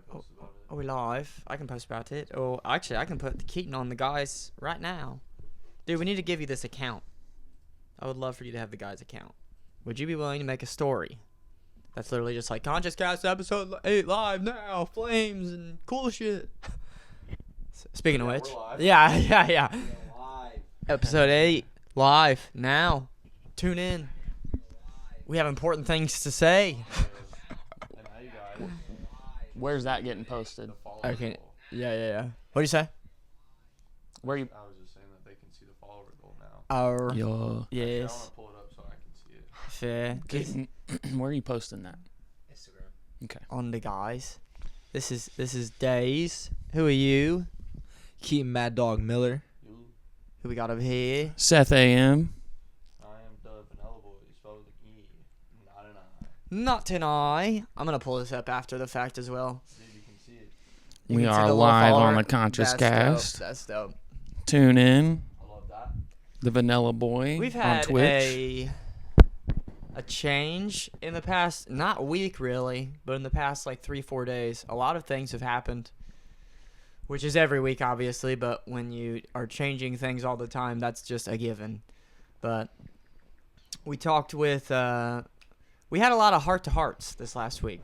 probably post about it. Are we live? I can post about it. Oh, actually, I can put Keaton on the guys right now. Dude, we need to give you this account. I would love for you to have the guys' account. Would you be willing to make a story that's literally just like Conscious Cast episode 8 live now, flames and cool shit? Speaking of which, we're live. yeah. Live. Episode 8 live now. Tune in. We have important things to say. And now you guys. Where's that getting posted? The follow Okay. goal. Yeah. What do you say? Where you? I was just saying that they can see the follower goal now. Our Yo. Actually, I want yes. to pull it up so I can see it. Fair. Where are you posting that? Instagram. Okay. On the guys. This is Days. Who are you? Keaton Mad Dog Miller. You. Who we got over here? Seth AM. I am the Vanella boy. Spelled with an E, not an I. Not an I. I'm gonna pull this up after the fact as well. Dude, you can see it. You We can see are the little live follower. on the Conscious That's Cast. dope. That's dope. Tune in. I love that. The Vanilla Boy We've on had Twitch. a change in the past, not week really, but in the past like 3-4 days. A lot of things have happened, which is every week obviously, but when you are changing things all the time, that's just a given. But we talked with we had a lot of heart-to-hearts this last week.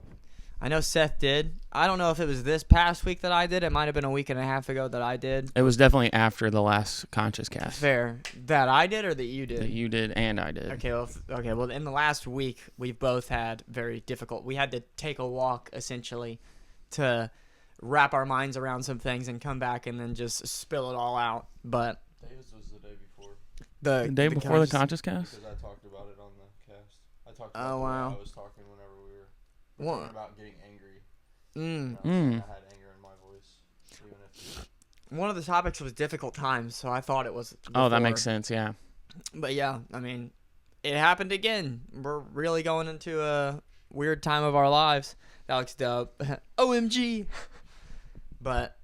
I know Seth did. I don't know if it was this past week that I did. It might have been a week and a half ago that I did. It was definitely after the last Conscious Cast Fair. That I did or that you did? that you did and I did. Okay, well, in the last week, we've both had very difficult. We had to take a walk, essentially, to wrap our minds around some things and come back and then just spill it all out. But Davis was the day before The day before the Conscious Cast? because I talked about it on the cast. I talked Oh, about the way wow. I was talking whenever we were What? talking about getting angry. Mm. And I was saying I had anger in my voice, even if One of the topics was difficult times, so I thought it was. Oh, that before. makes sense, yeah. But yeah, I mean, it happened again. We're really going into a weird time of our lives. That looks dope. OMG. But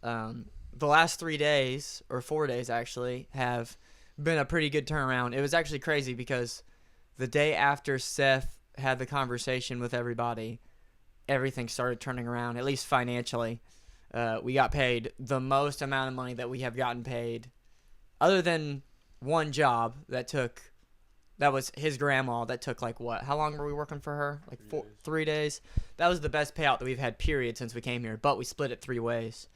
the last 3 days, or 4 days actually, have been a pretty good turnaround. It was actually crazy because the day after Seth had the conversation with everybody, everything started turning around, at least financially. We got paid the most amount of money that we have gotten paid, other than one job that was his grandma, that took like what? How long were we working for her? Like 3 days. That was the best payout that we've had, period, since we came here, but we split it 3 ways.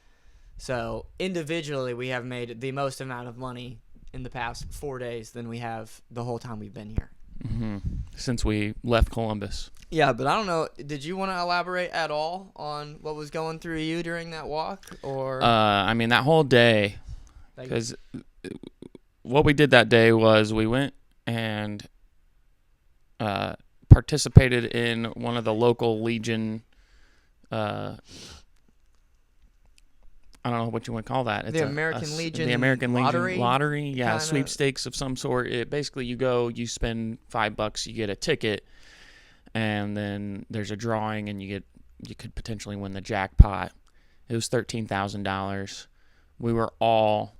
So individually, we have made the most amount of money in the past 4 days than we have the whole time we've been here. Hmm. Since we left Columbus. Yeah, but I don't know. Did you want to elaborate at all on what was going through you during that walk, or? I mean, that whole day, Like- because what we did that day was we went and participated in one of the local Legion, I don't know what you want to call that. It's The American Legion the American lottery? Legion lottery, yeah, Kinda. sweepstakes of some sort. It basically, you go, you spend $5, you get a ticket, and then there's a drawing, and you could potentially win the jackpot. It was $13,000. We were all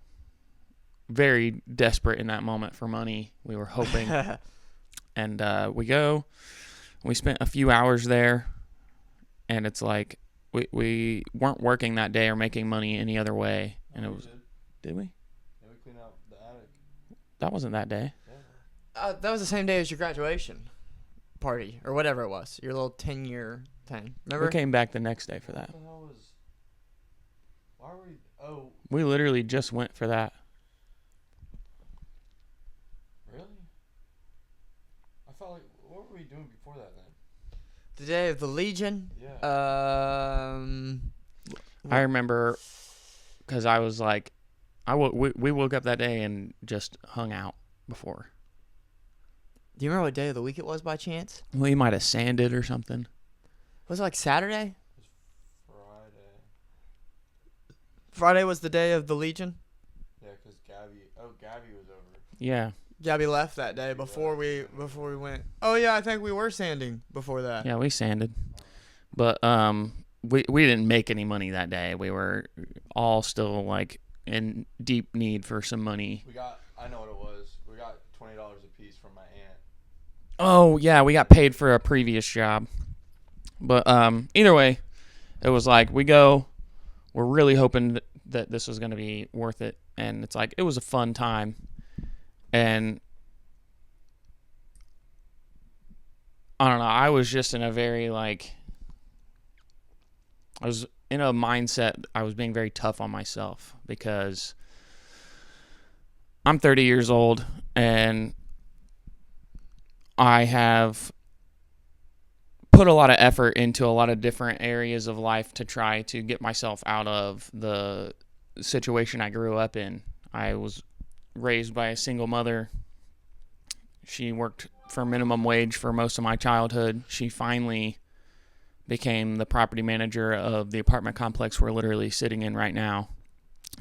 very desperate in that moment for money. We were hoping, and we go. We spent a few hours there, and it's like we weren't working that day or making money any other way. And it was, did we? Yeah, we cleaned out the attic. That wasn't that day. That was the same day as your graduation party, or whatever it was. Your little 10-year thing. Remember? We came back the next day for that. What the hell was? Why were we? Oh, We literally just went for that. really? I felt like what were we doing before that then? The day of the Legion. Yeah. I remember because I was like, we woke up that day and just hung out before. Do you remember what day of the week it was by chance? We might have sanded or something. Was it like Saturday? Friday. Friday was the day of the Legion. Yeah, because Gabby was over. Yeah. Gabby left that day before we went. Oh yeah, I think we were sanding before that. Yeah, we sanded. But we didn't make any money that day. We were all still like in deep need for some money. I know what it was. We got $20 a piece from my aunt. Oh, yeah, we got paid for a previous job. But either way, It was like, we're really hoping that this was going to be worth it. And it's like, it was a fun time. And I don't know, I was just in a very, like, I was in a mindset, I was being very tough on myself because I'm 30 years old and I have put a lot of effort into a lot of different areas of life to try to get myself out of the situation I grew up in. I was raised by a single mother. She worked for minimum wage for most of my childhood. She finally became the property manager of the apartment complex we're literally sitting in right now.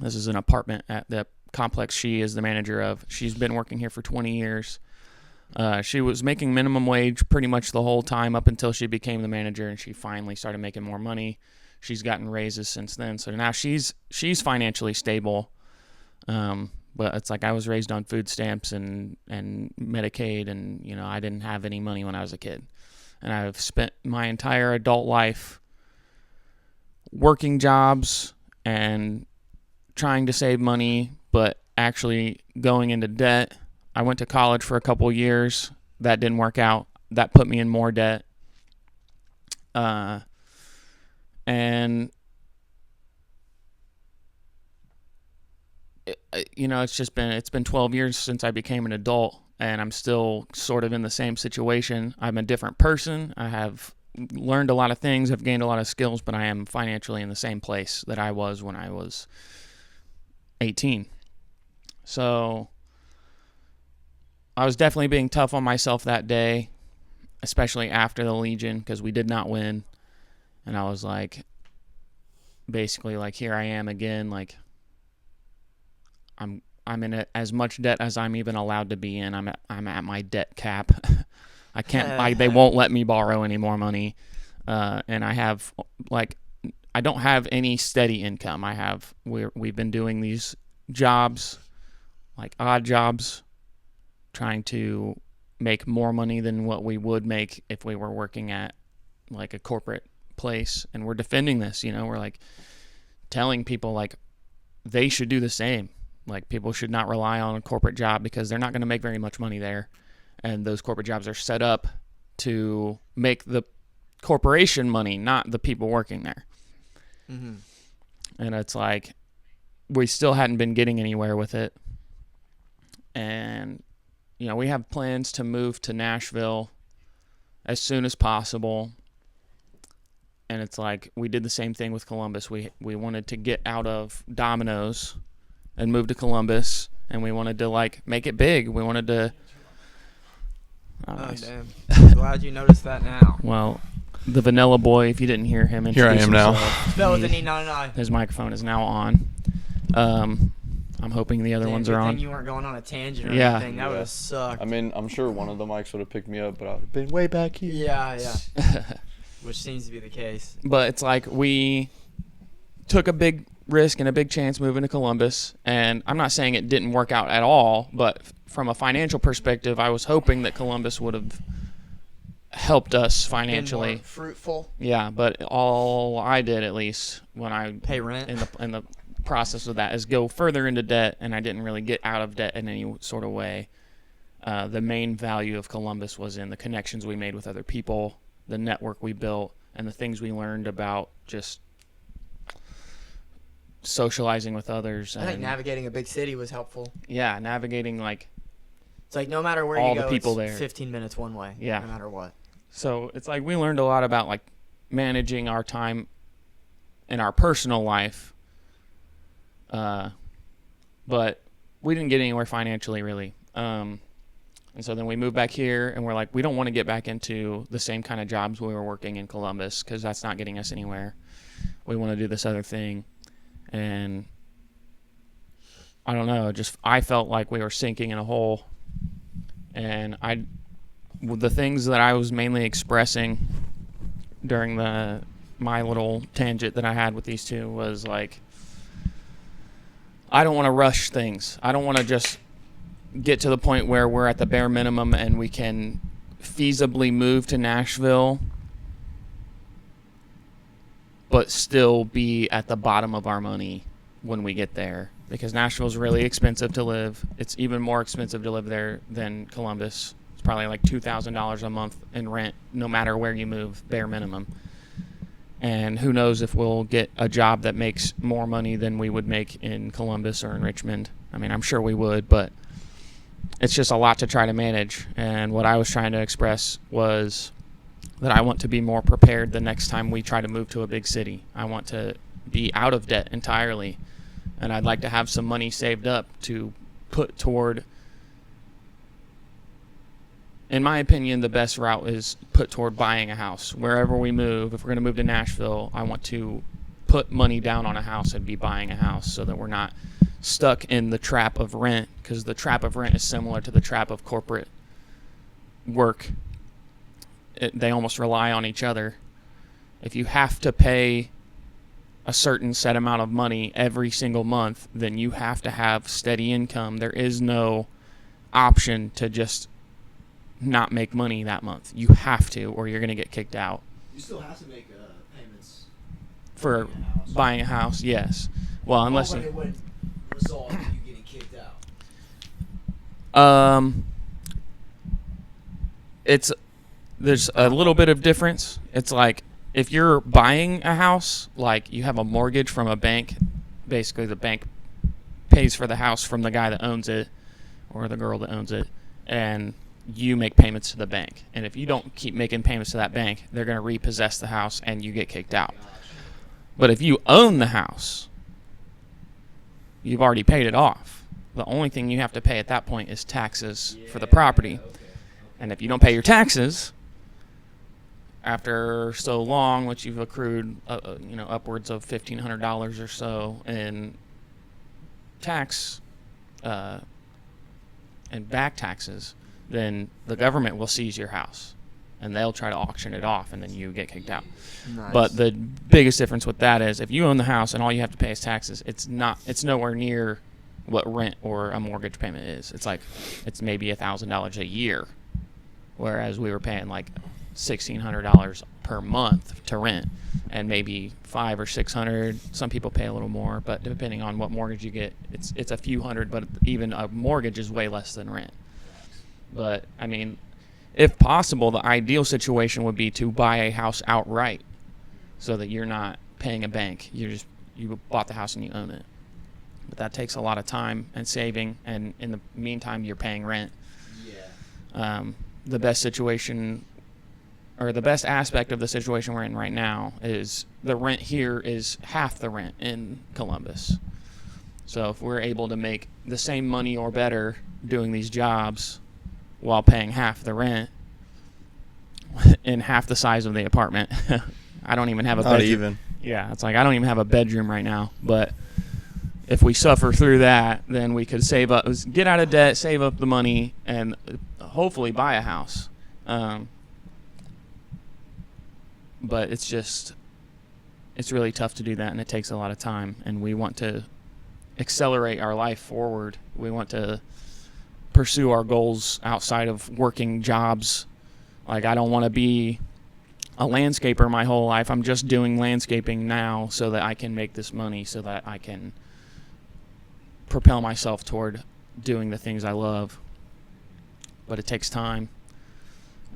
This is an apartment at the complex she is the manager of. She's been working here for 20 years. She was making minimum wage pretty much the whole time up until she became the manager, and she finally started making more money. She's gotten raises since then, so now she's financially stable. But it's like I was raised on food stamps and Medicaid, and I didn't have any money when I was a kid. And I've spent my entire adult life working jobs and trying to save money, but actually going into debt. I went to college for a couple of years. That didn't work out. That put me in more debt. And it's been 12 years since I became an adult, and I'm still sort of in the same situation. I'm a different person. I have learned a lot of things. I've gained a lot of skills, but I am financially in the same place that I was when I was 18. So I was definitely being tough on myself that day, especially after the Legion, because we did not win. And I was like, basically, like, here I am again, like, I'm in as much debt as I'm even allowed to be in. I'm at my debt cap. I can't. They won't let me borrow any more money, and I don't have any steady income. We've been doing these jobs, like odd jobs, trying to make more money than what we would make if we were working at like a corporate place. And we're defending this. We're like telling people like they should do the same. Like, people should not rely on a corporate job because they're not going to make very much money there. And those corporate jobs are set up to make the corporation money, not the people working there. Mm-hmm. And it's like, we still hadn't been getting anywhere with it. And, we have plans to move to Nashville as soon as possible. And it's like, we did the same thing with Columbus. We wanted to get out of Domino's and moved to Columbus, and we wanted to like make it big. We wanted to. Oh, nice. Damn! I'm glad you noticed that now. Well, the Vanella boy, if you didn't hear him, here I am now. Spell with an E99. His microphone is now on. I'm hoping the other ones are on. You weren't going on a tangent or anything. That would have sucked. I mean, I'm sure one of the mics would have picked me up, but I would have been way back here. Yeah. Which seems to be the case. But it's like we took a big risk and a big chance moving to Columbus, and I'm not saying it didn't work out at all, but from a financial perspective, I was hoping that Columbus would have helped us financially. More fruitful. Yeah, but all I did, at least when I pay rent in the process of that, is go further into debt, and I didn't really get out of debt in any sort of way. The main value of Columbus was in the connections we made with other people, the network we built, and the things we learned about just socializing with others. I think navigating a big city was helpful. Yeah, navigating like it's like no matter where all you go, the people it's there. 15 minutes one way. Yeah, no matter what. So it's like we learned a lot about like managing our time in our personal life, but we didn't get anywhere financially really. And so then we moved back here, and we're like, we don't want to get back into the same kind of jobs we were working in Columbus because that's not getting us anywhere. We want to do this other thing. And I don't know, I felt like we were sinking in a hole. And the things that I was mainly expressing during my little tangent that I had with these two was like, I don't want to rush things. I don't want to just get to the point where we're at the bare minimum and we can feasibly move to Nashville but still be at the bottom of our money when we get there, because Nashville's really expensive to live. It's even more expensive to live there than Columbus. It's probably like $2,000 a month in rent, no matter where you move, bare minimum. And who knows if we'll get a job that makes more money than we would make in Columbus or in Richmond. I mean, I'm sure we would, but it's just a lot to try to manage. And what I was trying to express was that I want to be more prepared the next time we try to move to a big city. I want to be out of debt entirely, and I'd like to have some money saved up to put toward, in my opinion, the best route is put toward buying a house. Wherever we move, if we're going to move to Nashville, I want to put money down on a house and be buying a house so that we're not stuck in the trap of rent, because the trap of rent is similar to the trap of corporate work. They almost rely on each other. If you have to pay a certain set amount of money every single month, then you have to have steady income. There is no option to just not make money that month. You have to, or you're going to get kicked out. You still have to make payments For buying a house, yes. Well, unless but you... it wouldn't result in you getting kicked out. There's a little bit of difference. It's like if you're buying a house, like you have a mortgage from a bank, basically the bank pays for the house from the guy that owns it or the girl that owns it, and you make payments to the bank. And if you don't keep making payments to that bank, they're going to repossess the house and you get kicked out. But if you own the house, you've already paid it off. The only thing you have to pay at that point is taxes for the property. And if you don't pay your taxes after so long, which you've accrued, upwards of $1,500 or so in tax and back taxes, then the government will seize your house and they'll try to auction it off, and then you get kicked out. Nice. But the biggest difference with that is if you own the house and all you have to pay is taxes, it's nowhere near what rent or a mortgage payment is. It's maybe $1,000 a year, whereas we were paying like $1,600 per month to rent, and maybe $500 or $600. Some people pay a little more, but depending on what mortgage you get, it's a few hundred. But even a mortgage is way less than rent. But I mean, if possible, the ideal situation would be to buy a house outright, so that you're not paying a bank. You bought the house and you own it. But that takes a lot of time and saving, and in the meantime, you're paying rent. Yeah. The best situation, or the best aspect of the situation we're in right now, is the rent here is half the rent in Columbus. So if we're able to make the same money or better doing these jobs while paying half the rent in half the size of the apartment, I don't even have a bedroom. Not even. Yeah, it's like I don't even have a bedroom right now. But if we suffer through that, then we could save up, get out of debt, save up the money, and hopefully buy a house. But it's really tough to do that, and it takes a lot of time. And we want to accelerate our life forward. We want to pursue our goals outside of working jobs. Like, I don't want to be a landscaper my whole life. I'm just doing landscaping now so that I can make this money, so that I can propel myself toward doing the things I love. But it takes time.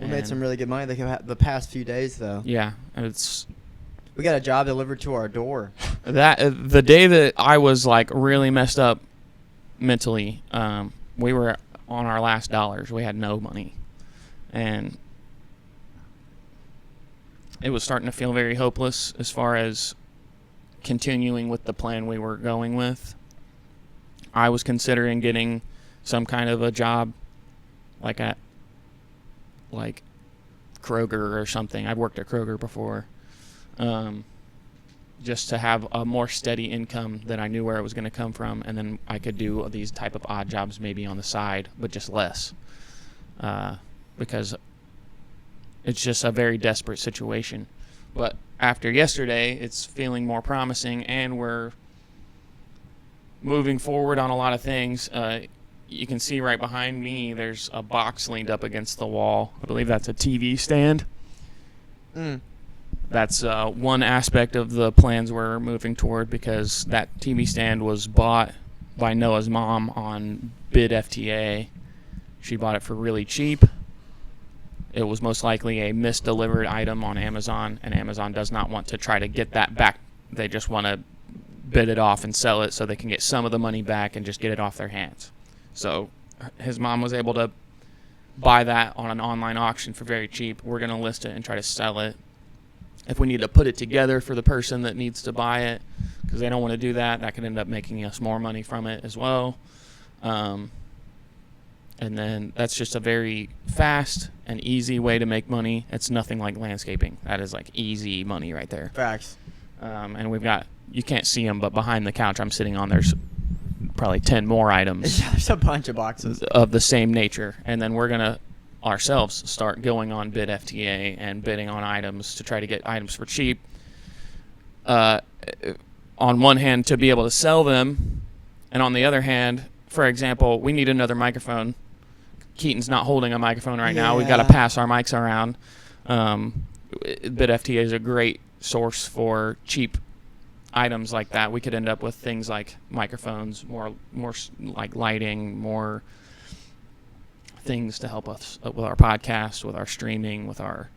We made some really good money the past few days, though. Yeah, We got a job delivered to our door. The day that I was like really messed up mentally, we were on our last dollars. We had no money, and it was starting to feel very hopeless as far as continuing with the plan we were going with. I was considering getting some kind of a job like at Kroger or something. I've worked at Kroger before, just to have a more steady income that I knew where it was going to come from, and then I could do these type of odd jobs maybe on the side, but just less, because it's just a very desperate situation. But after yesterday, it's feeling more promising, and we're moving forward on a lot of things. You can see right behind me, there's a box leaned up against the wall. I believe that's a TV stand. that's one aspect of the plans we're moving toward, because that TV stand was bought by Noah's mom on Bid FTA. She bought it for really cheap. It was most likely a misdelivered item on Amazon, and Amazon does not want to try to get that back. They just want to bid it off and sell it so they can get some of the money back and just get it off their hands. So his mom was able to buy that on an online auction for very cheap. We're going to list it and try to sell it. If we need to put it together for the person that needs to buy it, because they don't want to do that, that could end up making us more money from it as well. And then that's just a very fast and easy way to make money. It's nothing like landscaping. That is like easy money right there. Facts. And we've got, you can't see them, but behind the couch I'm sitting on, there's probably 10 more items Yeah, there's a bunch of boxes. of the same nature. And then we're going to ourselves start going on Bid FTA and bidding on items to try to get items for cheap. On one hand, to be able to sell them, and on the other hand, for example, we need another microphone. Keaton's not holding a microphone right now. We've got to pass our mics around. Bid FTA is a great source for cheap items like that. We could end up with things like microphones, more like lighting, more things to help us with our podcast, with our streaming, with our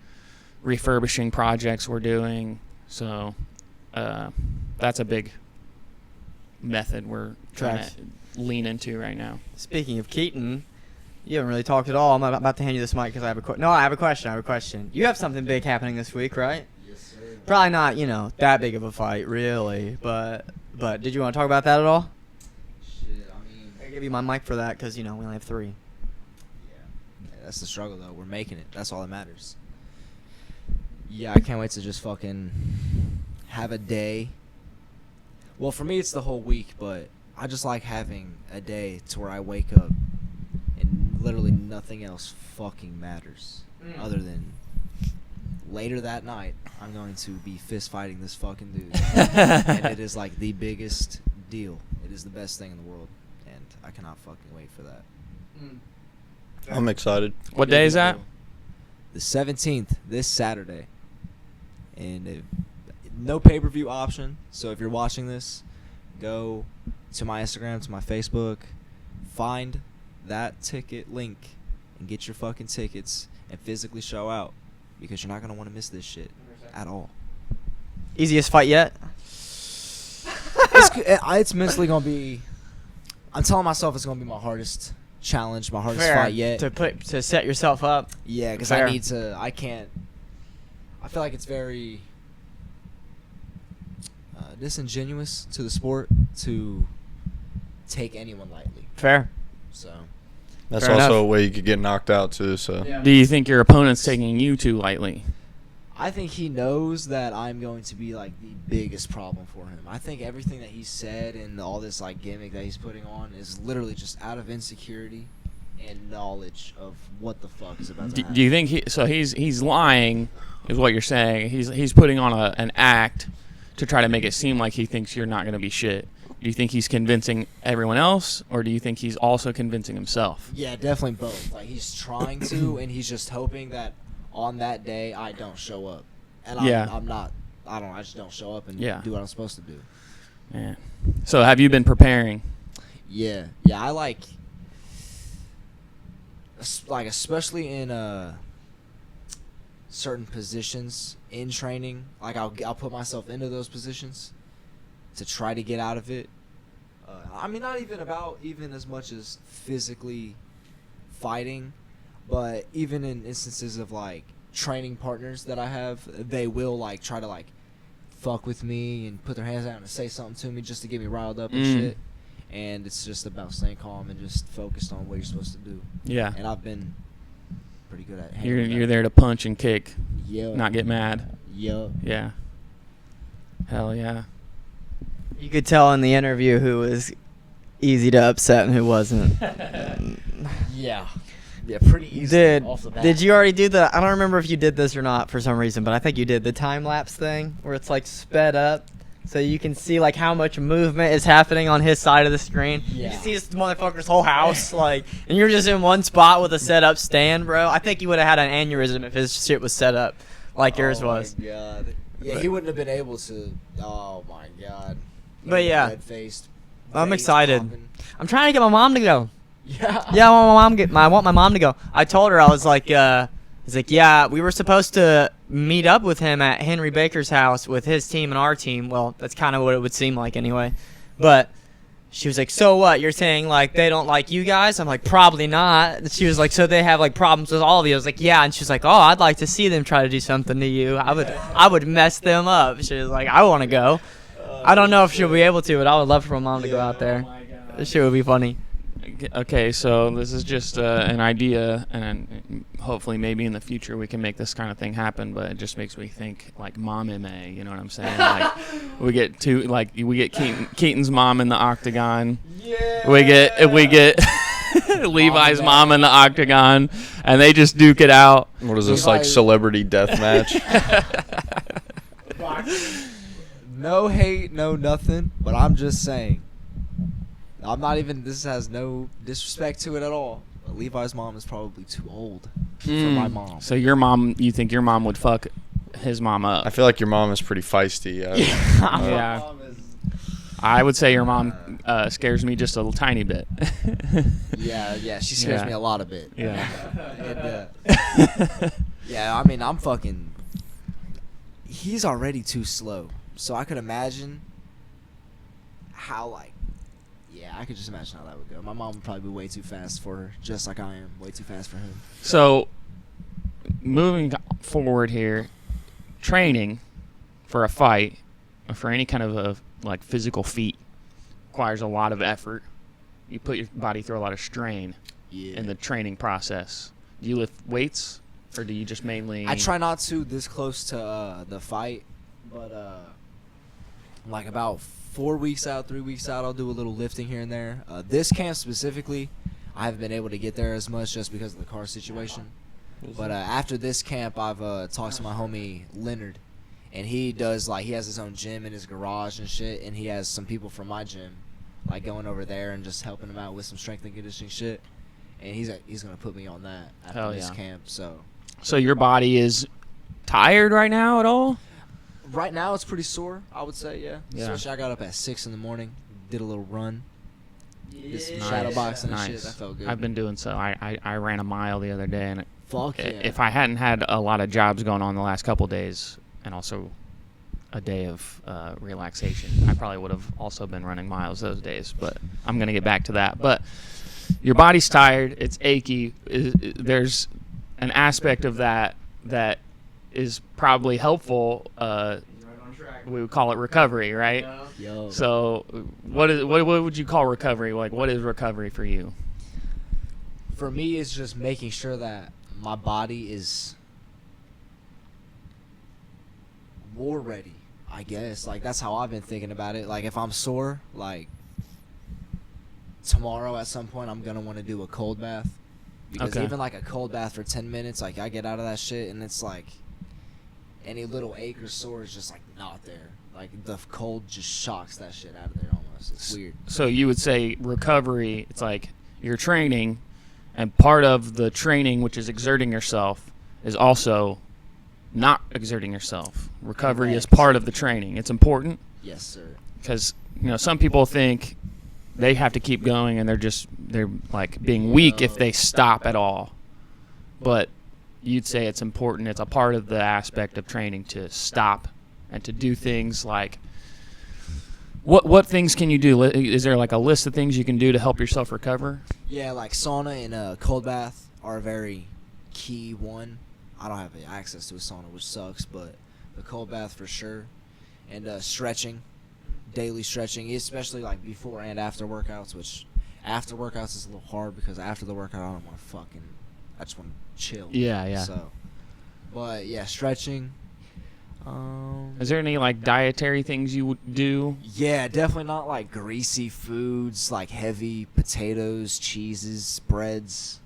refurbishing projects we're doing. So that's a big method we're trying to lean into right now. Speaking of Keaton, you haven't really talked at all. I'm about to hand you this mic because I have a I have a question. You have something big happening this week, right? Yes, sir. Probably not, that big of a fight, really. But did you want to talk about that at all? Shit, I mean, I'll give you my mic for that because, we only have 3. yeah, that's the struggle, though. We're making it. That's all that matters. Yeah, I can't wait to just fucking have a day. Well, for me, it's the whole week, but I just like having a day to where I wake up and literally nothing else fucking matters other than later that night I'm going to be fist fighting this fucking dude. And it is like the biggest deal. It is the best thing in the world, and I cannot fucking wait for that. I'm excited. What day is that? The 17th, this Saturday. And no pay-per-view option. So if you're watching this, go to my Instagram, to my Facebook, find that ticket link and get your fucking tickets and physically show out, because you're not going to want to miss this shit at all. Easiest fight yet? It's mentally going to be, I'm telling myself it's going to be my hardest challenge, my hardest Fair. fight yet. To set yourself up. Yeah, because Fair. I feel like it's very disingenuous to the sport to take anyone lightly. Fair. So, That's Fair also enough. a way you could get knocked out too. So Do you think your opponent's taking you too lightly? I think he knows that I'm going to be like the biggest problem for him. I think everything that he said and all this like gimmick that he's putting on is literally just out of insecurity and knowledge of what the fuck is about to happen. Do you think he's lying, is what you're saying? He's putting on an act to try to make it seem like he thinks you're not going to be shit. Do you think he's convincing everyone else, or do you think he's also convincing himself? Yeah, definitely both. Like, he's trying to, and he's just hoping that on that day I don't show up. And I just don't show up and do what I'm supposed to do. Yeah. So have you been preparing? Yeah, I like especially in certain positions in training, like I'll put myself into those positions to try to get out of it. I mean, not even as much as physically fighting, but even in instances of like training partners that I have, they will like try to like fuck with me and put their hands out and say something to me just to get me riled up and shit. And it's just about staying calm and just focused on what you're supposed to do. Yeah. And I've been pretty good at handling You're that. there to punch and kick, Yup. not get mad. Yup. Yeah. Hell yeah. You could tell in the interview who was easy to upset and who wasn't. Yeah. Yeah, pretty easy off the bat. Did you already do I don't remember if you did this or not for some reason, but I think you did the time lapse thing where it's like sped up so you can see like how much movement is happening on his side of the screen. Yeah. You can see this motherfucker's whole house, like, and you're just in one spot with a set up stand, bro. I think you would have had an aneurysm if his shit was set up like yours was. Oh my God. Yeah, he wouldn't have been able to. Oh my god. But yeah. Red-faced. I'm veins excited. popping. I'm trying to get my mom to go. Yeah. Yeah, I want my mom to go. I told her, I was like, he's like, yeah, we were supposed to meet up with him at Henry Baker's house with his team and our team. Well, that's kind of what it would seem like anyway. But she was like, so what? You're saying, like, they don't like you guys? I'm like, probably not. She was like, so they have, like, problems with all of you? I was like, yeah. And she was like, oh, I'd like to see them try to do something to you. I would mess them up. She was like, I want to go. I don't know if she'll be able to, but I would love for my mom to go out there. This shit would be funny. Okay, so this is just an idea, and hopefully maybe in the future we can make this kind of thing happen, but it just makes me think like mom MA, you know what I'm saying? Like we get Keaton's mom in the octagon. Yeah. We get Levi's mom in the octagon, and they just duke it out. What is this, like celebrity death match? No hate, no nothing, but I'm just saying. I'm not even. This has no disrespect to it at all. But Levi's mom is probably too old for my mom. So you think your mom would fuck his mom up? I feel like your mom is pretty feisty. Yeah. I would say your mom scares me just a little tiny bit. Yeah, she scares me a lot of bit. Yeah. And, yeah, I mean, I'm fucking. He's already too slow, so I could imagine how like. Yeah, I could just imagine how that would go. My mom would probably be way too fast for her, just like I am, way too fast for him. So, moving forward here, training for a fight or for any kind of a like physical feat requires a lot of effort. You put your body through a lot of strain in the training process. Do you lift weights, or do you just mainly? I try not to this close to the fight, but like about 4 weeks out, 3 weeks out, I'll do a little lifting here and there. This camp specifically, I haven't been able to get there as much just because of the car situation. But after this camp, I've talked to my homie Leonard, and he does he has his own gym in his garage and shit, and he has some people from my gym like going over there and just helping him out with some strength and conditioning shit. And he's gonna put me on that after this camp. So your body is tired right now at all? Right now, it's pretty sore, I would say, yeah. Especially I got up at 6 in the morning, did a little run, did some shadow boxing and shit. That felt good. I've been doing so. I ran a mile the other day, and if I hadn't had a lot of jobs going on the last couple of days, and also a day of relaxation, I probably would have also been running miles those days. But I'm going to get back to that. But your body's tired. It's achy. There's an aspect of that is probably helpful. We would call it recovery, right? Yo. So what would you call recovery? Like, what is recovery for you? For me, it's just making sure that my body is more ready, I guess. Like, that's how I've been thinking about it. Like, if I'm sore, like, tomorrow at some point I'm going to want to do a cold bath. Because even, like, a cold bath for 10 minutes, like, I get out of that shit, and it's, like, any little ache or sore is just, like, not there. Like, the cold just shocks that shit out of there almost. It's weird. So you would say recovery, it's like you're training, and part of the training, which is exerting yourself, is also not exerting yourself. Recovery is part of the training. It's important. Yes, sir. Because, some people think they have to keep going, and they're like being weak if they stop at all. But you'd say it's important. It's a part of the aspect of training to stop and to do things like what things can you do? Is there like a list of things you can do to help yourself recover? Yeah, like sauna and a cold bath are a very key one. I don't have access to a sauna, which sucks, but the cold bath for sure. And stretching, daily stretching, especially like before and after workouts, which after workouts is a little hard because after the workout I don't want to I just want to chill. Yeah. So, but yeah, stretching. Is there any like dietary things you would do? Yeah, definitely not like greasy foods, like heavy potatoes, cheeses, breads.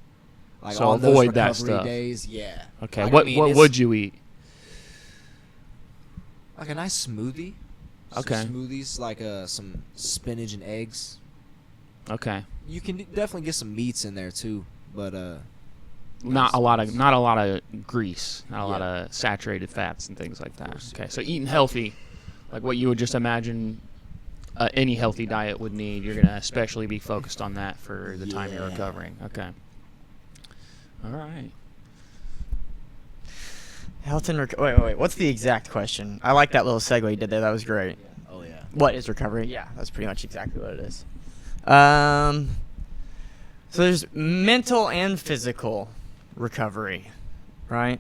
Like so on those avoid that recovery stuff. days, yeah. Okay, like, what would you eat? Like a nice smoothie. Okay. Some smoothies, like some spinach and eggs. Okay. You can definitely get some meats in there too, but not a lot of grease, not a lot of saturated fats and things like that. Okay, so eating healthy, like what you would just imagine any healthy diet would need. You're gonna especially be focused on that for the time you're recovering. Okay. All right. Health and wait. What's the exact question? I like that little segue you did there. That was great. Oh yeah. What is recovery? Yeah, that's pretty much exactly what it is. So there's mental and physical recovery, right?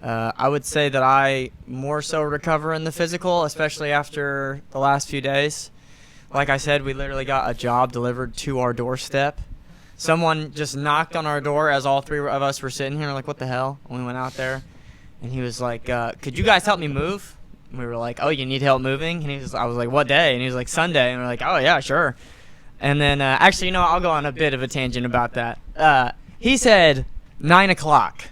I would say that I more so recover in the physical, especially after the last few days. Like I said, we literally got a job delivered to our doorstep. Someone just knocked on our door as all three of us were sitting here, like, what the hell? And we went out there, and he was like, could you guys help me move? And we were like, oh, you need help moving? And I was like, what day? And he was like, Sunday. And we're like, oh, yeah, sure. And then, actually, I'll go on a bit of a tangent about that. He said 9 o'clock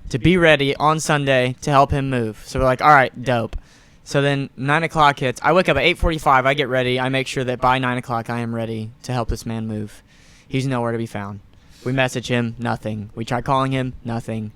to be ready on Sunday to help him move. So we're like, all right, dope. So then 9 o'clock hits. I wake up at 8:45. I get ready. I make sure that by 9 o'clock I am ready to help this man move. He's nowhere to be found. We message him, nothing. We try calling him, nothing.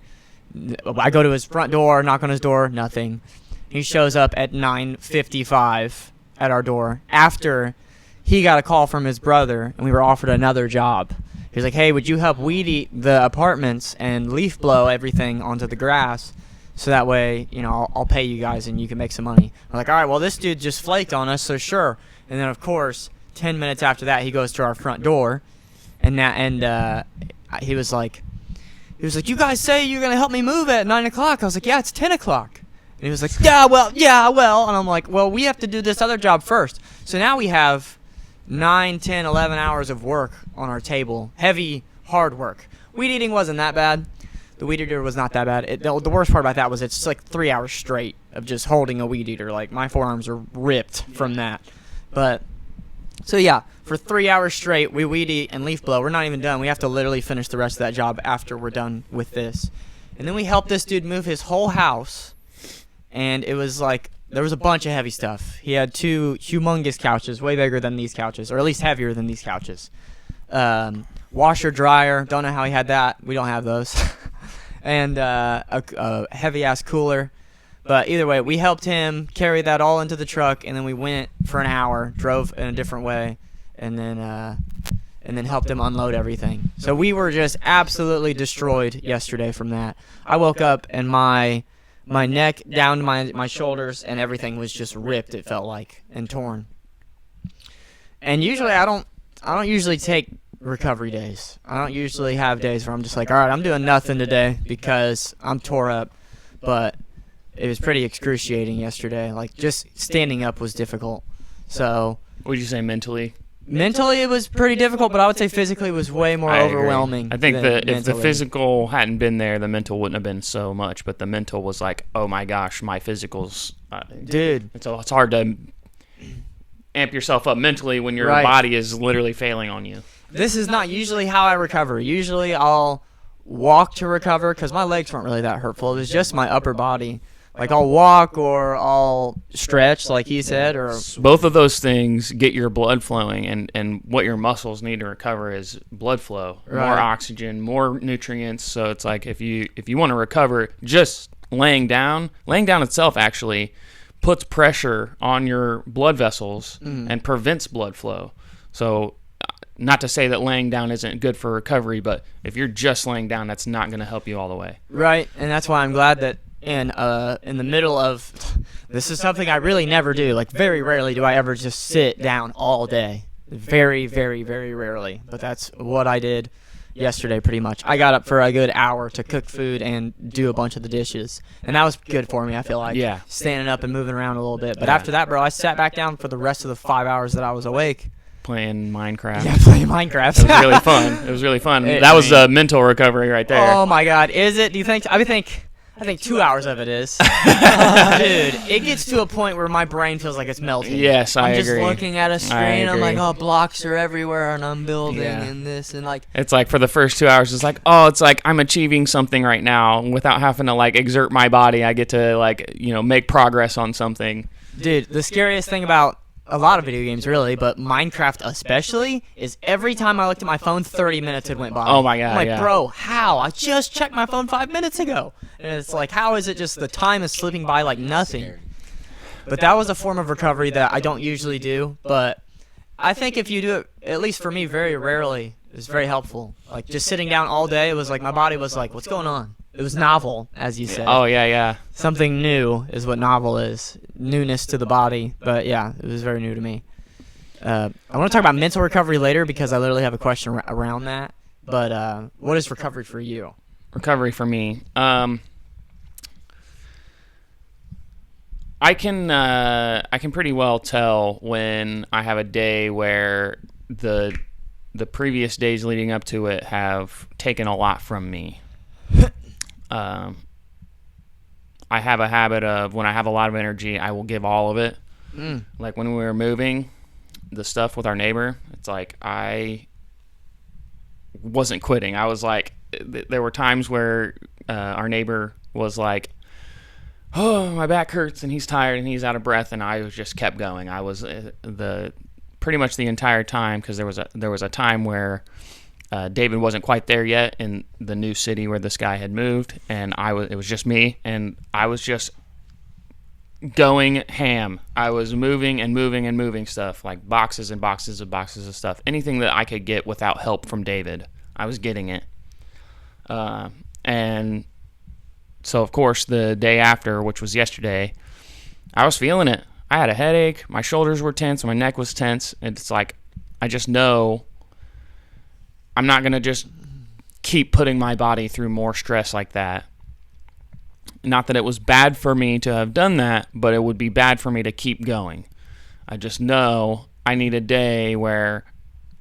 I go to his front door, knock on his door, nothing. He shows up at 9:55 at our door after he got a call from his brother, and we were offered another job. He was like, hey, would you help weed eat the apartments and leaf blow everything onto the grass so that way, I'll pay you guys and you can make some money. I'm like, all right, well, this dude just flaked on us, so sure. And then, of course, 10 minutes after that, he goes to our front door, and he was like, you guys say you're going to help me move at 9 o'clock. I was like, yeah, it's 10 o'clock. And he was like, yeah, well. And I'm like, well, we have to do this other job first. So now we have 9, 10, 11 hours of work on our table. Heavy, hard work. Weed eating wasn't that bad. The weed eater was not that bad. The worst part about that was it's like 3 hours straight of just holding a weed eater. Like, my forearms are ripped from that. But, so yeah, for 3 hours straight, we weed eat and leaf blow. We're not even done. We have to literally finish the rest of that job after we're done with this. And then we helped this dude move his whole house. And it was like, there was a bunch of heavy stuff. He had 2 humongous couches, way bigger than these couches, or at least heavier than these couches. Washer, dryer, don't know how he had that. We don't have those. And a heavy-ass cooler. But either way, we helped him carry that all into the truck, and then we went for an hour, drove in a different way, and then helped him unload everything. So we were just absolutely destroyed yesterday from that. I woke up, and my neck down to my shoulders and everything was just ripped, it felt like, and torn. And usually I don't usually take recovery days. I don't usually have days where I'm just like, all right, I'm doing nothing today because I'm tore up. But it was pretty excruciating yesterday. Like, just standing up was difficult. So What would you say mentally? Mentally, it was pretty difficult, but I would say physically it was way more overwhelming. I think that if the mentally. physical hadn't been there, the mental wouldn't have been so much. But the mental was like, oh my gosh, my physical's... Dude. It's hard to amp yourself up mentally when your body is literally failing on you. This is not usually how I recover. Usually I'll walk to recover because my legs weren't really that hurtful. It was just my upper body. Like, I'll walk or I'll stretch, like he said. Or both of those things get your blood flowing, and what your muscles need to recover is blood flow, more oxygen, more nutrients. So it's like if you want to recover, just laying down itself actually puts pressure on your blood vessels and prevents blood flow. So not to say that laying down isn't good for recovery, but if you're just laying down, that's not going to help you all the way. Right, and that's why I'm glad that in the middle of this is something I really never do. Like, very rarely do I ever just sit down all day. Very, very, very rarely. But that's what I did yesterday pretty much. I got up for a good hour to cook food and do a bunch of the dishes. And that was good for me, I feel like. Yeah. Standing up and moving around a little bit. But after that, bro, I sat back down for the rest of the 5 hours that I was awake. Playing Minecraft. Yeah, playing Minecraft. It was really fun. It was really fun. That was mental recovery right there. Oh, my God. Is it? Do you think? I think 2 hours of it is. Dude, it gets to a point where my brain feels like it's melting. Yes, I agree. I'm just looking at a screen. I'm like, oh, blocks are everywhere, and I'm building and this and like. It's like for the first 2 hours, it's like I'm achieving something right now without having to like exert my body. I get to make progress on something. Dude, the scariest thing about a lot of video games really, but Minecraft especially, is every time I looked at my phone, 30 minutes had went by. Oh my God, I'm like, yeah. bro, how? I just checked my phone 5 minutes ago. And it's like, how is it just the time is slipping by like nothing? But that was a form of recovery that I don't usually do, but I think if you do it, at least for me, very rarely, it's very helpful. Like, just sitting down all day, it was like, my body was like, what's going on? It was novel, as you said. Oh yeah. Something new is what novel is. Newness to the body. But yeah, it was very new to me. I want to talk about mental recovery later because I literally have a question around that. But what is recovery for you? Recovery for me. I can pretty well tell when I have a day where the previous days leading up to it have taken a lot from me. I have a habit of when I have a lot of energy, I will give all of it. Like when we were moving the stuff with our neighbor, it's like I wasn't quitting. I was like, there were times where our neighbor was like, oh, my back hurts and he's tired and he's out of breath, and I was just kept going. I was pretty much the entire time, because there was a time where David wasn't quite there yet in the new city where this guy had moved, and it was just me, and I was just going ham. I was moving and moving and moving stuff, like boxes and boxes and boxes of stuff. Anything that I could get without help from David, I was getting it. And so, of course, the day after, which was yesterday, I was feeling it. I had a headache. My shoulders were tense. My neck was tense. And it's like, I just know I'm not going to just keep putting my body through more stress like that. Not that it was bad for me to have done that, but it would be bad for me to keep going. I just know I need a day where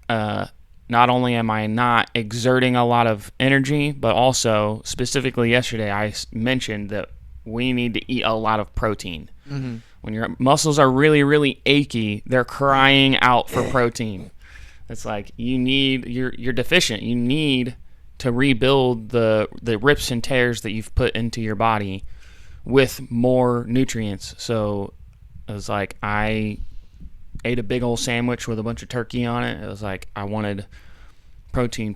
not only am I not exerting a lot of energy, but also, specifically yesterday, I mentioned that we need to eat a lot of protein. Mm-hmm. When your muscles are really, really achy, they're crying out for protein. It's like you're deficient. You need to rebuild the rips and tears that you've put into your body with more nutrients. So it was like I ate a big old sandwich with a bunch of turkey on it. It was like I wanted protein,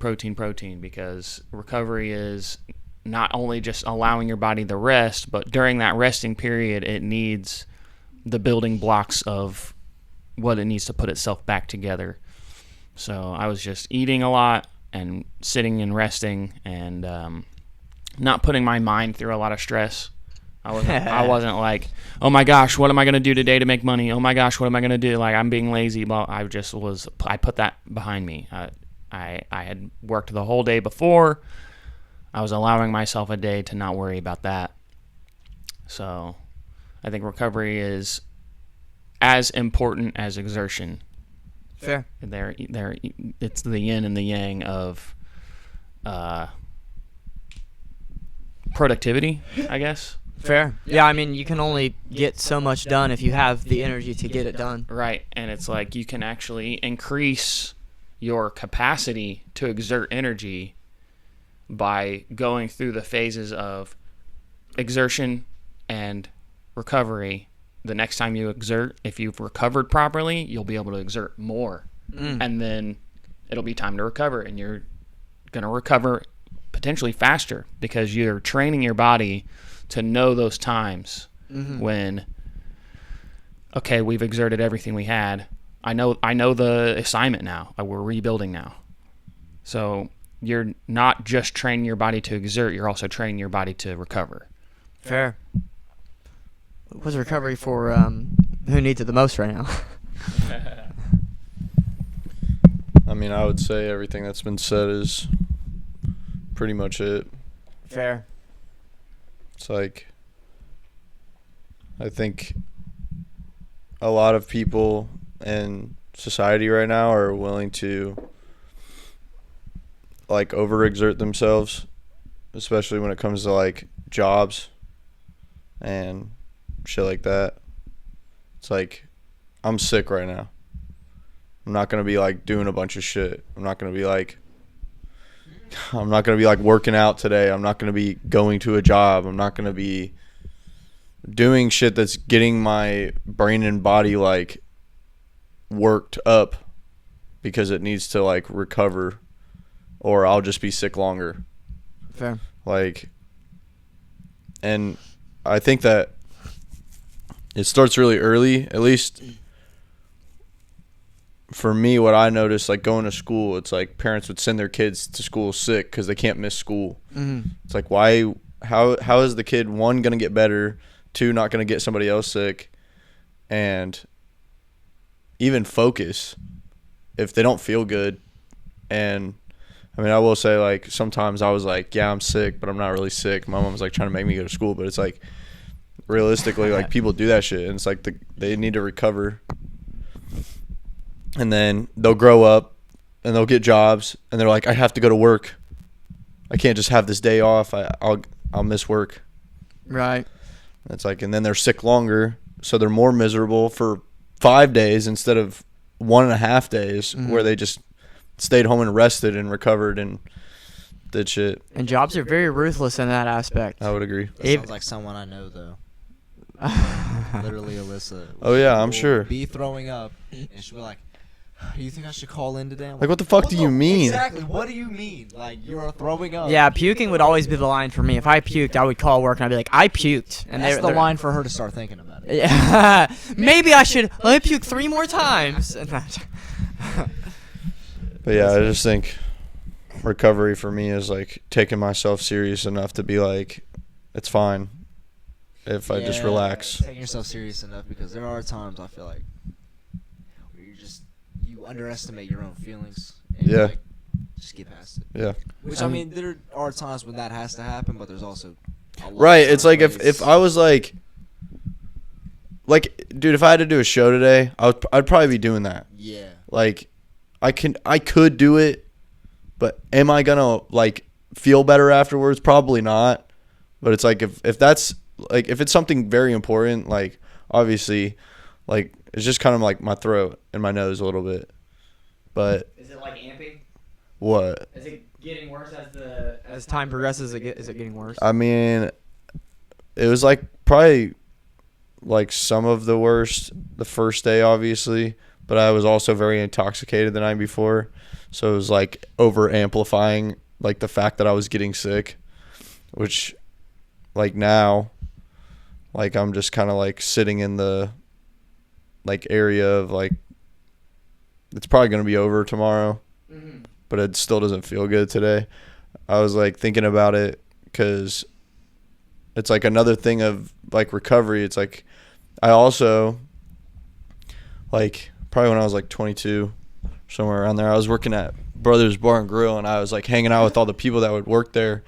because recovery is not only just allowing your body the rest, but during that resting period, it needs the building blocks of what it needs to put itself back together. So I was just eating a lot and sitting and resting and not putting my mind through a lot of stress. I wasn't like, oh my gosh, what am I going to do today to make money? Oh my gosh, what am I going to do? Like, I'm being lazy. But I put that behind me. I had worked the whole day before. I was allowing myself a day to not worry about that. So I think recovery is as important as exertion. Fair. It's the yin and the yang of productivity, I guess. Fair. Yeah, I mean, you can only get so much done if you have the energy to get it done. Right, and it's like you can actually increase your capacity to exert energy by going through the phases of exertion and recovery. The next time you exert, if you've recovered properly, you'll be able to exert more. And then it'll be time to recover, and you're going to recover potentially faster because you're training your body to know those times when, okay, we've exerted everything we had. I know the assignment now. We're rebuilding now. So you're not just training your body to exert, you're also training your body to recover. Fair. What's recovery for who needs it the most right now? I mean, I would say everything that's been said is pretty much it. Fair. It's like, I think a lot of people in society right now are willing to like overexert themselves, especially when it comes to like jobs and shit like that. It's like, I'm sick right now. I'm not going to be like doing a bunch of shit. I'm not going to be like working out today. I'm not going to be going to a job. I'm not going to be doing shit that's getting my brain and body like worked up because it needs to like recover, or I'll just be sick longer. Fair. Like, and I think that it starts really early, at least for me. What I noticed, like going to school, it's like parents would send their kids to school sick because they can't miss school. Mm-hmm. It's like, why? How is the kid, one, gonna get better, two, not gonna get somebody else sick, and even focus if they don't feel good? And I mean, I will say, like, sometimes I was like, yeah, I'm sick, but I'm not really sick. My mom was like trying to make me go to school, but it's like, realistically, like, people do that shit, and it's like they need to recover, and then they'll grow up and they'll get jobs, and they're like, I have to go to work. I can't just have this day off. I'll miss work. Right. It's like, and then they're sick longer, so they're more miserable for 5 days instead of 1.5 days, where they just stayed home and rested and recovered and did shit. And jobs are very ruthless in that aspect. I would agree. That sounds like someone I know, though. Literally, Alyssa. Oh, yeah, I'm will sure. Be throwing up, and she'll be like, "You think I should call in today?" I'm Like, what the fuck do you mean? Exactly. What do you mean? Like, you're throwing up. Yeah, puking would always be the line for me. If I puked, I would call work and I'd be like, I puked. And That's the they're- line for her to start thinking about it. Yeah. Maybe I should let me puke 3 more times. And But yeah, I just think recovery for me is like taking myself serious enough to be like, it's fine if I just Yeah, relax. Taking yourself serious enough, because there are times I feel like where you underestimate your own feelings. And Yeah. like, just get past it. Yeah. Which, I mean, there are times when that has to happen, but there's also a lot Right. of It's like ways. if I was like, dude, if I had to do a show today, I'd probably be doing that. Yeah. Like, I could do it, but am I gonna like feel better afterwards? Probably not. But it's like if that's like if it's something very important, like obviously, like it's just kind of like my throat and my nose a little bit. But is it like amping? what? Is it getting worse as time progresses? Is it getting worse? I mean, it was like probably like some of the worst the first day, obviously. But I was also very intoxicated the night before. So it was like over amplifying like the fact that I was getting sick, which like now, like I'm just kind of like sitting in the like area of like, it's probably going to be over tomorrow, but it still doesn't feel good today. I was like thinking about it because it's like another thing of like recovery. It's like I also like probably when I was like 22, somewhere around there, I was working at Brothers Bar and Grill, and I was like hanging out with all the people that would work there.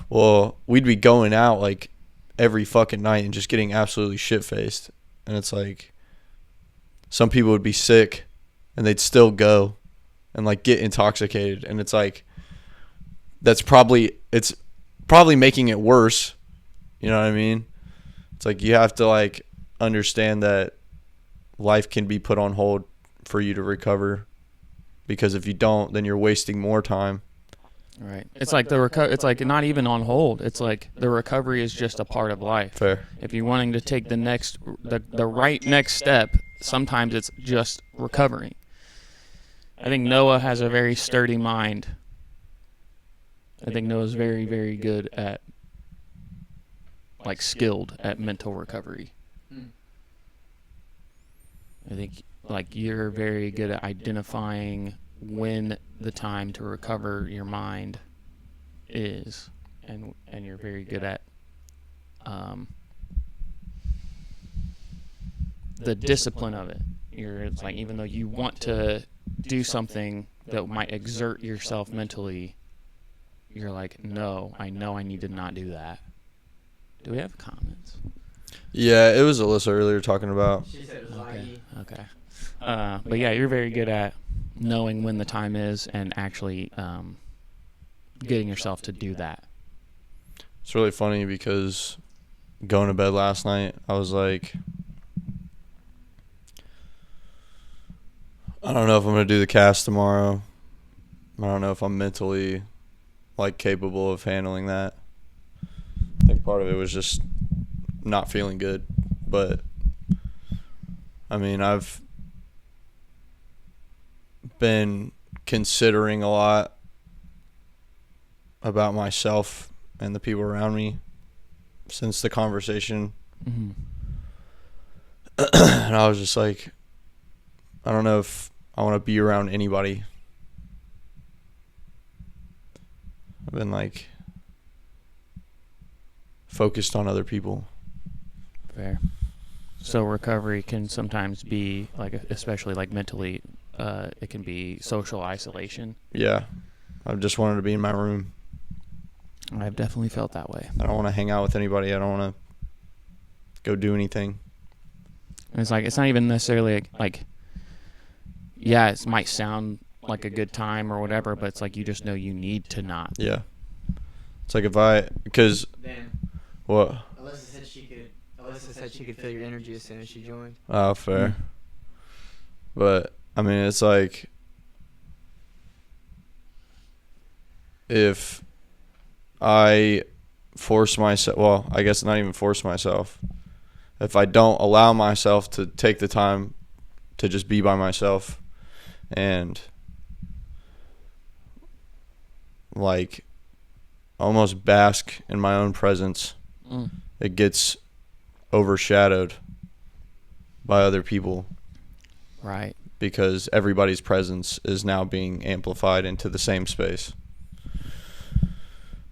Well, we'd be going out like every fucking night and just getting absolutely shit-faced. And it's like some people would be sick and they'd still go and like get intoxicated. And it's like it's probably making it worse. You know what I mean? It's like you have to like understand that life can be put on hold for you to recover, because if you don't, then you're wasting more time. Right. It's like it's like not even on hold. It's like the recovery is just a part of life. Fair. If you're wanting to take the right next step, sometimes it's just recovering. I think Noah has a very sturdy mind. I think Noah's very, very good at, like, skilled at mental recovery. I think, like, you're very good at identifying when the time to recover your mind is, and you're very good at the discipline of it. It's like, even though you want to do something that might exert yourself mentally, you're like, no, I know I need to not do that. Do we have comments? Yeah, it was Alyssa earlier talking about. She said it was Okay. But yeah, you're very good at knowing when the time is and actually getting yourself to do that. It's really funny because going to bed last night, I was like, I don't know if I'm going to do the cast tomorrow. I don't know if I'm mentally like capable of handling that. I think part of it was just not feeling good, but I mean, I've been considering a lot about myself and the people around me since the conversation. Mm-hmm. And I was just like, I don't know if I want to be around anybody. I've been like focused on other people. Fair. So recovery can sometimes be like, especially like mentally, it can be social isolation. Yeah. I just wanted to be in my room. I've definitely felt that way. I don't want to hang out with anybody. I don't want to go do anything. And it's like, it's not even necessarily like, yeah, it might sound like a good time or whatever, but it's like you just know you need to not. Yeah. It's like because Then what? Alyssa said she could feel your energy as soon as she joined. Oh, fair. But I mean, it's like if I force myself, well, I guess not even force myself. If I don't allow myself to take the time to just be by myself and like almost bask in my own presence, it gets overshadowed by other people. Right. Because everybody's presence is now being amplified into the same space.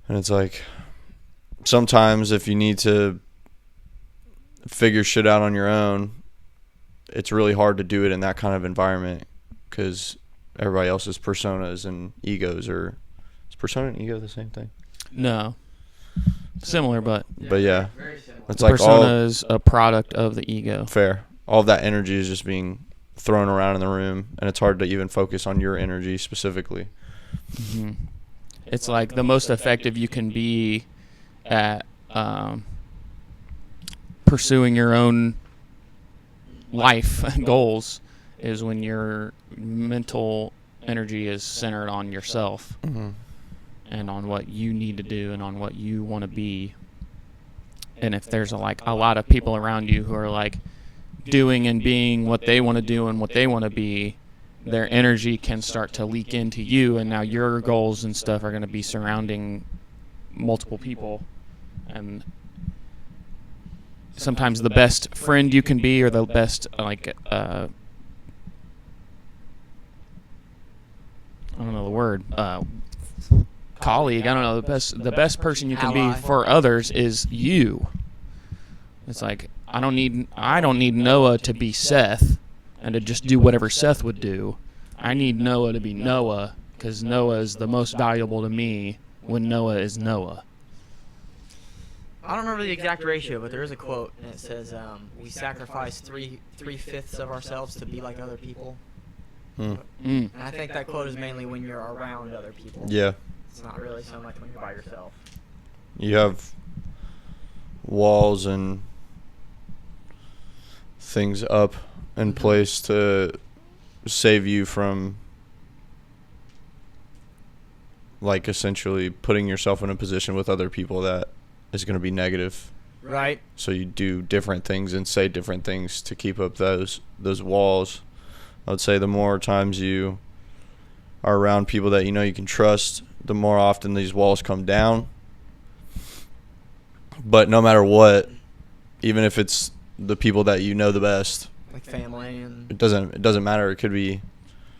And it's like, sometimes if you need to figure shit out on your own, it's really hard to do it in that kind of environment because everybody else's personas and egos are... Is persona and ego the same thing? No. Similar, but Yeah. Very similar. It's like persona all... is a product of the ego. Fair. All of that energy is just being thrown around in the room, and it's hard to even focus on your energy specifically. Mm-hmm. It's like the most effective you can be at pursuing your own life goals is when your mental energy is centered on yourself and on what you need to do and on what you want to be. And if there's a lot of people around you who are like doing and being what they want to do and what they want to be, their energy can start to leak into you, and now your goals and stuff are going to be surrounding multiple people. And sometimes the best friend you can be, or the best I don't know the word, colleague, I don't know, the best person you can be for others is you. It's like I don't need Noah to be Seth and to just do whatever Seth would do. I need Noah to be Noah because Noah is the most valuable to me when Noah is Noah. I don't remember the exact ratio, but there is a quote, and it says, "We sacrifice three-fifths of ourselves to be like other people." And I think that quote is mainly when you're around other people. Yeah. It's not really so much when you're by yourself. You have walls and things up in place to save you from like essentially putting yourself in a position with other people that is going to be negative. Right. So you do different things and say different things to keep up those walls. I would say the more times you are around people that you know you can trust, the more often these walls come down. But no matter what, even if it's the people that you know the best, Like family and it doesn't matter. It could be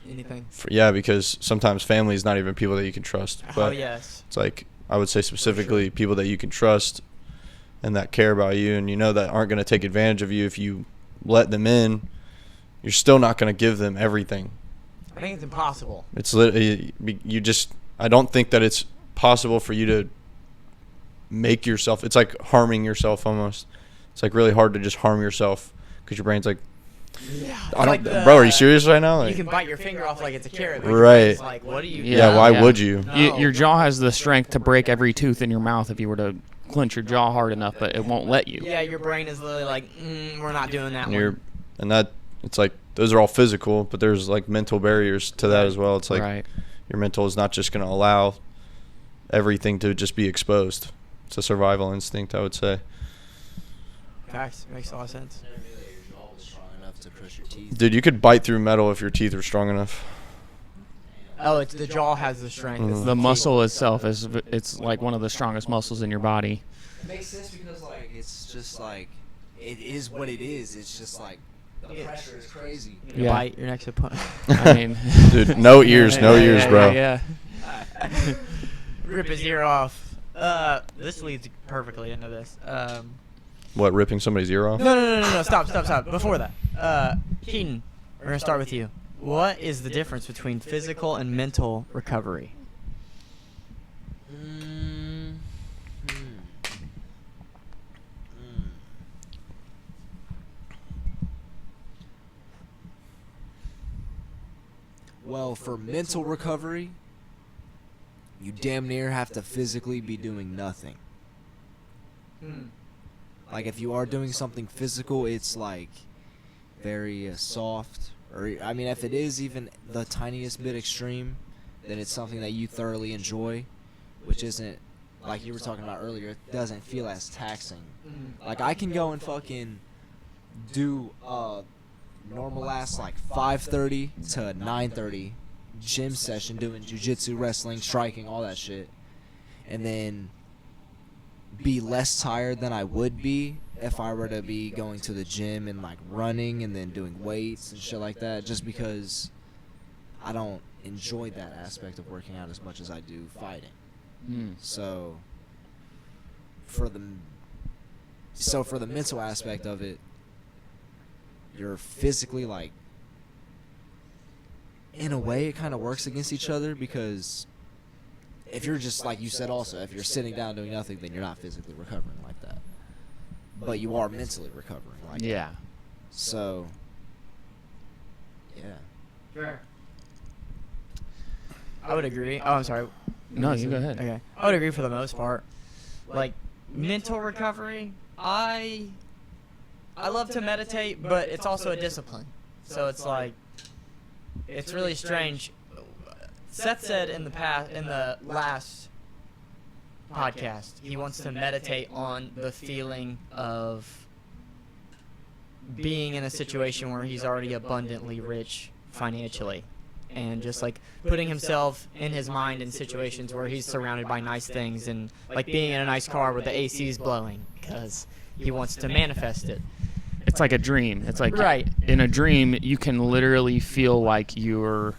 anything. because sometimes family is not even people that you can trust. But yes. it's like I would say specifically people that you can trust and that care about you and you know that aren't going to take advantage of you if you let them in. You're still not going to give them everything. I think it's impossible. It's literally I don't think that it's possible for you to make yourself. It's like harming yourself almost. It's like really hard to just harm yourself because your brain's like, Yeah. bro, are you serious right now? Like, You can bite your finger off like it's a carrot. But Right. It's like, what do you? yeah, why would you? No. Your jaw has the strength to break every tooth in your mouth if you were to clench your jaw hard enough, but it won't let you. Yeah, your brain is literally like, we're not doing that And one. it's like those are all physical, but there's like mental barriers to that as well. It's like Right. your mental is not just going to allow everything to just be exposed. It's a survival instinct, I would say. Facts. Makes a lot of sense. Never knew that your jaw was strong enough to crush your teeth. Dude, you could bite through metal if your teeth were strong enough. Oh, it's the jaw has the strength. It's The muscle itself it's like one of the strongest muscles in your body. It makes sense because like it's just like it is what it is. It's just like the pressure is crazy. You Yeah. bite your next opponent. I mean, Dude, no ears, bro. Yeah. Rip his ear off. This leads perfectly into this. What, ripping somebody's ear off? No. Stop. Before that, Keaton, we're gonna start with you. What is the difference between physical and mental recovery? Well, for mental recovery, you damn near have to physically be doing nothing. Like if you are doing something physical, it's like very soft, or I mean, if it is even the tiniest bit extreme, then it's something that you thoroughly enjoy, which isn't like you were talking about earlier. It doesn't feel as taxing. Like I can go and fucking do normal ass like 5:30 to 9:30 gym session doing jiu-jitsu, wrestling, striking, all that shit, and then be less tired than I would be if I were to be going to the gym and like running and then doing weights and shit like that, just because I don't enjoy that aspect of working out as much as I do fighting. So for the mental aspect of it, you're physically like, in a way it kind of works against each other, because if you're just like you said also, if you're sitting down doing nothing, then you're not physically recovering like that, but you are mentally recovering like that. So yeah. Sure. I would agree. Oh, I'm sorry. No, you go ahead. Okay. I would agree for the most part. Like mental recovery, I love to meditate, but it's also a discipline. So it's like, it's really strange. Seth said in the last podcast, he wants to meditate on the feeling of being in a situation where he's already abundantly rich financially, and just like putting himself in his mind in situations where he's surrounded by nice things, and like being in a nice car where the AC is blowing, because he wants to manifest it. It's like a dream. It's like Right. In a dream, you can literally feel like you're.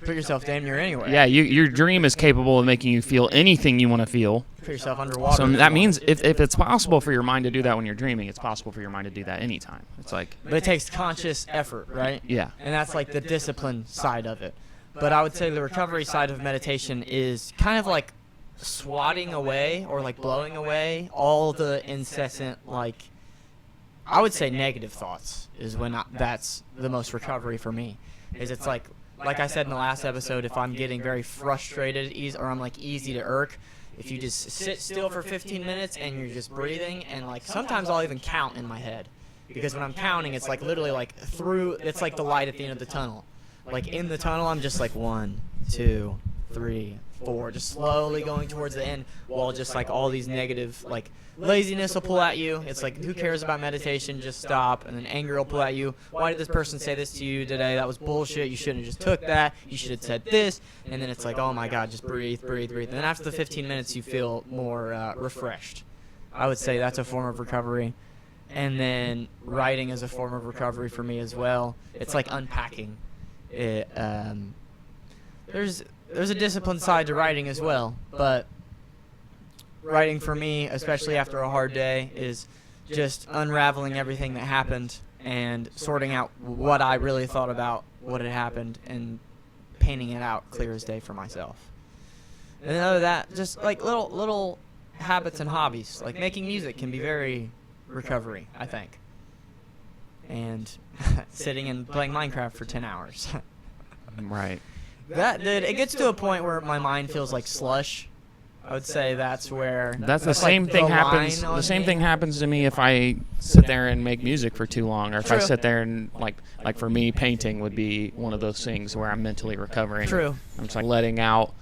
Put yourself damn near anywhere. Yeah, your dream is capable of making you feel anything you want to feel. Put yourself underwater. So that means if it's possible for your mind to do that when you're dreaming, it's possible for your mind to do that anytime. It's like. But it takes conscious effort, right? Yeah. And that's like the discipline side of it. But I would say the recovery side of meditation is kind of like swatting away or like blowing away all the incessant, like, I would say negative thoughts is when that's the most recovery for me. Is it's like I said in the last episode, if I'm getting very frustrated or I'm like easy to irk, if you just sit still for 15 minutes and you're just breathing, and like sometimes I'll even count in my head, because when I'm counting, it's like literally like it's like the light at the end of the tunnel. Like in the tunnel, I'm just like 1, 2, 3, 4, just slowly going towards the end, while just like all these negative, like laziness will pull at you. It's like, who cares about meditation? Just stop. And then anger will pull at you. Why did this person say this to you today? That was bullshit. You shouldn't have just took that. You should have said this. And then it's like, oh my God, just breathe. And then after the 15 minutes, you feel more refreshed. I would say that's a form of recovery. And then writing is a form of recovery for me as well. It's like unpacking. There's a discipline side to writing as well, but writing for me, especially after a hard day, is just unraveling everything that happened and sorting out what I really thought about what had happened and painting it out clear as day for myself. And then other than that, just like little habits and hobbies, like making music can be very recovery, I think. And sitting and playing Minecraft for 10 hours. Right. It gets to a point where my mind feels like slush. I would say that's where. That's the like same thing the happens. line on The same me. thing happens to me if I sit there and make music for too long, or if I True. sit there and like for me, painting would be one of those things where I'm mentally recovering. True. I'm just like letting out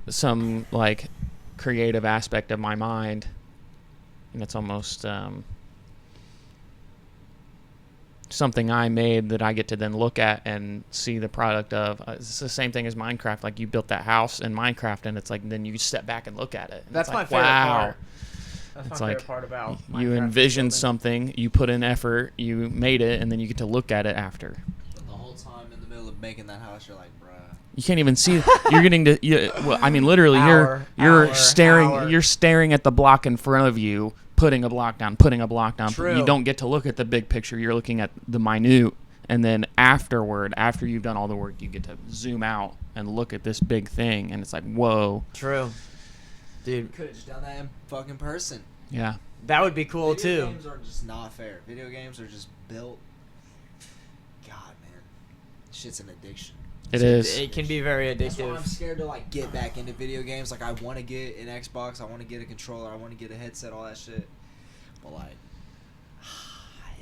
some like creative aspect of my mind, and it's almost something I made that I get to then look at and see the product of. It's the same thing as Minecraft. Like, you built that house in Minecraft, and it's like then you step back and look at it. And That's it's my like, favorite wow. part. That's It's my like favorite part about You Minecraft envisioned building. something, you put in effort, you made it, and then you get to look at it after. But the whole time in the middle of making that house, you're like, bruh. You can't even see. You're getting to. Well, I mean, literally, Hour, you're hour, staring. hour. You're staring at the block in front of you, putting a block down, putting a block down. True. You don't get to look at the big picture. You're looking at the minute, and then afterward, after you've done all the work, you get to zoom out and look at this big thing, and it's like, whoa, True. Dude, Could have just done that in fucking person. yeah. that would be cool Video too. games are just not fair. Video games are just built. God, man, shit's an addiction. It is. It can be very That's why I'm addictive. scared to like get back into video games. Like, I want to get an Xbox, I want to get a controller, I want to get a headset, all that shit. But like,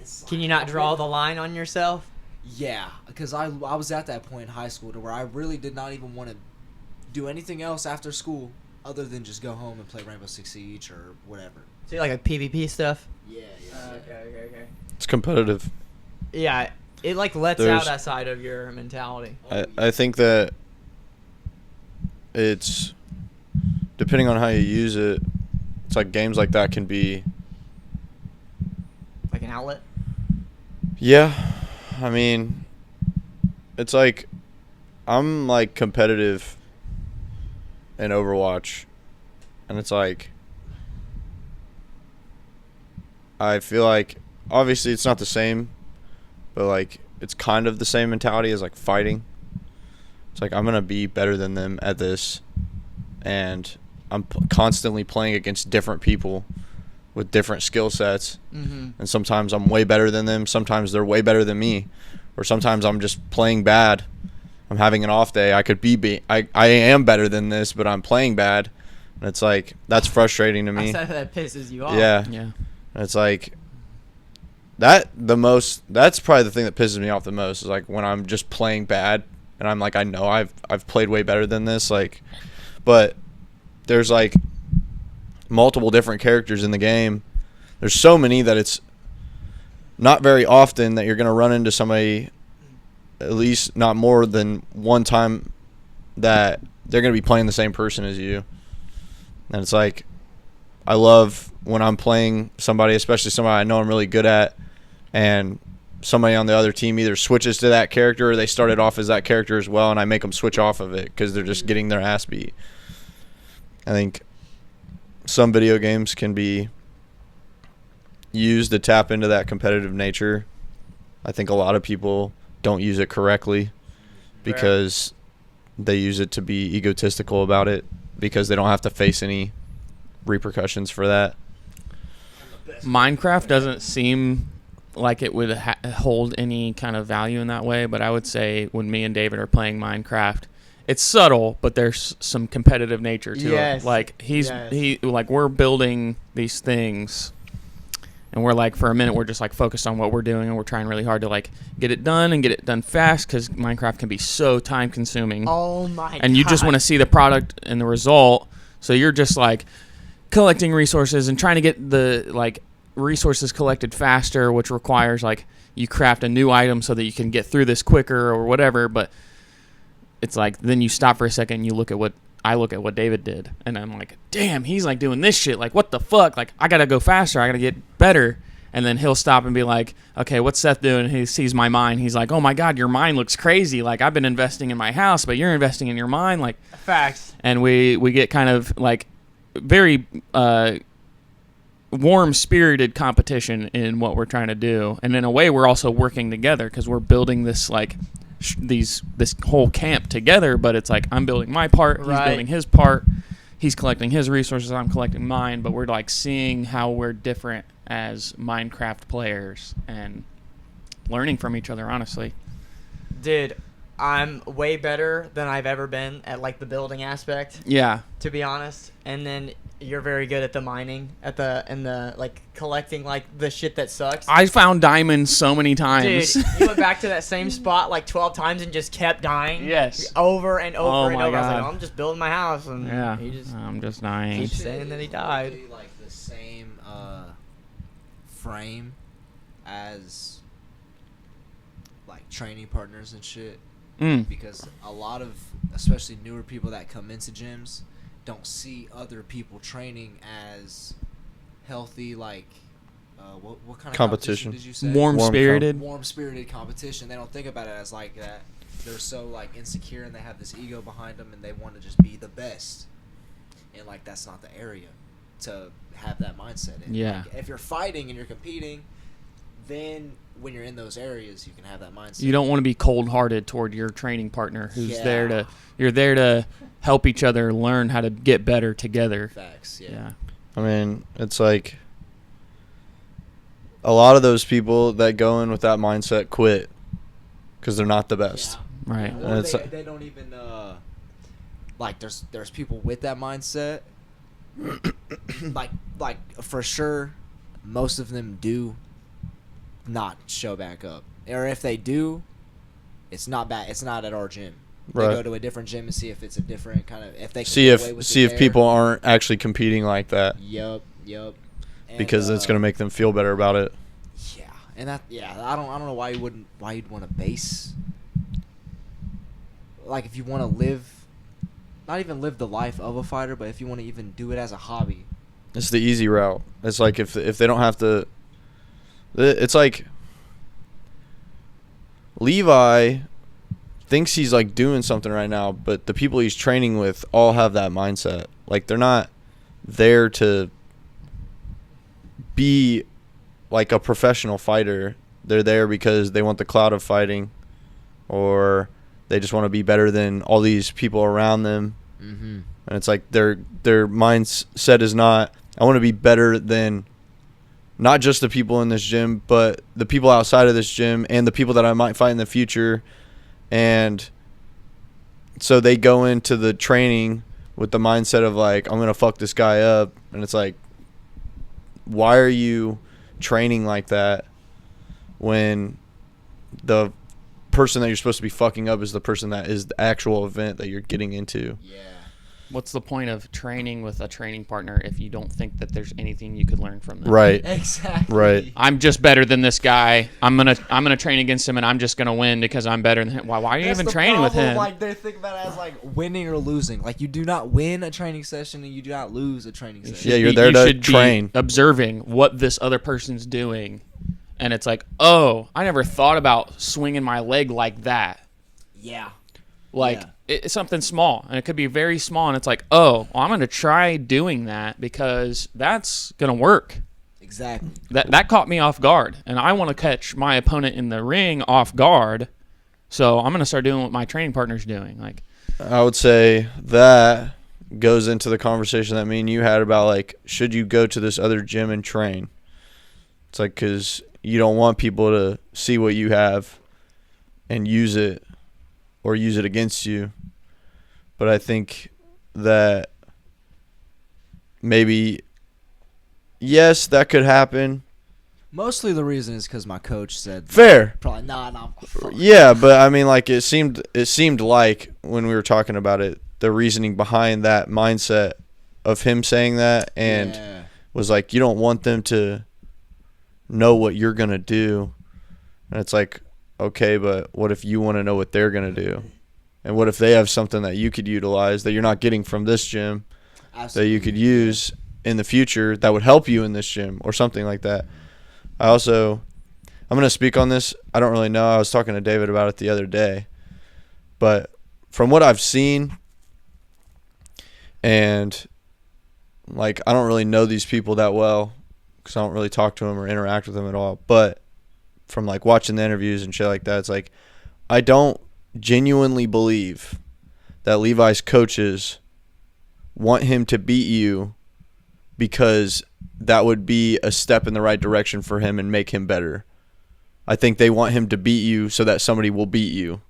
it's Can like- you not draw the line on yourself? Yeah, because I was at that point in high school to where I really did not even want to do anything else after school other than just go home and play Rainbow Six Siege or whatever. So you like a PvP stuff? Yeah, Okay. It's competitive. Yeah, it like lets There's- out that side of your mentality. I think that it's depending on how you use it. It's like games like that can be. Like an outlet. Yeah, I mean, it's like I'm like competitive in Overwatch, and it's like I feel like obviously it's not the same, but like it's kind of the same mentality as like fighting. It's like I'm gonna be better than them at this, and I'm constantly playing against different people with different skill sets. Mm-hmm. And sometimes I'm way better than them. Sometimes they're way better than me. Or sometimes I'm just playing bad. I'm having an off day. I could I am better than this, but I'm playing bad. And it's like, that's frustrating to me. That pisses you off. Yeah. Yeah. And it's like, that's probably the thing that pisses me off the most is like when I'm just playing bad and I'm like, I know I've played way better than this. Like, but there's like multiple different characters in the game. There's so many that it's not very often that you're going to run into somebody, at least not more than one time, that they're going to be playing the same person as you. And it's like, I love when I'm playing somebody, especially somebody I know I'm really good at, and somebody on the other team either switches to that character or they started off as that character as well, and I make them switch off of it because they're just getting their ass beat. I think some video games can be used to tap into that competitive nature. I think a lot of people don't use it correctly because they use it to be egotistical about it because they don't have to face any repercussions for that. Minecraft doesn't seem like it would hold any kind of value in that way, but I would say when me and David are playing Minecraft, it's subtle, but there's some competitive nature to Yes. it. Like we're building these things, and we're like for a minute we're just like focused on what we're doing, and we're trying really hard to like get it done and get it done fast because Minecraft can be so time consuming. Oh my god. And you just want to see the product and the result, so you're just like collecting resources and trying to get the like resources collected faster, which requires like you craft a new item so that you can get through this quicker or whatever. But it's like then you stop for a second and you look at what David did, and I'm like, damn, he's like doing this shit, like what the fuck, like I gotta go faster, I gotta get better. And then he'll stop and be like, okay, what's Seth doing? He sees my mine, he's like, oh my god, your mine looks crazy, like I've been investing in my house but you're investing in your mine, like Facts. and we get kind of like very warm-spirited competition in what we're trying to do, and in a way we're also working together because we're building this like this whole camp together. But it's like I'm building my part, he's Right. building his part, he's collecting his resources, I'm collecting mine, but we're like seeing how we're different as Minecraft players and learning from each other, honestly. Dude, I'm way better than I've ever been at like the building aspect, Yeah. to be honest. And then you're very good at the mining, at the like collecting like the shit that sucks. I found diamonds so many times. Dude, you went back to that same spot like 12 times and just kept dying. Yes. Over and over Oh and my over. I was like, God. oh, I'm just building my house, and Yeah. he just I'm just dying. keeps saying that he died. Literally, like the same frame as training partners and shit. Mm. Because a lot of, especially newer people that come into gyms, don't see other people training as healthy, like, what kind of competition did you say? Warm-spirited. Warm-spirited competition. They don't think about it as like that. They're so, like, insecure, and they have this ego behind them, and they want to just be the best. And, like, that's not the area to have that mindset in. Yeah. Like, if you're fighting and you're competing, then when you're in those areas, you can have that mindset. You don't want to be cold-hearted toward your training partner who's Yeah. You're there to help each other learn how to get better together. Facts, Yeah. I mean, it's like a lot of those people that go in with that mindset quit because they're not the best. Right. Or And it's they don't even like there's people with that mindset. like for sure, most of them do not show back up, or if they do, it's not bad. It's not at our gym. They Right. go to a different gym and see if it's a different kind of if they can See get away with if it there. people aren't actually competing like that Yup. And, because it's gonna make them feel better about it. Yeah, and I don't know why you'd want to base, like, if you want to live, not even live the life of a fighter, but if you want to even do it as a hobby. It's the easy route. It's like if they don't have to. It's like Levi thinks he's like doing something right now, but the people he's training with all have that mindset. Like they're not there to be like a professional fighter. They're there because they want the clout of fighting, or they just want to be better than all these people around them. Mm-hmm. And it's like their mindset is not, I want to be better than not just the people in this gym, but the people outside of this gym and the people that I might fight in the future. And so they go into the training with the mindset of like, I'm going to fuck this guy up. And it's like, why are you training like that when the person that you're supposed to be fucking up is the person that is the actual event that you're getting into? Yeah. What's the point of training with a training partner if you don't think that there's anything you could learn from them? Right. Exactly. Right. I'm just better than this guy. I'm gonna train against him, and I'm just gonna win because I'm better than him. Why are you That's even the training with problem, him? Like, they think about it as like winning or losing. Like, you do not win a training session and you do not lose a training session. Yeah, you're there to should train. Be observing what this other person's doing, and it's like, oh, I never thought about swinging my leg like that. Yeah. Like, Yeah. it's something small, and it could be very small, and it's like, oh, well, I'm going to try doing that because that's going to work. Exactly. That caught me off guard, and I want to catch my opponent in the ring off guard, so I'm going to start doing what my training partner's doing. Like, I would say that goes into the conversation that me and you had about, like, should you go to this other gym and train? It's like, because you don't want people to see what you have and use it or use it against you. But I think that maybe, yes, that could happen. Mostly the reason is because my coach said Fair. probably nah. Fuck. Yeah, but I mean, like, it seemed like when we were talking about it, the reasoning behind that mindset of him saying that and Yeah. was like, you don't want them to know what you're going to do. And it's like, okay, but what if you want to know what they're going to do? And what if they have something that you could utilize that you're not getting from this gym that you could use in the future that would help you in this gym or something like that? I'm going to speak on this. I don't really know. I was talking to David about it the other day. But from what I've seen, and, like, I don't really know these people that well because I don't really talk to them or interact with them at all. But from, like, watching the interviews and shit like that, it's like, I don't genuinely believe that Levi's coaches want him to beat you because that would be a step in the right direction for him and make him better. I think they want him to beat you so that somebody will beat you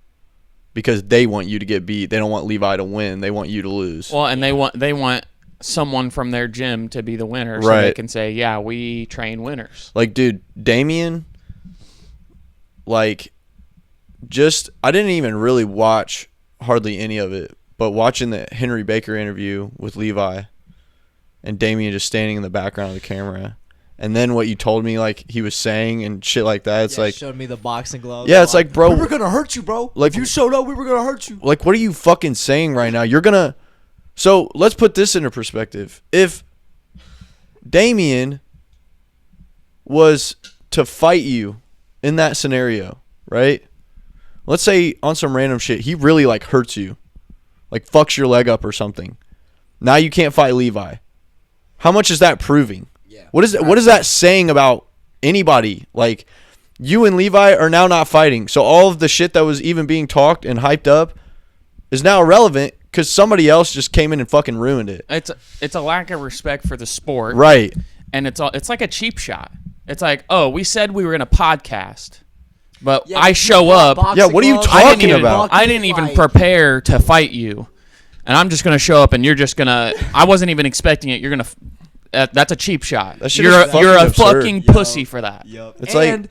because they want you to get beat. They don't want Levi to win. They want you to lose. well, and they want someone from their gym to be the winner, so Right. they can say, yeah, we train winners. Like, dude, Damien, like, I didn't even really watch hardly any of it, but watching the Henry Baker interview with Levi and Damien just standing in the background of the camera and then what you told me like he was saying and shit like that, it's like showed me the boxing gloves. yeah, it's like, bro, we were gonna hurt you, bro. Like, If you showed up, we were gonna hurt you. like, what are you fucking saying right now? You're gonna. So let's put this into perspective. If Damien was to fight you in that scenario, right? Let's say on some random shit, he really like hurts you, like fucks your leg up or something. Now you can't fight Levi. How much is that proving? Yeah. What is that saying about anybody? Like, you and Levi are now not fighting. So all of the shit that was even being talked and hyped up is now irrelevant because somebody else just came in and fucking ruined it. It's a lack of respect for the sport, Right. and it's like a cheap shot. It's like, oh, we said we were in a podcast, but Yeah, I but show you got up. boxing Yeah, what are you gloves. talking about? I didn't even Like- prepare to fight you, and I'm just gonna show up, and you're just gonna. I wasn't even expecting it. You're gonna. That's a cheap shot. That shit You're is you're a fucking absurd. fucking Yo. pussy for that. Yep. It's like- and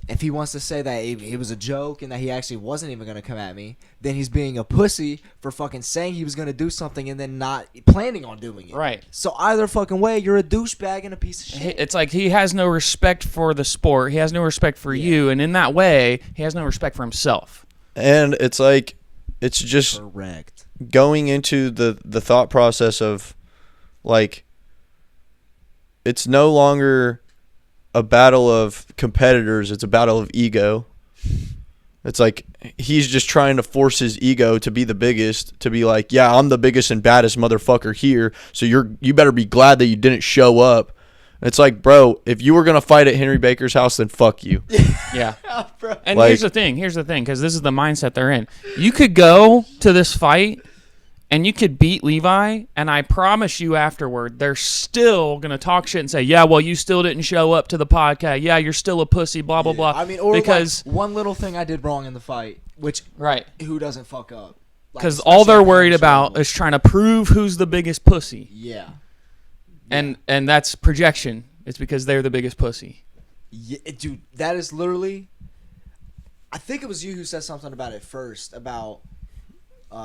if he wants to say that it was a joke and that he actually wasn't even gonna come at me, then he's being a pussy for fucking saying he was gonna do something and then not planning on doing it. Right. So either fucking way, you're a douchebag and a piece of shit. It's like he has no respect for the sport. He has no respect for you, and in that way, he has no respect for himself. And it's like, it's just Correct. going into the thought process of, like, it's no longer a battle of competitors, it's a battle of ego. It's like he's just trying to force his ego to be the biggest, to be like, yeah, I'm the biggest and baddest motherfucker here, so you better be glad that you didn't show up. It's like, bro, if you were gonna fight at Henry Baker's house, then fuck you. Yeah. And Like- here's the thing, because this is the mindset they're in. You could go to this fight and you could beat Levi, and I promise you afterward, they're still going to talk shit and say, yeah, well, you still didn't show up to the podcast. Yeah, you're still a pussy, blah, blah, blah. I mean, or because, like one little thing I did wrong in the fight, which right. who doesn't fuck up? Like, Because all especially they're on worried the about show. is trying to prove who's the biggest pussy. Yeah. And that's projection. It's because they're the biggest pussy. Yeah, dude, that is literally. I think it was you who said something about it first about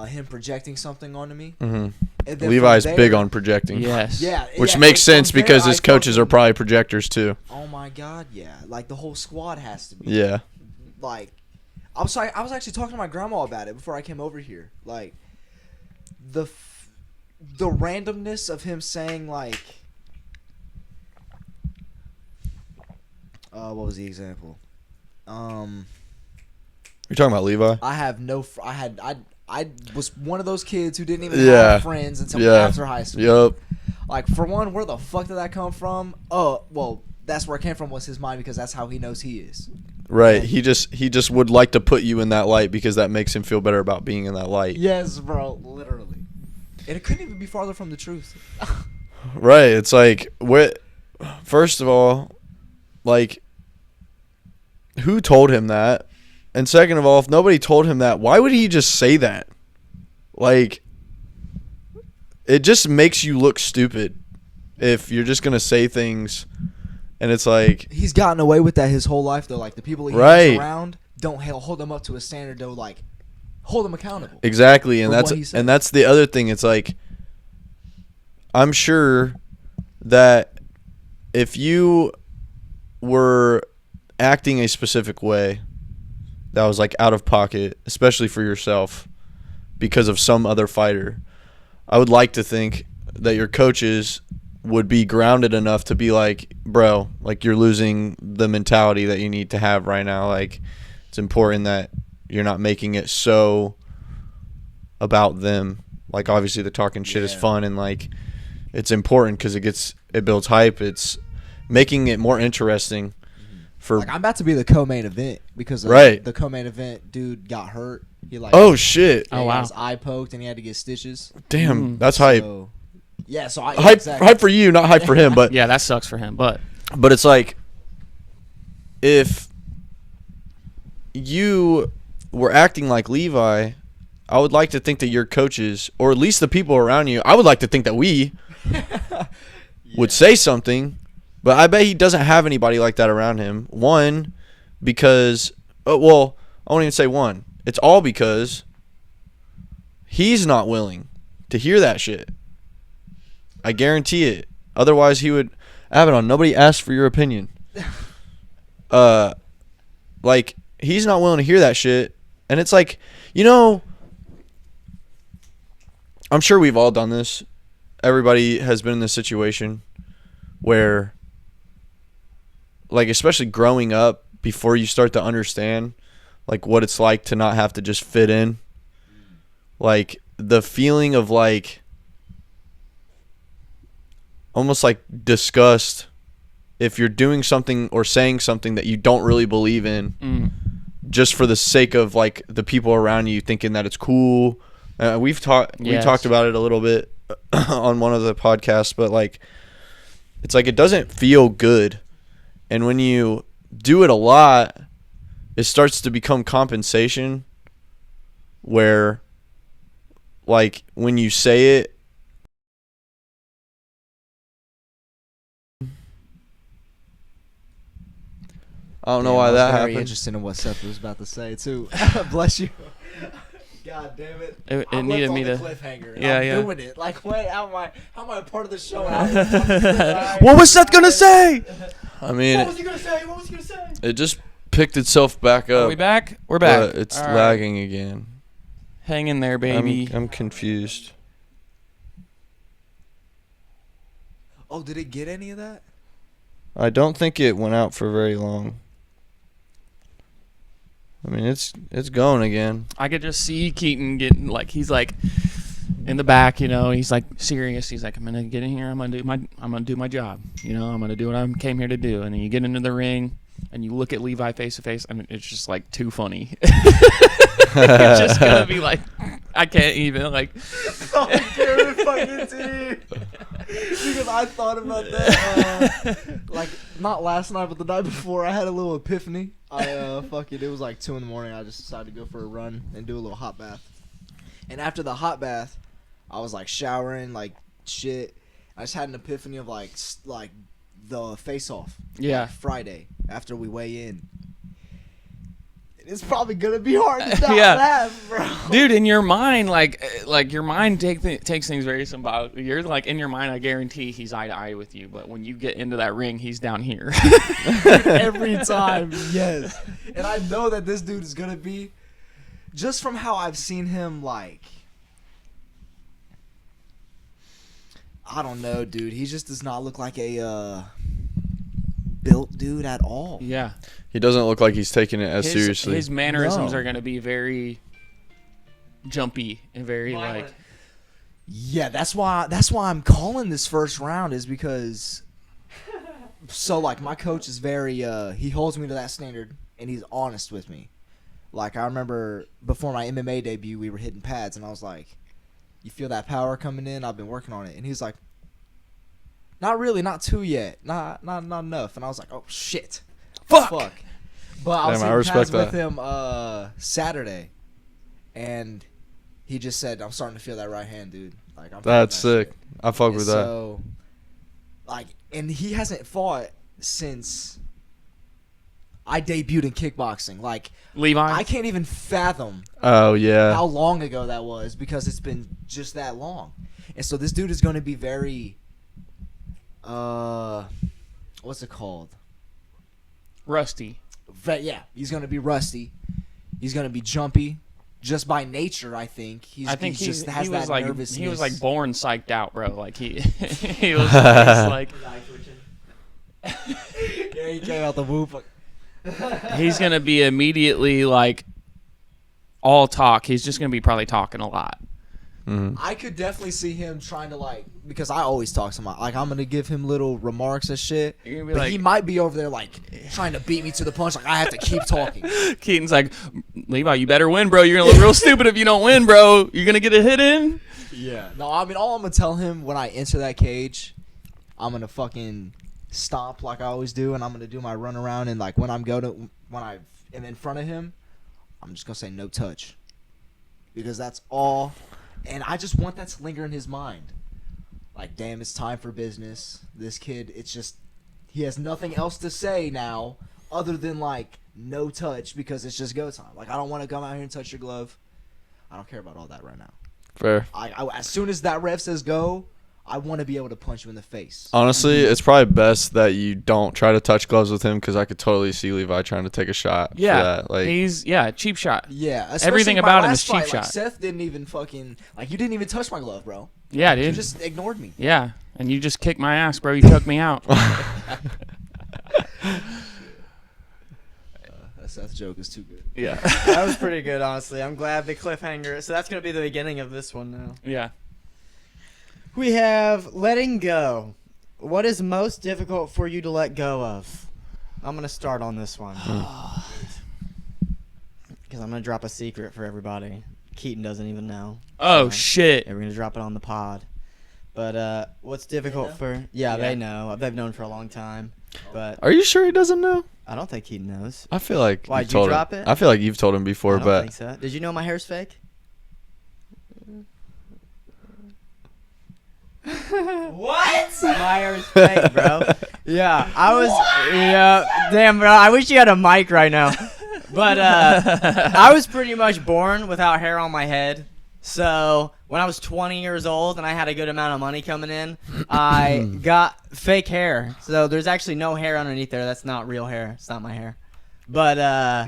him projecting something onto me. Mm-hmm. And then Levi's from big there- on projecting. Yes. Yeah, Which yeah, makes and from sense because there, his I coaches are fucking- probably projectors too. Oh my god, yeah, like the whole squad has to be. Yeah. Like, I was actually talking to my grandma about it before I came over here. Like, the randomness of him saying like, what was the example? You're talking about Levi? I have no. I was one of those kids who didn't even Yeah. have friends until Yeah. after high school. Yup. Like, for one, where the fuck did that come from? Oh, well, that's where it came from was his mind because that's how he knows he is. Right. He just would like to put you in that light because that makes him feel better about being in that light. Yes, bro, literally. And it couldn't even be farther from the truth. Right. It's like, first of all, like, who told him that? And second of all, if nobody told him that, why would he just say that? Like, it just makes you look stupid if you're just going to say things and it's like, He's gotten away with that his whole life, though. Like, the people he Right. hangs around don't hold him up to a standard, though. Like, hold him accountable. exactly. And For what he that's said. and that's the other thing. It's like, I'm sure that if you were acting a specific way that was like out of pocket, especially for yourself because of some other fighter, I would like to think that your coaches would be grounded enough to be like, bro, like, you're losing the mentality that you need to have right now. Like, it's important that you're not making it so about them. Like, obviously the talking shit is Yeah. fun and like it's important because it builds hype. It's making it more interesting for Like, I'm about to be the co-main event because Right. the co-main event dude got hurt. He like oh shit, Oh, he got wow. his eye poked and he had to get stitches. damn, that's hype. So, yeah, so I Hype, exactly. hype for you, not hype for him. But Yeah, that sucks for him. But it's like, if you were acting like Levi, I would like to think that your coaches, or at least the people around you, I would like to think that we would say something. But I bet he doesn't have anybody like that around him. One, because, I won't even say one. It's all because he's not willing to hear that shit. I guarantee it. Otherwise, he would. Abaddon, nobody asked for your opinion. Like, he's not willing to hear that shit. And it's like, you know, I'm sure we've all done this. Everybody has been in this situation where, like, especially growing up, before you start to understand, like, what it's like to not have to just fit in. Like, the feeling of, like, almost like disgust if you're doing something or saying something that you don't really believe in, just for the sake of, like, the people around you thinking that it's cool. We talked about it a little bit on one of the podcasts, but, like, it's like it doesn't feel good. And when you do it a lot, it starts to become compensation where, like, when you say it, I don't know why that happened. Very interested in what Seth was about to say too. Bless you. God damn it! It needed me to. Cliffhanger. Yeah. I'm doing it. Like, what? How am I a part of the show? What was Seth gonna say? I mean, What was he gonna say? it just picked itself back up. Are we back? We're back. But it's All right. lagging again. Hang in there, baby. I'm confused. Oh, did it get any of that? I don't think it went out for very long. I mean, it's going again. I could just see Keaton getting like he's like in the back, you know. He's like serious. He's like, I'm gonna get in here. I'm gonna do my job. You know, I'm gonna do what I came here to do. And then you get into the ring and you look at Levi face to face, and it's just like too funny. It's just gonna be like, I can't even like. Because I thought about that, like, not last night, but the night before, I had a little epiphany. It was like 2 in the morning. I just decided to go for a run and do a little hot bath. And after the hot bath, I was like showering, like shit. I just had an epiphany of like the face off. Yeah. Like Friday after we weigh in. It's probably gonna be hard to not Yeah. laugh, bro. Dude, in your mind, like your mind takes things very symbolically. You're like, in your mind, I guarantee he's eye to eye with you. But when you get into that ring, he's down here. Every time, yes. And I know that this dude is gonna be, just from how I've seen him, like, I don't know, dude. He just does not look like a built dude at all. Yeah. He doesn't look like he's taking it as seriously. His mannerisms No. are going to be very jumpy and very like. Yeah, that's why I'm calling this first round, is because so, like, my coach is very he holds me to that standard, and he's honest with me. Like, I remember before my MMA debut, we were hitting pads, and I was like, you feel that power coming in? I've been working on it. And he's like, not really, not too yet. Not enough. And I was like, oh shit. Fuck. But I was Damn, I hitting respect pads with that. him Saturday, and he just said, I'm starting to feel that right hand, dude. Like, I'm feeling That's that sick. shit. I fuck And with that. so, like, and he hasn't fought since I debuted in kickboxing. Like, Levi? I can't even fathom Oh yeah. how long ago that was, because it's been just that long. And so this dude is going to be very, what's it called? Rusty. Yeah, he's going to be rusty. He's going to be jumpy, just by nature. I think I think he just he has was that like nervousness. he was like born psyched out, bro. Like he was just like yeah, he came out the whoop. he's gonna be immediately like all talk. He's just gonna be probably talking a lot. I could definitely see him trying to, like, because I always talk to him. Like, I'm gonna give him little remarks and shit. You're gonna be But like- he might be over there like trying to beat me to the punch. Like, I have to keep talking. Keaton's like, Levi, you better win, bro. You're gonna look real stupid if you don't win, bro. You're gonna get a hit in. Yeah. No, I mean, all I'm gonna tell him when I enter that cage, I'm gonna fucking stomp like I always do, and I'm gonna do my run around. And, like, when I am in front of him, I'm just gonna say no touch, because that's all. And I just want that to linger in his mind. Like, damn, it's time for business. This kid, it's just, he has nothing else to say now other than, like, no touch, because it's just go time. Like, I don't want to come out here and touch your glove. I don't care about all that right now. Fair. I as soon as that ref says go, I want to be able to punch you in the face. Honestly, it's probably best that you don't try to touch gloves with him because I could totally see Levi trying to take a shot. Yeah, for that. Like he's cheap shot. Yeah, especially Everything my about him last is cheap fight, shot. Like, Seth didn't even fucking you didn't even touch my glove, bro. Yeah, You dude. just ignored me. Yeah, and you just kicked my ass, bro. You took me out. That Seth joke is too good. Yeah. That was pretty good, honestly. I'm glad the cliffhanger. So that's gonna be the beginning of this one now. Yeah. We have letting go. What is most difficult for you to let go of? I'm gonna start on this one because I'm gonna drop a secret for everybody. Keaton doesn't even know. Oh So, shit. yeah, we're gonna drop it on the pod. But what's difficult for? Yeah, they know. They've known for a long time. But are you sure he doesn't know? I don't think Keaton knows. I feel like Why, you've did you told drop him. it? I feel like you've told him before, I don't but think so. Did you know my hair's fake? What? My hair's fake, bro. Yeah, I was. Yeah, damn, bro. I wish you had a mic right now. But I was pretty much born without hair on my head. So when I was 20 years old and I had a good amount of money coming in, I got fake hair. So there's actually no hair underneath there. That's not real hair. It's not my hair. But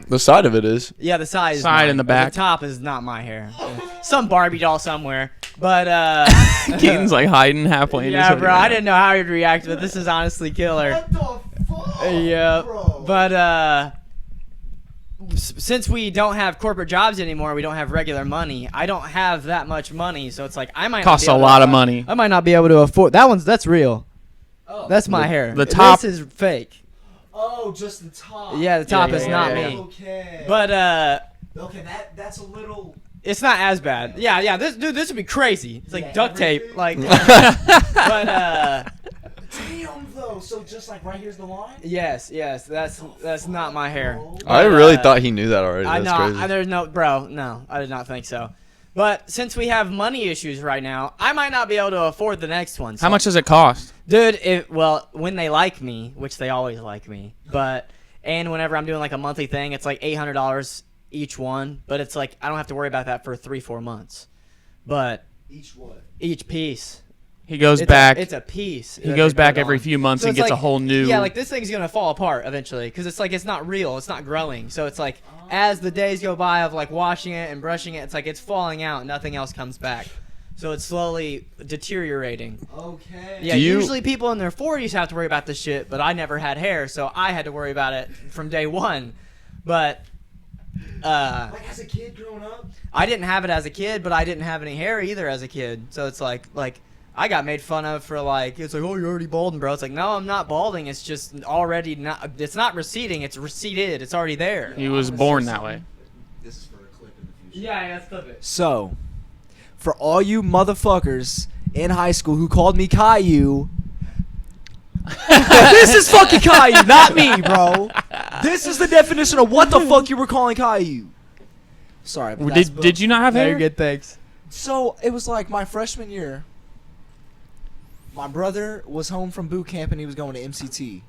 the side of it is. yeah, the side is Side mine, and the but back. The top is not my hair. Some Barbie doll somewhere. But Keaton's like hiding halfway in his yeah, hoodie bro. right I now. didn't know how he'd react, but this is honestly killer. the fuck? Yeah, bro? but since we don't have corporate jobs anymore, we don't have regular money. I don't have that much money, so it's like I might Costs not a be able lot to, of money. I might not be able to afford that one's. That's real. Oh. That's my hair. the top- This is fake. Oh, just the top. Yeah, the top yeah, is yeah, not yeah, me. Okay. But okay, that's a little. it's not as bad. Yeah. This would be crazy. It's like Yeah, duct tape. everything. Like, but Damn though. So just like right here's the line. yes. That's not my hair. I But, really thought he knew that already. I That's know. crazy. There's no, bro. No, I did not think so. But since we have money issues right now, I might not be able to afford the next one. So, How much does it cost? dude? When they like me, which they always like me, and whenever I'm doing like a monthly thing, it's like $800 each one. But it's like I don't have to worry about that for 3-4 months. But Each what? each piece, He goes it's back. it's a piece. He that goes they back put every on. few months So and it's gets a like- whole new. Yeah, like this thing's gonna fall apart eventually because it's like it's not real. It's not growing. So it's like as the days go by of like washing it and brushing it, it's like it's falling out. Nothing else comes back. So it's slowly deteriorating. Okay. Yeah, Do you- usually people in their 40s have to worry about this shit, but I never had hair, so I had to worry about it from day one. But Like as a kid growing up. I didn't have it as a kid, but I didn't have any hair either as a kid. So it's like I got made fun of for like it's like, oh, you're already balding, bro. It's like, no, I'm not balding. It's just already not. It's not receding. It's receded. It's already there. He was born that way. This is for a clip in the future. Yeah, let's clip it. So, for all you motherfuckers in high school who called me Caillou, this is fucking Caillou, not me, bro. This is the definition of what the fuck you were calling Caillou. Sorry, but that's Did you not have hair? good, thanks. So it was like my freshman year. My brother was home from boot camp and he was going to MCT.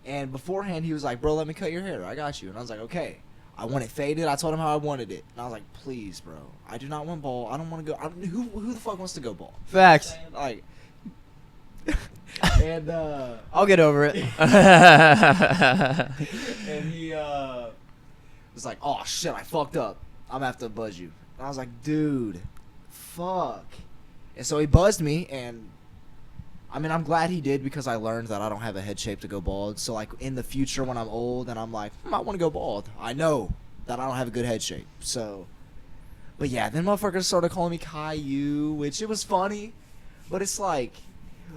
And beforehand he was like, bro, let me cut your hair. I got you. And I was like, okay. I want it faded. I told him how I wanted it. And I was like, please, bro. I do not want bald. I don't want to go. Who the fuck wants to go bald? Facts. Like, and I'll get over it. and he was like, oh shit, I fucked up. I'm gonna have to buzz you. And I was like, dude, fuck. And so he buzzed me, and I mean, I'm glad he did because I learned that I don't have a head shape to go bald. So like in the future when I'm old and I'm like, I want to go bald, I know that I don't have a good head shape. So, but yeah, then motherfuckers started calling me Caillou, which it was funny, but it's like,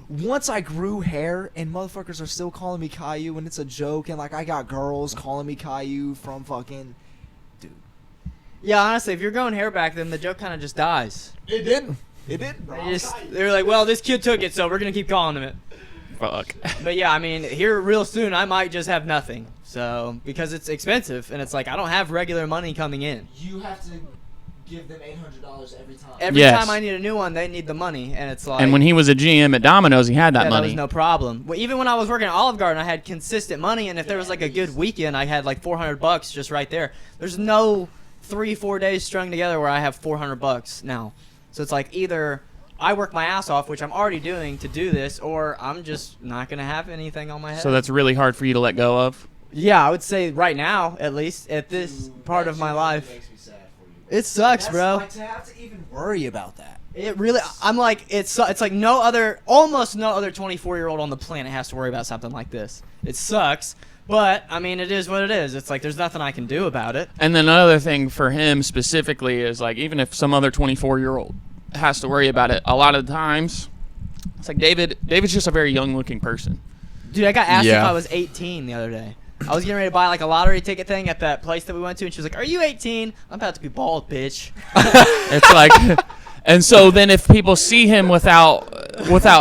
once I grew hair and motherfuckers are still calling me Caillou and it's a joke and like I got girls calling me Caillou from fucking, dude. Yeah, honestly, if you're growing hair back, then the joke kind of just dies. It didn't. It didn't, bro. They're like, well, this kid took it, so we're gonna keep calling him it. Fuck. But yeah, I mean, here real soon, I might just have nothing. So because it's expensive, and it's like I don't have regular money coming in. You have to give them $800 every time. Every Yes. time I need a new one, they need the money, and it's like. And when he was a GM at Domino's, he had that yeah, money. that was no problem. Well, even when I was working at Olive Garden, I had consistent money, and if there was like a good weekend, I had like $400 just right there. There's no 3-4 days strung together where I have $400 now. So it's like either I work my ass off, which I'm already doing to do this, or I'm just not gonna have anything on my head. So that's really hard for you to let go of. Yeah, I would say right now, at least at this part of my life, Makes me sad for you. it sucks, That's, bro. Like, to have to even worry about that. It really, I'm like, it's like almost no other 24-year-old on the planet has to worry about something like this. It sucks, but I mean, it is what it is. It's like there's nothing I can do about it. And then another thing for him specifically is like even if some other 24-year-old has to worry about it, a lot of the times it's like David's just a very young-looking person. Dude, I got asked if Yeah. I was 18 the other day. I was getting ready to buy like a lottery ticket thing at that place that we went to, and she was like, "Are you 18?" I'm about to be bald, bitch. It's like, and so then if people see him without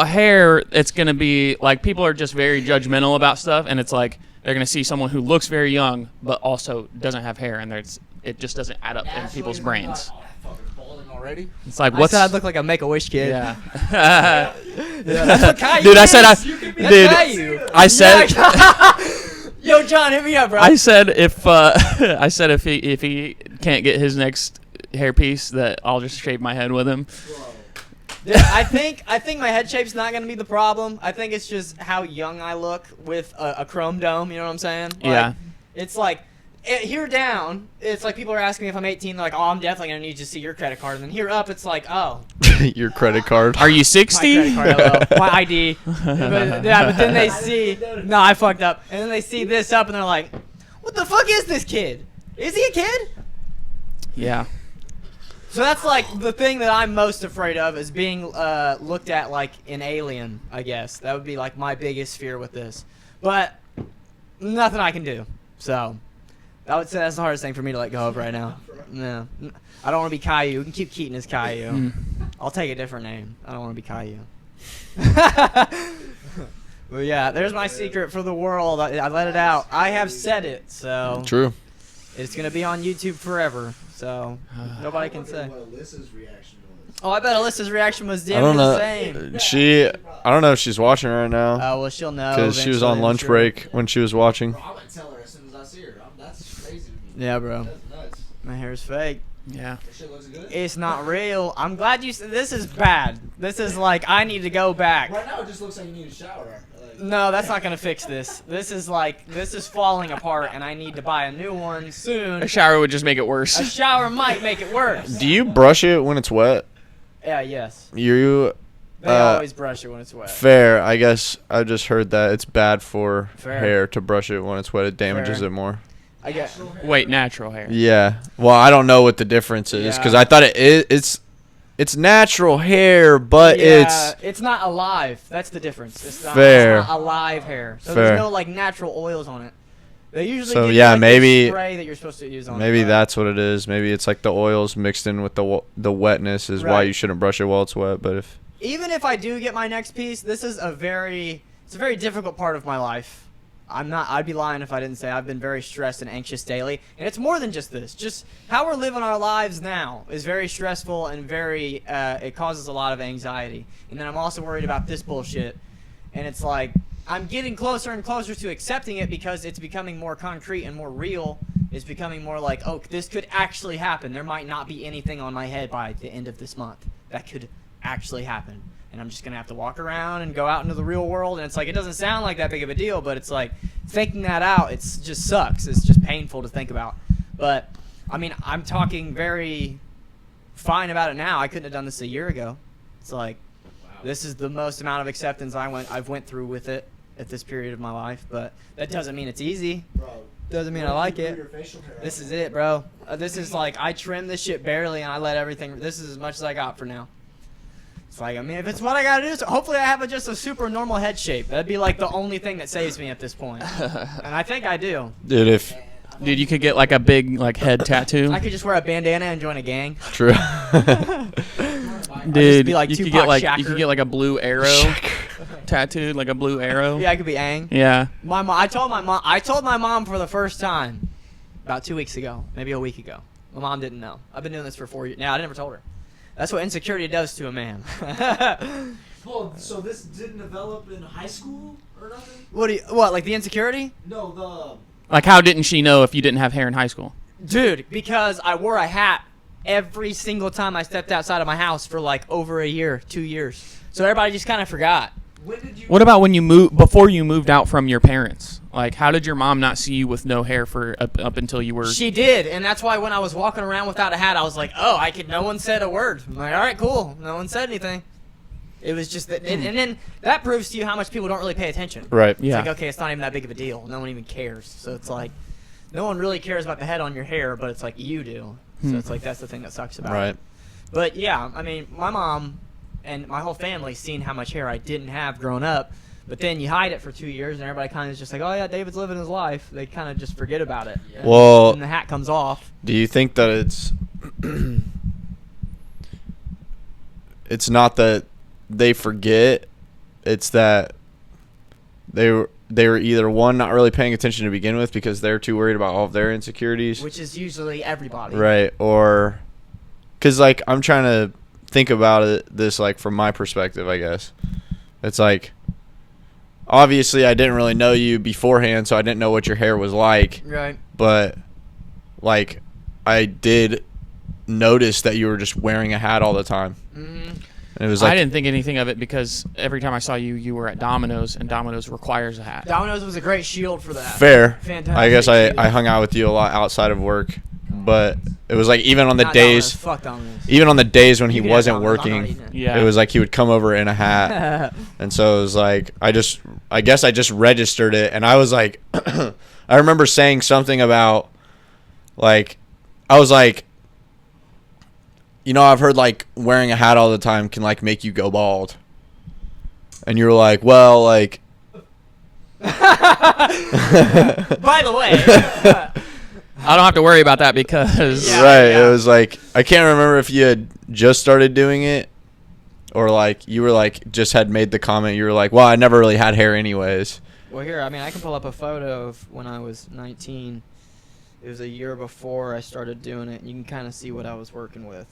hair, it's gonna be like people are just very judgmental about stuff, and it's like they're gonna see someone who looks very young but also doesn't have hair, and it just doesn't add up in people's brains. Oh, that fucker's balding already. It's like I what's said I'd look like a Make-A-Wish kid. yeah. That's what Caillou Dude, I is. said That's Caillou. I said Yo, John, hit me up, bro. I said if he can't get his next hairpiece, that I'll just shave my head with him. Dude, I think my head shape's not gonna be the problem. I think it's just how young I look with a chrome dome. You know what I'm saying? Like, Yeah. It's like here down, it's like people are asking me if I'm 18. They're like, "Oh, I'm definitely gonna need to see your credit card." And then here up, it's like, "Oh, Your credit card. Are you my 60? credit card, hello, my ID." But then they see, no, I fucked up. And then they see this up, and they're like, "What the fuck is this kid? Is he a kid?" Yeah. So that's like the thing that I'm most afraid of is being looked at like an alien, I guess. That would be like my biggest fear with this. But nothing I can do. So I would say that's the hardest thing for me to let go of right now. No. I don't want to be Caillou. We can keep Keaton as Caillou. I'll take a different name. I don't want to be Caillou. But yeah, there's my secret for the world. I let it out. I have said it, so True. it's going to be on YouTube forever. So nobody can say. What Alyssa's reaction was. Oh, I bet Alyssa's reaction was I damn don't the same. know. I don't know if she's watching right now Oh, well, she'll know. because she was eventually, on I'm lunch sure. break when she was watching. Bro, I would tell her as soon as I see her. That's crazy to me. Yeah, bro. That's nuts. My hair's fake. Yeah. That shit looks good. It's not real. I'm glad you said this is bad. This is like, I need to go back. Right now, it just looks like you need a shower. Like, No, that's not going to fix this. This is falling apart, and I need to buy a new one soon. A shower would just make it A worse. shower might make it worse. Do you brush it when it's wet? Yeah, yes. You They Uh, always brush it when it's wet. fair. I guess I just heard that it's bad for Fair. hair to brush it when it's wet. It damages Fair. it more. I get. Wait, natural hair. Yeah. Well, I don't know what the difference is because Yeah. I thought it's natural hair, but it's not alive. That's the difference. It's not, Fair. It's not alive hair. So Fair. there's no like natural oils on it. They usually So, give yeah, you, like, maybe- this spray that you're supposed to use on it. maybe but- that's what it is. Maybe it's like the oils mixed in with the wetness is why Right. you shouldn't brush it while it's wet. But if Even if I do get my next piece, this is a very difficult part of my life. I'd be lying if I didn't say I've been very stressed and anxious daily. And it's more than just this. Just how we're living our lives now is very stressful and very, it causes a lot of anxiety. And then I'm also worried about this bullshit. And it's like, I'm getting closer and closer to accepting it because it's becoming more concrete and more real. It's becoming more like, oh, this could actually happen. There might not be anything on my head by the end of this month. That could actually happen. And I'm just going to have to walk around and go out into the real world. And it's like, it doesn't sound like that big of a deal, but it's like, thinking that out, it's just sucks. It's just painful to think about. But, I mean, I'm talking very fine about it now. I couldn't have done this a year ago. It's like, this is the most amount of acceptance I've went through with it at this period of my life. But that doesn't mean it's easy. bro, Doesn't mean I like it. This is it, bro. This is like, I trim this shit barely and I let everything, this is as much as I got for now. It's like, I mean, if it's what I gotta do, so hopefully I have just a super normal head shape. That'd be like the only thing that saves me at this point. And I think I do. dude, if Dude, you could get like a big like head tattoo. I could just wear a bandana and join a gang. true. Dude, be like you could Tupac get like Shakur. you could get like a blue arrow tattooed, like a blue arrow. Yeah, I could be Aang. Yeah. My mom, I told my mom for the first time about 2 weeks ago, maybe a week ago. My mom didn't know. I've been doing this for 4 years. Now I never told her. That's what insecurity does to a man. Well, so this didn't develop in high school or nothing? What, like the insecurity? No, Like, how didn't she know if you didn't have hair in high school? Dude, because I wore a hat every single time I stepped outside of my house for like over a year, 2 years. So everybody just kind of forgot. When did you? What about when you before you moved out from your parents? Like, how did your mom not see you with no hair for up until you were? She did, and that's why when I was walking around without a hat, I was like, oh, no one said a word. I'm like, all right, cool. No one said anything. It was just that, and then that proves to you how much people don't really pay attention. Right. Yeah. It's like, okay, it's not even that big of a deal. No one even cares. So it's like, no one really cares about the head on your hair, but it's like you do. So it's like that's the thing that sucks about Right. it. But yeah, I mean, my mom and my whole family seen how much hair I didn't have growing up. But then you hide it for 2 years, and everybody kind of is just like, oh yeah, David's living his life. They kind of just forget about it. Yeah. Well, And the hat comes off. do you think that it's not that they forget, it's that they were either one, not really paying attention to begin with because they're too worried about all of their insecurities, Which is usually everybody. right? Or because like I'm trying to think about this like from my perspective, I guess it's like obviously I didn't really know you beforehand, so I didn't know what your hair was like, Right. but like I did notice that you were just wearing a hat all the time. Mm-hmm. And it was like, I didn't think anything of it because every time I saw you, you were at Domino's, and Domino's requires a hat. Domino's was a great shield for that. fair. Fantastic. I guess shield. I hung out with you a lot outside of work, but it was like even on the Not days, Domino's, fuck Domino's. even on the days when he You can have wasn't Domino's, I'm not working, eating it. Yeah. it was like he would come over in a hat, and so it was like I guess I just registered it, and I was like, I remember saying something about like I was like, you know, I've heard like wearing a hat all the time can like make you go bald. And you were like, well, like. By the way, I don't have to worry about that because Yeah, right. yeah. It was like, I can't remember if you had just started doing it or like you were like just had made the comment. You were like, well, I never really had hair anyways. well, here, I mean, I can pull up a photo of when I was 19. It was a year before I started doing it. And you can kind of see what I was working with.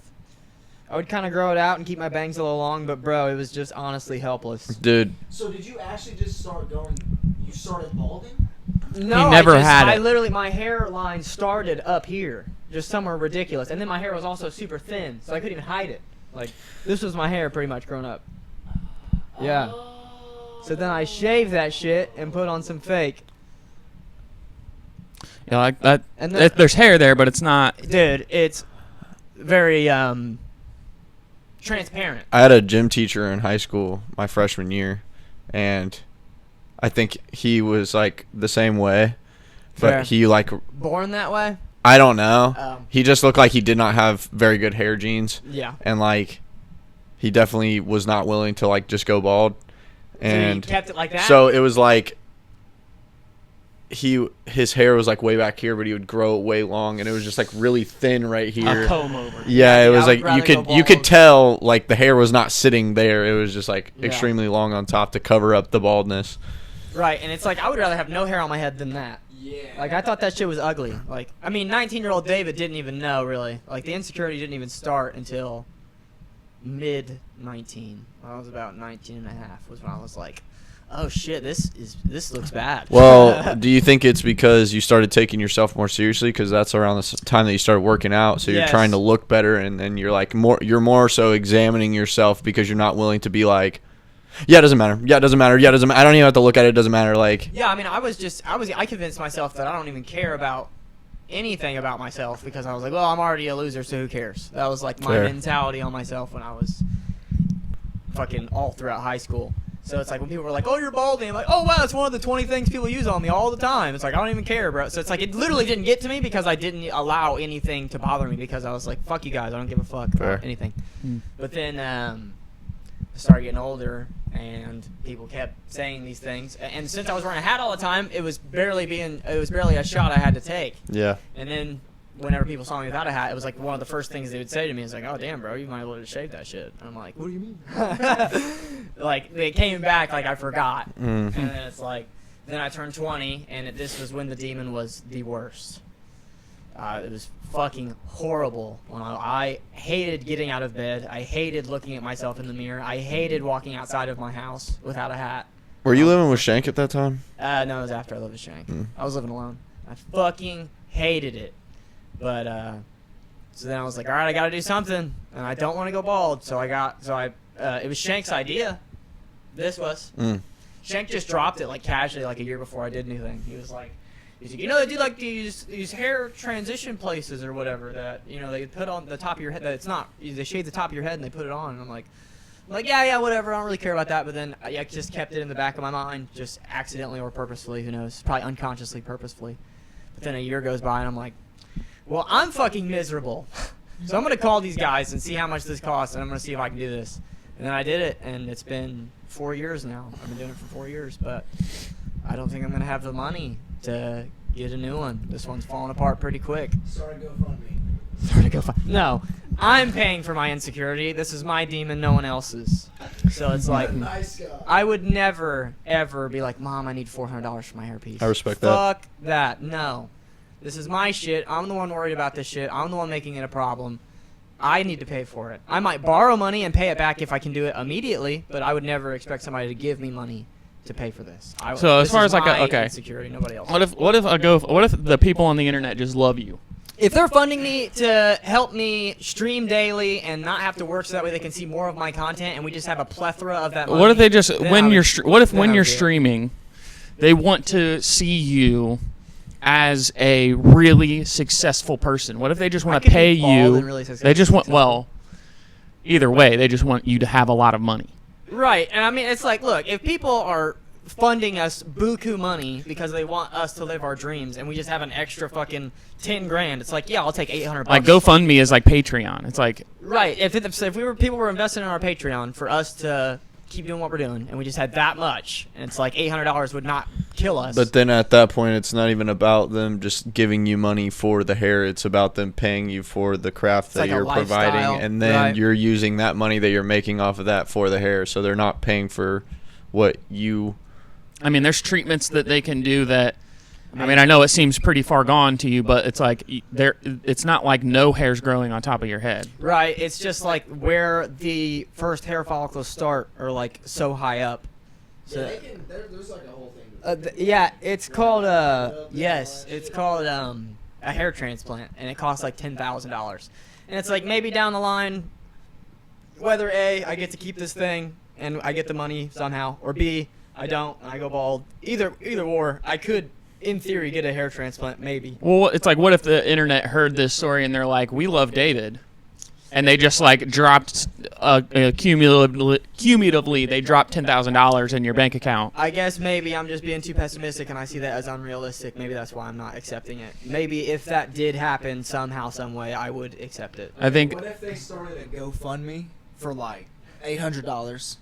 I would kind of grow it out and keep my bangs a little long, but bro, it was just honestly helpless. Dude, So did you actually just start going? You started balding? No, never had I it. literally, my hairline started up here, just somewhere ridiculous, and then my hair was also super thin, so I couldn't even hide it. Like, this was my hair pretty much growing up. Yeah. So then I shaved that shit and put on some fake. you know, like that. And then, There's hair there, but it's not. dude, it's very transparent. I had a gym teacher in high school my freshman year, and I think he was like the same way, but Fair. he like, Born that way? I don't know. Um, He just looked like he did not have very good hair genes, yeah. and like he definitely was not willing to like just go bald. And so you kept it like that? so it was like his hair was like way back here, but he would grow it way long, and it was just like really thin right here. A comb over. Yeah, it Yeah, was I like would rather go you could bald. tell like the hair was not sitting there. It was just like Yeah. extremely long on top to cover up the baldness. Right, and it's like, I would rather have no hair on my head than that. Yeah. Like, I thought that shit was ugly. Like, I mean, 19-year-old David didn't even know, really. Like, the insecurity didn't even start until mid-19. I was about 19 and a half was when I was like, oh, shit, this looks bad. Well, do you think it's because you started taking yourself more seriously? Because that's around the time that you started working out, so you're Yes. trying to look better, and then you're like you're more so examining yourself because you're not willing to be like, yeah, it doesn't matter. Yeah, it doesn't matter. Yeah, it doesn't. I don't even have to look at it. It doesn't matter. Like, Yeah, I mean, I convinced myself that I don't even care about anything about myself because I was like, well, I'm already a loser, so who cares? That was like my Fair. mentality on myself when I was fucking all throughout high school. So it's like when people were like, oh, you're balding, I'm like, oh, wow, it's one of the 20 things people use on me all the time. It's like, I don't even care, bro. So it's like, it literally didn't get to me because I didn't allow anything to bother me because I was like, fuck you guys, I don't give a fuck Fair. about anything. Hmm. But then I started getting older, and people kept saying these things. And since I was wearing a hat all the time, it was barely a shot I had to take. yeah, And then whenever people saw me without a hat, it was like one of the first things they would say to me is like, oh, damn, bro, you might as well just shave that shit. And I'm like, what do you mean? Like, they came back like I forgot. Mm. And then it's like, then I turned 20, and this was when the demon was the worst. It was fucking horrible. I hated getting out of bed. I hated looking at myself in the mirror. I hated walking outside of my house without a hat. Were you living with Shank at that time? No, it was after I lived with Shank. Mm. I was living alone. I fucking hated it. But So then I was like, all right, I got to do something, and I don't want to go bald. So it was Shank's idea. This was. Shank just dropped it like casually, like a year before I did anything. He's like, you know, they do like these hair transition places or whatever that, you know, they put on the top of your head. That it's not, they shave the top of your head and they put it on. And I'm like, yeah, whatever. I don't really care about that. But then I just kept it in the back of my mind, just accidentally or purposefully. Who knows? Probably unconsciously, purposefully. But then a year goes by and I'm like, well, I'm fucking miserable. So I'm gonna call these guys and see how much this costs, and I'm gonna see if I can do this. And then I did it, and it's been 4 years now. I've been doing it for 4 years, but I don't think I'm gonna have the money to get a new one. This one's falling apart pretty quick. Start a GoFundMe. No, I'm paying for my insecurity. This is my demon, no one else's. So it's like, Nice guy. I would never, ever be like, Mom, I need $400 for my hairpiece. I respect that. Fuck that. No. This is my shit. I'm the one worried about this shit. I'm the one making it a problem. I need to pay for it. I might borrow money and pay it back if I can do it immediately, but I would never expect somebody to give me money to pay for this. So as this far is as like my okay, insecurity, nobody else. what if the people on the internet just love you? If they're funding me to help me stream daily and not have to work so that way they can see more of my content and we just have a plethora of that money. What if they just then when I you're would- what if then when I would you're do it. streaming, they want to see you as a really successful person? What if they just I want could to pay be bald you? and really They just want successful. either way, they just want you to have a lot of money. Right, and I mean, it's like, look, if people are funding us buku money because they want us to live our dreams, and we just have an extra fucking 10 grand, it's like, yeah, I'll take $800. Like GoFundMe is like Patreon. It's like Right, if people were investing in our Patreon for us to keep doing what we're doing, and we just had that much, and it's like $800 would not kill us. But then at that point, it's not even about them just giving you money for the hair. It's about them paying you for the craft that like a you're lifestyle, providing. And then right. you're using that money that you're making off of that for the hair. So they're not paying for what you... I mean, there's treatments that they can do that. I mean, I know it seems pretty far gone to you, but it's like it's not like no hair's growing on top of your head. Right, it's just like where the first hair follicles start are like so high up. So, There's like a whole thing. yeah, it's called it's called a hair transplant, and it costs like $10,000. And it's like maybe down the line, whether A, I get to keep this thing and I get the money somehow, or B, I don't and I go bald. Either or, I could in theory get a hair transplant, maybe. Well, it's like, what if the internet heard this story and they're like, we love David, and they just like dropped cumulatively they dropped $10,000 in your bank account. I guess maybe I'm just being too pessimistic and I see that as unrealistic. Maybe that's why I'm not accepting it. Maybe if that did happen somehow, some way, I would accept it. I think What if they started a GoFundMe for like $800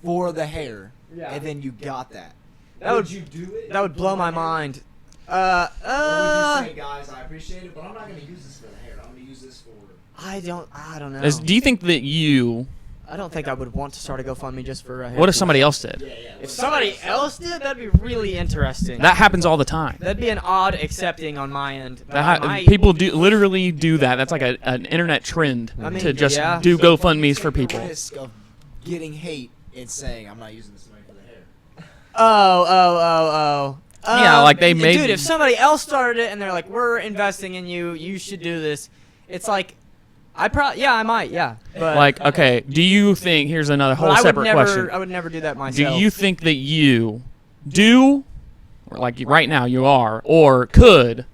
for the hair, and then you got that? That would you do it? That would blow my mind. Or would you say, guys, I appreciate it, but I'm not going to use this for the hair. I'm going to use this for... I don't know. do you think that I don't think I would want to start a GoFundMe just for a hair. what if somebody else did? If somebody else did, that'd be really interesting. That happens all the time. That'd be an odd accepting on my end. But People literally do that. That's like an internet trend I mean, to just yeah. do GoFundMes for people. The risk of getting hate and saying, I'm not using this money for the hair. Oh. Yeah, like they made- Dude, if somebody else started it and they're like, we're investing in you, you should do this. It's like, I might, yeah. But, Like, okay, do you think, here's another but whole separate question. I would never do that Do myself. you think that you do, or like right now you are, or could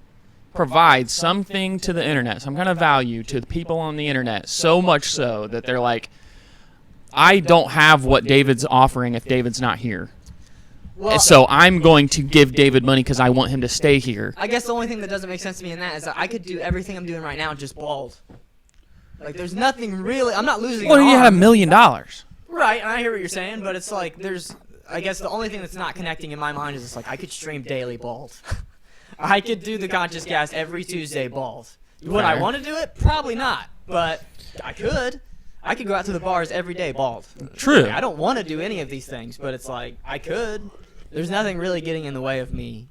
provide something to the internet, some kind of value to the people on the internet, so much so that they're like, I don't have what David's offering if David's not here. Well, So I'm going to give David money because I want him to stay here. I guess the only thing that doesn't make sense to me in that is that I could do everything I'm doing right now just bald. Like, there's nothing really. I'm not losing. What an if you had arm. $1 million? Right, and I hear what you're saying, but it's like I guess the only thing that's not connecting in my mind is it's like I could stream daily bald. I could do the conscious cast every Tuesday bald. Would I Fair. want to do it? Probably not, but I could. I could go out to the bars every day bald. True. Like, I don't want to do any of these things, but it's like I could. There's nothing really getting in the way of me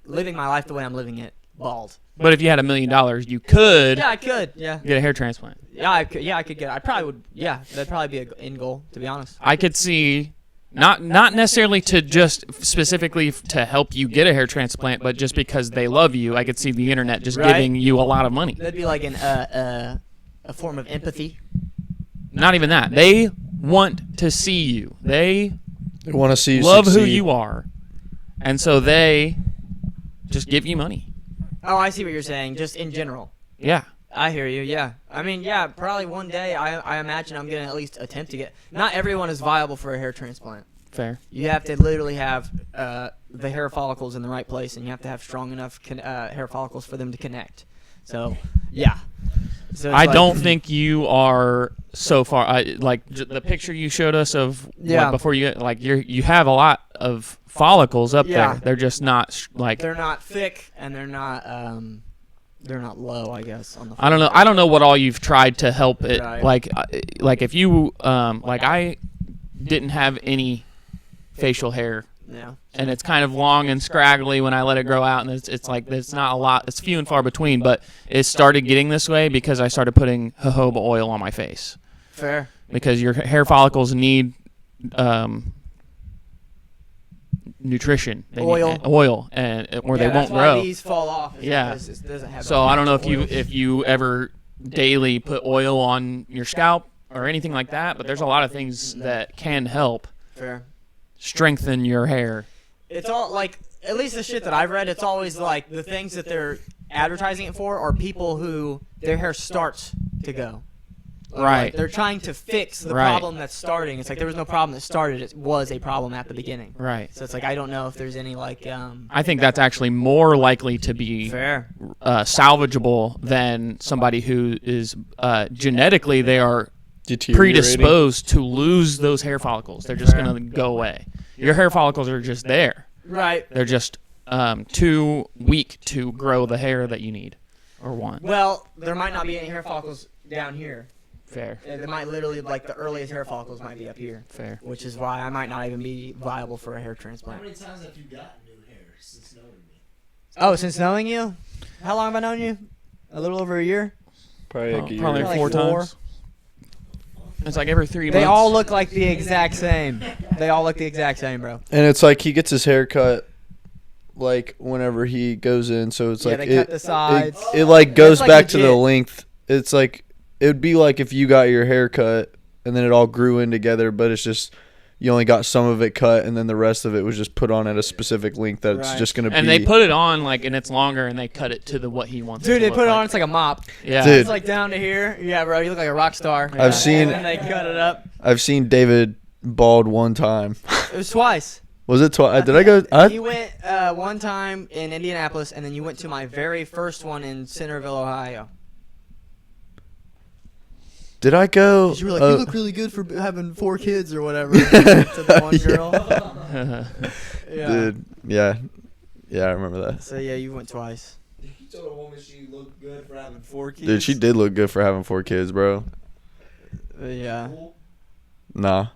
living my life the way I'm living it, bald. But if you had $1 million, you could Yeah, I could. Yeah. get a hair transplant. Yeah, I could. Yeah, I could get. I probably would. Yeah, that'd probably be an end goal, to be honest. I could see Not necessarily to just specifically to help you get a hair transplant, but just because they love you. I could see the internet just Right. giving you a lot of money. That'd be like a form of empathy. Not even that. They want to see you. They want to see you love who succeed. you are, and so they just give you money. Oh, I see what you're saying. Just in general. Yeah. I hear you, yeah. I mean, yeah, probably one day I imagine I'm going to at least attempt to get... Not everyone is viable for a hair transplant. Fair. You have to literally have the hair follicles in the right place, and you have to have strong enough hair follicles for them to connect. So, yeah. So I don't think you are so far. The picture you showed us of Yeah. before you get you have a lot of follicles up Yeah. there. They're just not They're not thick, and they're not low, I guess. On the I don't know. I don't know what all you've tried to help it. Right. Like if you I didn't have any facial hair, Yeah. and it's kind of long and scraggly when I let it grow out, and it's like there's not a lot. It's few and far between, but it started getting this way because I started putting jojoba oil on my face. Fair. Because your hair follicles need nutrition. They Oil. need oil, and or they won't that's why grow. these fall off. Yeah. Because it doesn't have So I don't know if you ever daily put oil on your scalp or anything like that, but there's a lot of things that can help Fair. strengthen your hair. It's all like, at least the shit that I've read, it's always like the things that they're advertising it for are people who their hair starts to go. Right. Like, they're trying to fix the Right. problem that's starting. It's like there was no problem that started. It was a problem at the beginning. Right. So it's like I don't know if there's any like. I think that's actually more likely to be Fair. salvageable than somebody who is genetically they are Deteriorating. predisposed to lose those hair follicles. They're just going to go away. Your hair follicles are just there. Right. They're just too weak to grow the hair that you need or want. Well, there might not be any hair follicles down here. Fair. They might literally, like, the earliest hair follicles might be up here, Fair. which is why I might not even be viable for a hair How transplant. many times have you gotten new hair since knowing me? Oh, since knowing you? How long have I known you? A little over a year? Probably like a year. Probably Like 4 4. times. It's like every 3 months. They all look like the exact same. They all look the exact same, bro. And it's like he gets his hair cut like whenever he goes in, so it's Yeah, like they cut the sides. It like goes like back to the legit. length. It's like it would be like if you got your hair cut and then it all grew in together, but it's just you only got some of it cut and then the rest of it was just put on at a specific length that's Right. just gonna be. And they put it on and it's longer, and they cut it to what he wants. Dude, it to they look put it on. like. It's like a mop. Yeah. Dude. It's like down to here. Yeah, bro, you look like a rock star. I've seen- And then they cut it up. I've seen David bald one time. It was twice. Was it twice? Did I go? You went one time in Indianapolis, and then you went to my very first one in Centerville, Ohio. Did I go? You were like, you look really good for having 4 kids or whatever. To the one girl. Yeah. Dude, yeah, I remember that. So yeah, you went twice. You told a woman she looked good for having 4 kids. Dude, she did look good for having 4 kids, bro. Yeah. Nah.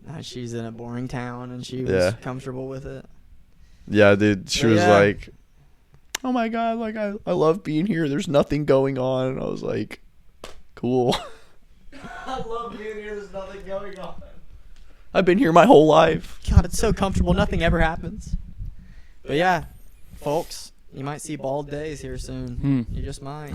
Nah, she's in a boring town, and she was Yeah. comfortable with it. Yeah, dude. She was Yeah. like, "Oh my god, like I love being here. There's nothing going on." And I was like, "Cool. I love being here. There's nothing going on. I've been here my whole life." God, it's so comfortable. Nothing ever happens. But yeah, folks, you might see bald days here soon. You just might.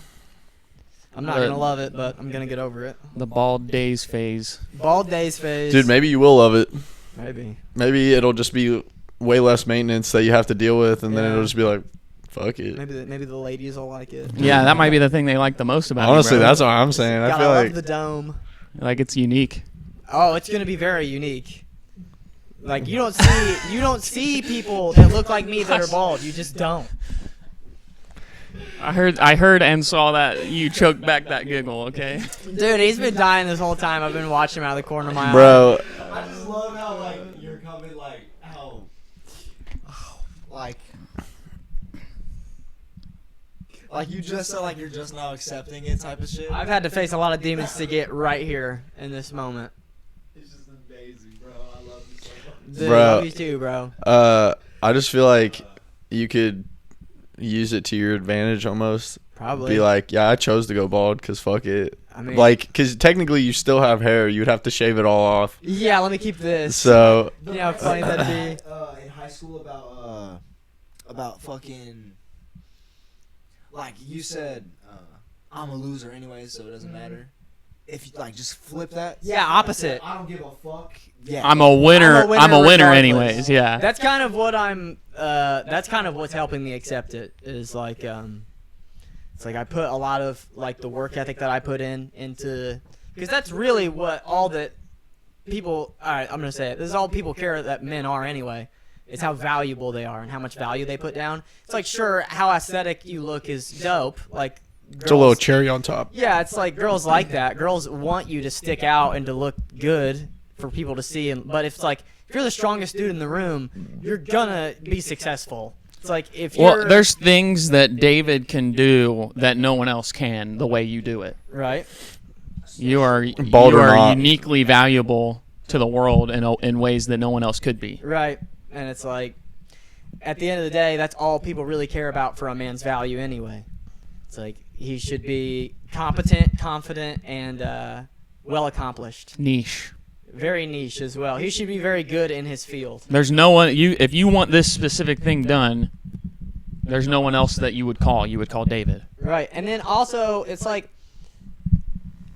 I'm not gonna love it, but I'm gonna get over it. The bald days phase. Bald days phase. Dude, maybe you will love it. Maybe. Maybe it'll just be way less maintenance that you have to deal with, and then Yeah. it'll just be like, "Fuck it." Maybe the ladies will like it. Yeah, that might be the thing they like the most about Honestly, it, bro. that's what I'm saying. I God, feel I love like the dome. Like it's unique. Oh, it's gonna be very unique. Like you don't see people that look like me that are bald. You just don't. I heard and saw that you choked back that giggle, okay? Dude, he's been dying this whole time. I've been watching him out of the corner of my eye. bro. I just love how like you're coming like how like you just sound like you're just now accepting it type of shit. I've had to face a lot of demons to get right here in this moment. It's just amazing, bro. I love you so much. Dude, Bro. I love you too, bro. I just feel like you could use it to your advantage almost. Probably. be like, yeah, I chose to go bald because fuck it. I mean, Like, because technically you still have hair. You'd have to shave it all off. yeah, let me keep this. So, You know how funny that'd be? In high school about fucking, like you said, I'm a loser anyway, so it doesn't matter. If you like, just flip that. Yeah, opposite. I don't give a fuck. Yeah, I'm a winner. I'm a winner regardless. anyways. Yeah. That's kind of what I'm. That's kind of what's helping me accept it. Is like, it's like I put a lot of like the work ethic that I put into, because that's really what all that people. All right, I'm gonna say it. This is all people care that men are anyway. It's how valuable they are and how much value they put down. It's like, sure, how aesthetic you look is dope. Like, it's a little cherry on top. yeah, it's like girls like that. Girls want you to stick out and to look good for people to see. But if it's like, if you're the strongest dude in the room, you're gonna be successful. It's like if you're Well, there's things that David can do that no one else can the way you do it. right. You are Bald you or are not. uniquely valuable to the world in ways that no one else could be. Right. And it's like, at the end of the day, that's all people really care about for a man's value anyway. It's like, he should be competent, confident, and well accomplished. Niche. Very niche as well. He should be very good in his field. There's no one if you want this specific thing done, there's no one else that you would call. You would call David. Right. And then also, it's like,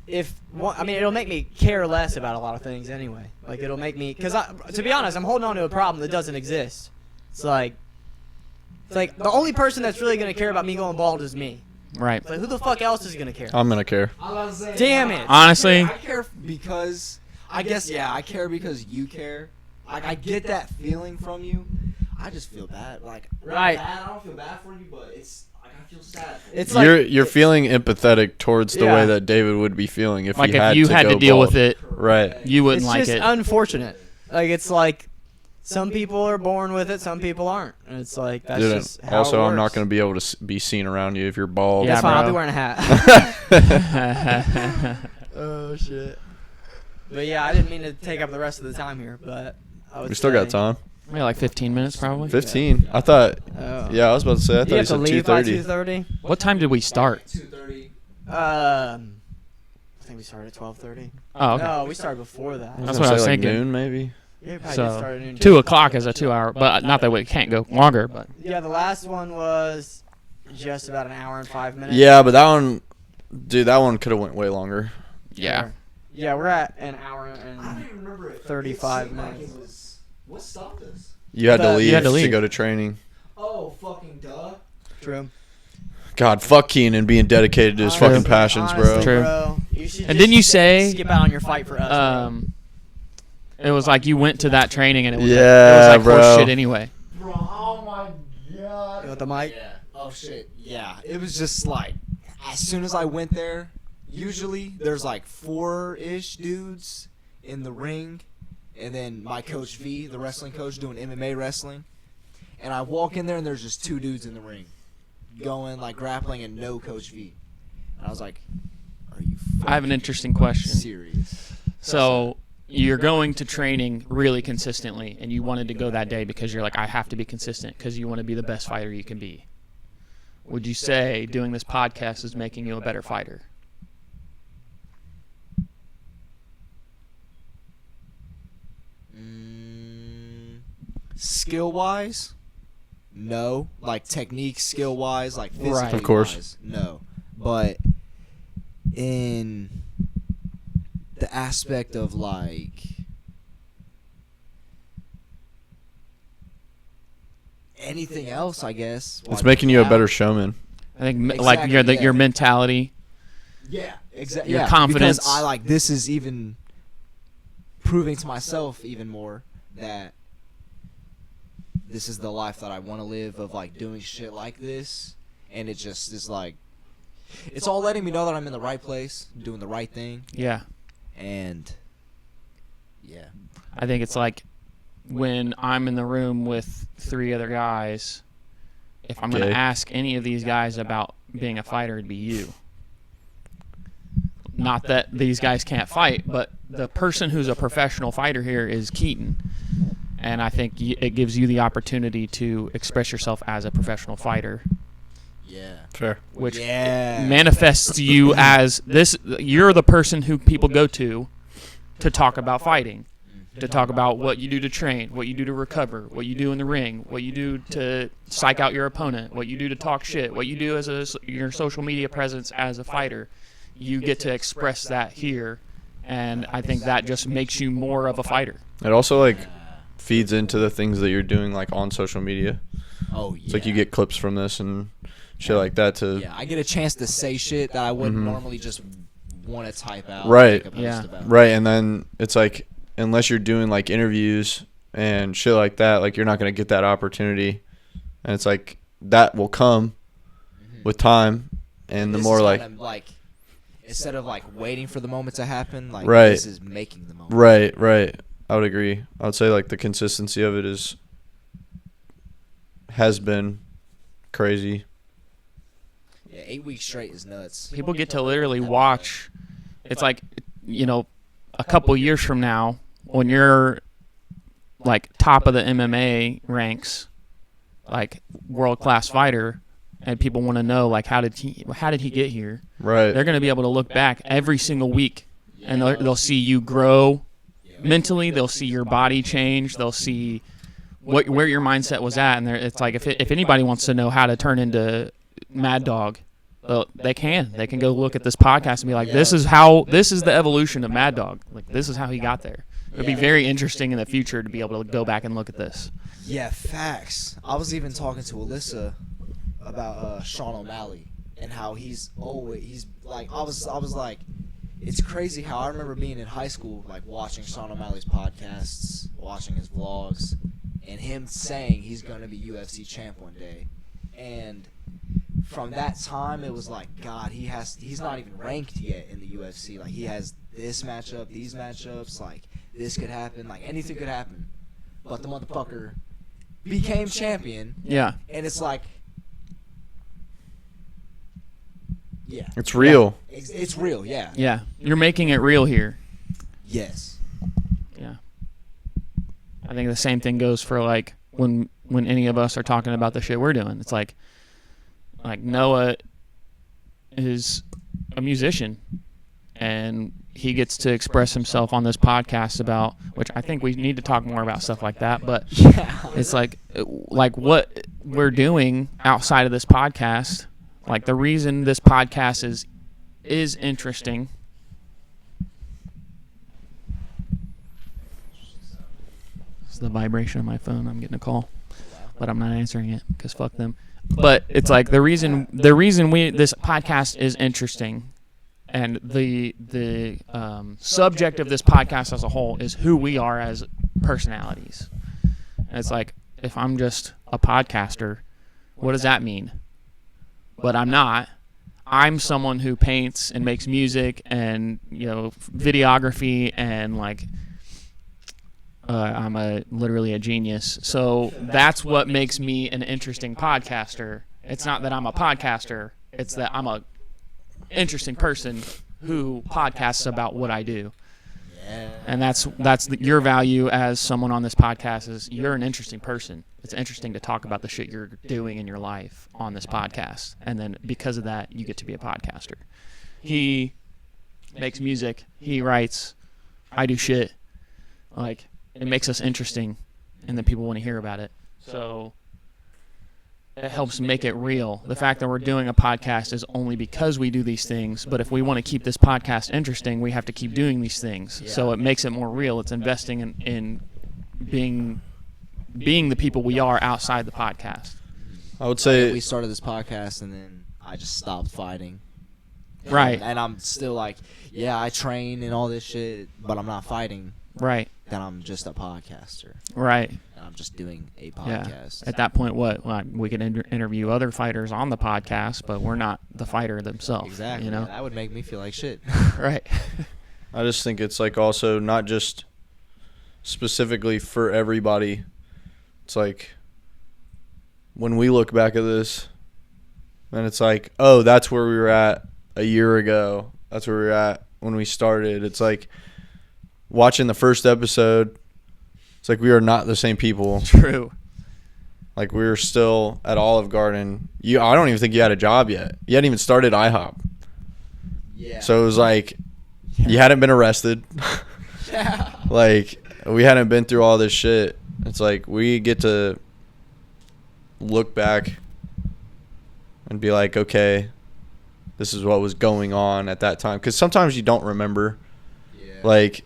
it'll make me care less about a lot of things anyway. Like, it'll make me, because to be honest, I'm holding on to a problem that doesn't exist. It's like the only person that's really going to care about me going bald is me. Right. It's like, who the fuck else is going to care? I'm going to care. Damn it. Honestly, I care because I guess I care because you care. Like, I get that feeling from you. I just feel bad. Like, Right. I don't feel bad for you, but it's like I feel sad. For It's you. like You're feeling empathetic towards the Yeah. way that David would be feeling if like he had if you to had go to deal bald. with it, Right. you wouldn't it's like just it. unfortunate. Like, it's like some people are born with it, some people aren't. And it's like, that's Dude, just how also, it I'm not works. going to be able to be seen around you if you're bald. Yeah, That's fine. I'll be bro. wearing a hat. Oh shit. But yeah, I didn't mean to take up the rest of the time here, but I would We still got say- time. Yeah, like 15 minutes probably. 15. I thought. Oh. Yeah, I was about to say. I thought You you have to said leave by 2:30. 2:30. What time did we start? 2:30. I think we started at 12:30. Oh, okay. No, we started before that. That's what I was like thinking. Noon, maybe. Yeah, we probably So, did start at noon. 2 o'clock is a 2-hour, but not that we can't go longer. But Yeah, the last one was just about an hour and 5 minutes. Yeah, but that one, dude, that one could have went way longer. yeah, Yeah, we're at an hour I don't and even remember it. 35 It seemed like minutes. it was, what stopped us? You had to You leave had to to leave. go to training. Oh, fucking duh. True. God, fuck Keenan being dedicated to his Honestly, fucking passions, bro. honestly, True. bro, you should And just didn't you say- skip out on your fight for us? bro. it was like you went to that training and it was Yeah, it was like bro. horse shit anyway. Bro, oh my god. You want the mic? Yeah. Oh shit. Yeah. It was just like, as soon as I went there, usually there's like 4-ish dudes in the ring, and then my coach V, the wrestling coach, doing MMA wrestling. And I walk in there and there's just 2 dudes in the ring, going like grappling, and no coach V. And I was like, are you I have an interesting question. serious? So you're going to training really consistently, and you wanted to go that day because you're like, I have to be consistent because you want to be the best fighter you can be. Would you say doing this podcast is making you a better fighter? Skill wise, no. Like technique, skill wise, like physically Right. Of course. wise, no. But in the aspect of like anything else, I guess. It's like, making you a yeah. better showman. I think like Exactly, your yeah. your mentality. Yeah, exactly. Your yeah, confidence. Because I like this is even proving to myself even more that this is the life that I want to live, of like doing shit like this, and it just is like it's all letting me know that I'm in the right place, doing the right thing, Yeah, and yeah. I think it's like when I'm in the room with 3 other guys. If I'm going to Okay. ask any of these guys about being a fighter, it'd be you. Not that these guys can't fight, but the person who's a professional fighter here is Keaton. And I think it gives you the opportunity to express yourself as a professional fighter. Yeah. Fair. which Yeah. manifests you as this. You're the person who people go to talk about fighting, to talk about what you do to train, what you do to recover, what you do in the ring, what you do to psych out your opponent, what you do to talk shit, what you do as your social media presence as a fighter. You get to express that here, and I think that just makes you more of a fighter. It also like feeds into the things that you're doing like on social media. Oh, yeah. It's like you get clips from this and shit like that to Yeah, I get a chance to say shit that I wouldn't normally just want to type out. Right. Make a post Yeah. about. right, and then it's like unless you're doing like interviews and shit like that, like you're not gonna get that opportunity, and it's like that will come with time, and the This more is like kinda like instead of like waiting for the moment to happen, like Right. this is making the moment. right, I would agree. I would say like the consistency of it has been crazy. Yeah, 8 weeks straight is nuts. People get to literally watch. It's like, a couple years from now, when you're like top of the MMA ranks, like world class fighter, and people want to know like how did he get here? Right. They're going to be able to look back every single week, and they'll see you grow mentally. They'll see your body change. They'll see where your mindset was at, and it's like if anybody wants to know how to turn into Mad Dog, they can go look at this podcast and be like, this is the evolution of Mad Dog. Like, this is how he got there. It would be very interesting in the future to be able to go back and look at this. Yeah, facts. I was even talking to Alyssa about Sean O'Malley and how he's like I was like, it's crazy how I remember being in high school, like watching Sean O'Malley's podcasts, watching his vlogs, and him saying he's gonna be UFC champ one day. And from that time, it was like, God, he's not even ranked yet in the UFC. Like, he has this matchup, these matchups, like, this could happen, like, anything could happen. But the motherfucker became champion, Yeah. and it's like, yeah. It's real. It's real, yeah. Yeah. You're making it real here. Yes. Yeah. I think the same thing goes for like when any of us are talking about the shit we're doing. It's like Noah is a musician, and he gets to express himself on this podcast about, which I think we need to talk more about stuff like that, but it's like what we're doing outside of this podcast. Like, the reason this podcast is interesting. It's the vibration of my phone. I'm getting a call, but I'm not answering it because fuck them. But it's like the reason this podcast is interesting, and the subject of this podcast as a whole is who we are as personalities. And it's like, if I'm just a podcaster, what does that mean? But I'm not. I'm someone who paints and makes music and videography, and like I'm literally a genius. So that's what makes me an interesting podcaster. It's not that I'm a podcaster. It's that I'm a interesting person who podcasts about what I do. And that's your value as someone on this podcast is you're an interesting person. It's interesting to talk about the shit you're doing in your life on this podcast. And then because of that, you get to be a podcaster. He makes music. He writes. I do shit. Like, it makes us interesting, and then people want to hear about it. So it helps make it real. The fact that we're doing a podcast is only because we do these things, but if we want to keep this podcast interesting, we have to keep doing these things. So it makes it more real. It's investing in being the people we are outside the podcast. I would say we started this podcast, and then I just stopped fighting. Right. And I'm still like, yeah, I train and all this shit, but I'm not fighting. Right. Then I'm just a podcaster. Right. And I'm just doing a Yeah. podcast. At that point, we could interview other fighters on the podcast, but we're not the fighter themselves. Exactly. You know? That would make me feel like shit. Right. I just think it's like also not just specifically for everybody. It's like when we look back at this, and it's like, oh, that's where we were at a year ago. That's where we were at when we started. It's like watching the first episode. It's like we are not the same people. True. Like, we were still at Olive Garden. I don't even think you had a job yet. You hadn't even started IHOP. Yeah. So it was like you hadn't been arrested. Yeah. Like, we hadn't been through all this shit. It's like we get to look back and be like, okay, this is what was going on at that time. Because sometimes you don't remember. Yeah. Like,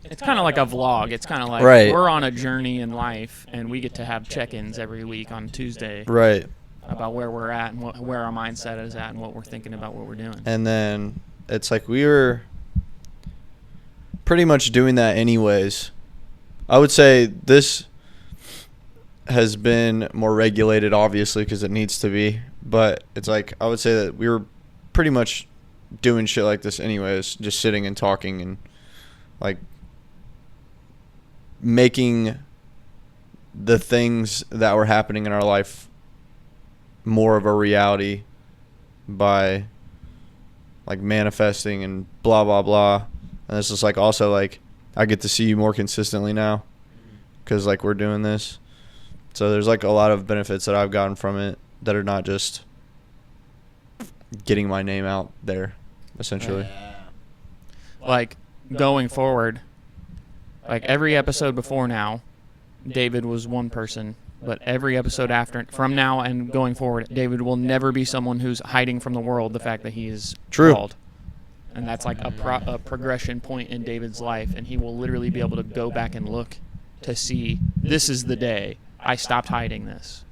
It's kind of like a vlog. It's kind of like Right. we're on a journey in life, and we get to have check-ins every week on Tuesday right. about where we're at and where our mindset is at and what we're thinking about what we're doing. And then it's like we were pretty much doing that anyways. I would say this has been more regulated, obviously, because it needs to be. But it's like I would say that we were pretty much doing shit like this anyways, just sitting and talking and like making the things that were happening in our life more of a reality by like manifesting and blah blah blah. And it's just like also like I get to see you more consistently now because like we're doing this. So there's like a lot of benefits that I've gotten from it that are not just getting my name out there, essentially. Like, going forward, like every episode before now, David was one person. But every episode after, from now and going forward, David will never be someone who's hiding from the world the fact that he is True. bald. And that's like a progression point in David's life, and he will literally be able to go back and look to see, this is the day I stopped hiding this.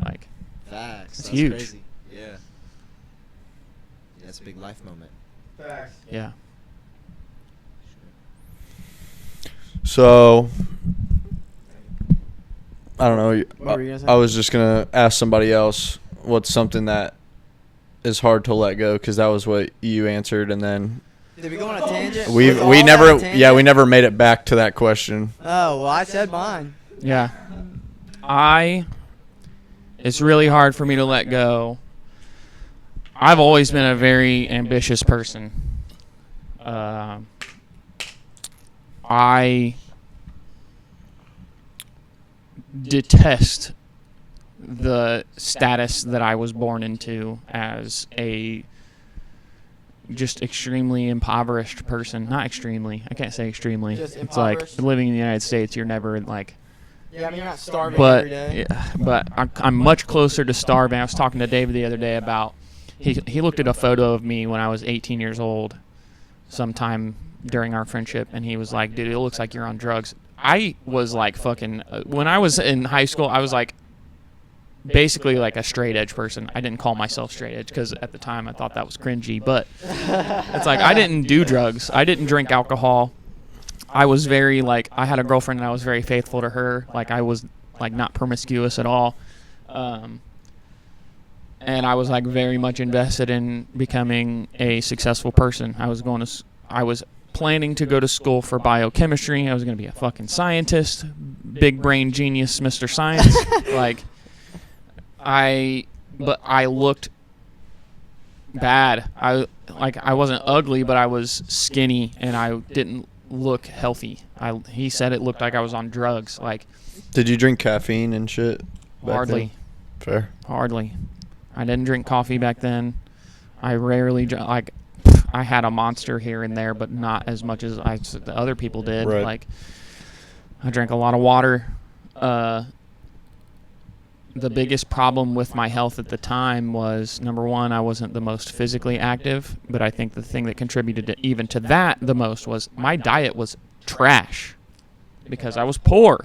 Like, Facts. It's That's huge. Crazy. Yeah. That's a big life moment. yeah. So I don't know. What were you gonna say? I was just gonna ask somebody else what's something that is hard to let go, because that was what you answered, and then Did we go on a tangent? we Was all we that never a tangent? yeah we never made it back to that question. Oh well, I said mine. Yeah. It's really hard for me to let go. I've always been a very ambitious person. I detest the status that I was born into as a just extremely impoverished person. Not extremely. I can't say extremely. Just It's like impoverished? living in the United States, you're never like... Yeah, I mean you're not starving But every day. yeah, but I'm much closer to starving. I was talking to David the other day about he looked at a photo of me when I was 18 years old, sometime during our friendship, and he was like, "Dude, it looks like you're on drugs." I was like fucking when I was in high school, I was like basically like a straight edge person. I didn't call myself straight edge because at the time I thought that was cringy, but it's like I didn't do drugs. I didn't drink alcohol. I was very like I had a girlfriend and I was very faithful to her. Like I was like not promiscuous at all. And I was like very much invested in becoming a successful person. I was planning to go to school for biochemistry. I was going to be a fucking scientist, big brain genius, Mr. Science. But I looked bad. I wasn't ugly, but I was skinny and I didn't look healthy. He said it looked like I was on drugs. Like, Did you drink caffeine and shit back hardly. then? Fair. Hardly. I didn't drink coffee back then. I rarely I had a Monster here and there, but not as much as the other people did. Right. Like, I drank a lot of water. The biggest problem with my health at the time was, number one, I wasn't the most physically active, but I think the thing that contributed even to that the most was my diet was trash because I was poor.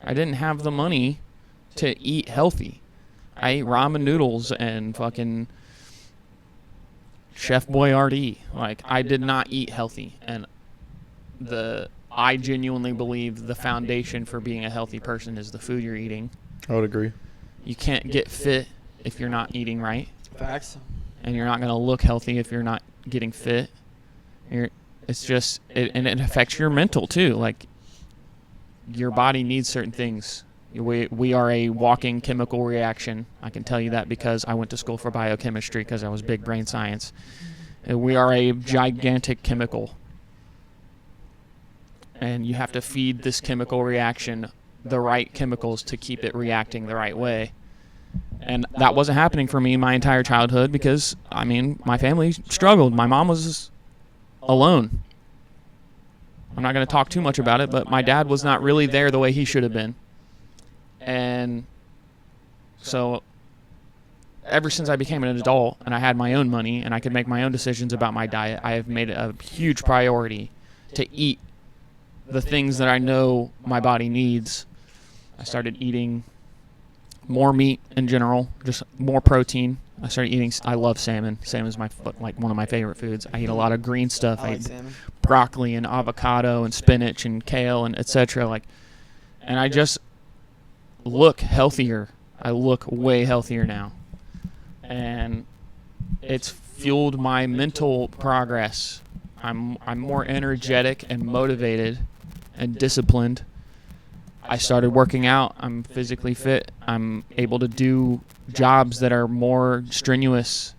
I didn't have the money to eat healthy. I ate ramen noodles and fucking Chef Boyardee. Like, I did not eat healthy. And I genuinely believe the foundation for being a healthy person is the food you're eating. I would agree. You can't get fit if you're not eating right. Facts. And you're not going to look healthy if you're not getting fit. It's just, and it affects your mental too. Like, your body needs certain things. We are a walking chemical reaction. I can tell you that because I went to school for biochemistry because I was big brain science. We are a gigantic chemical. And you have to feed this chemical reaction the right chemicals to keep it reacting the right way. And that wasn't happening for me my entire childhood because, I mean, my family struggled. My mom was alone. I'm not going to talk too much about it, but my dad was not really there the way he should have been. And so ever since I became an adult and I had my own money and I could make my own decisions about my diet, I have made it a huge priority to eat the things that I know my body needs. I started eating more meat in general, just more protein. I love salmon. Salmon is one of my favorite foods. I eat a lot of green stuff. I I like eat salmon. broccoli and avocado and spinach and kale and etc. And I just look healthier. I look way healthier now. And it's fueled my mental progress. I'm more energetic and motivated and disciplined. I started working out. I'm physically fit. I'm able to do jobs that are more strenuous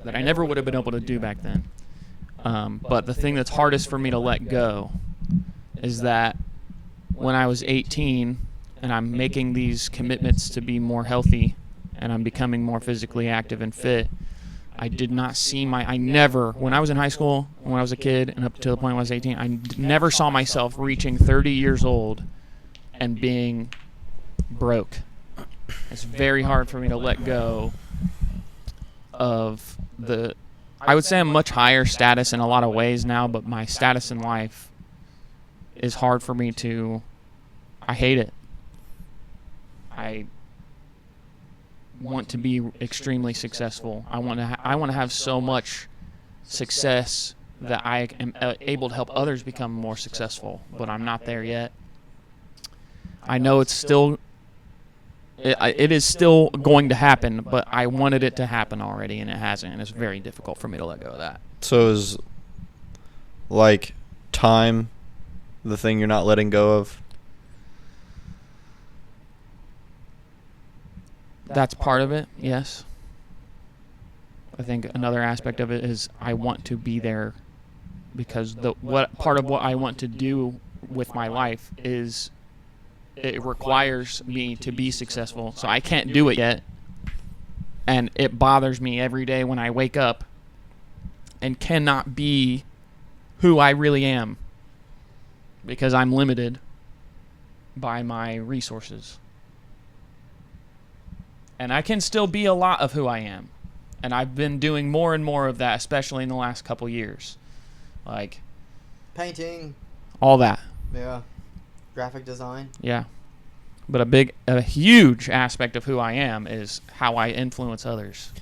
that I never would have been able to do back then. But the thing that's hardest for me to let go is that when I was 18 and I'm making these commitments to be more healthy and I'm becoming more physically active and fit, I did not see when I was in high school, when I was a kid, and up to the point when I was 18, I never saw myself reaching 30 years old and being broke. It's very hard for me to let go of I would say I'm much higher status in a lot of ways now, but my status in life is hard for me I hate it. I want to be extremely successful. I want to have so much success that I am able to help others become more successful, but I'm not there yet. I know it is still going to happen, but I wanted it to happen already, and it hasn't, and it's very difficult for me to let go of that. So is like time the thing you're not letting go of? That's part of it, yes. I think another aspect of it is I want to be there because part of what I want to do with my life is it requires me to be successful. So I can't do it yet. And it bothers me every day when I wake up and cannot be who I really am because I'm limited by my resources. And I can still be a lot of who I am. And I've been doing more and more of that, especially in the last couple years. Like Painting. all that. Yeah. Graphic design. Yeah. But a huge aspect of who I am is how I influence others.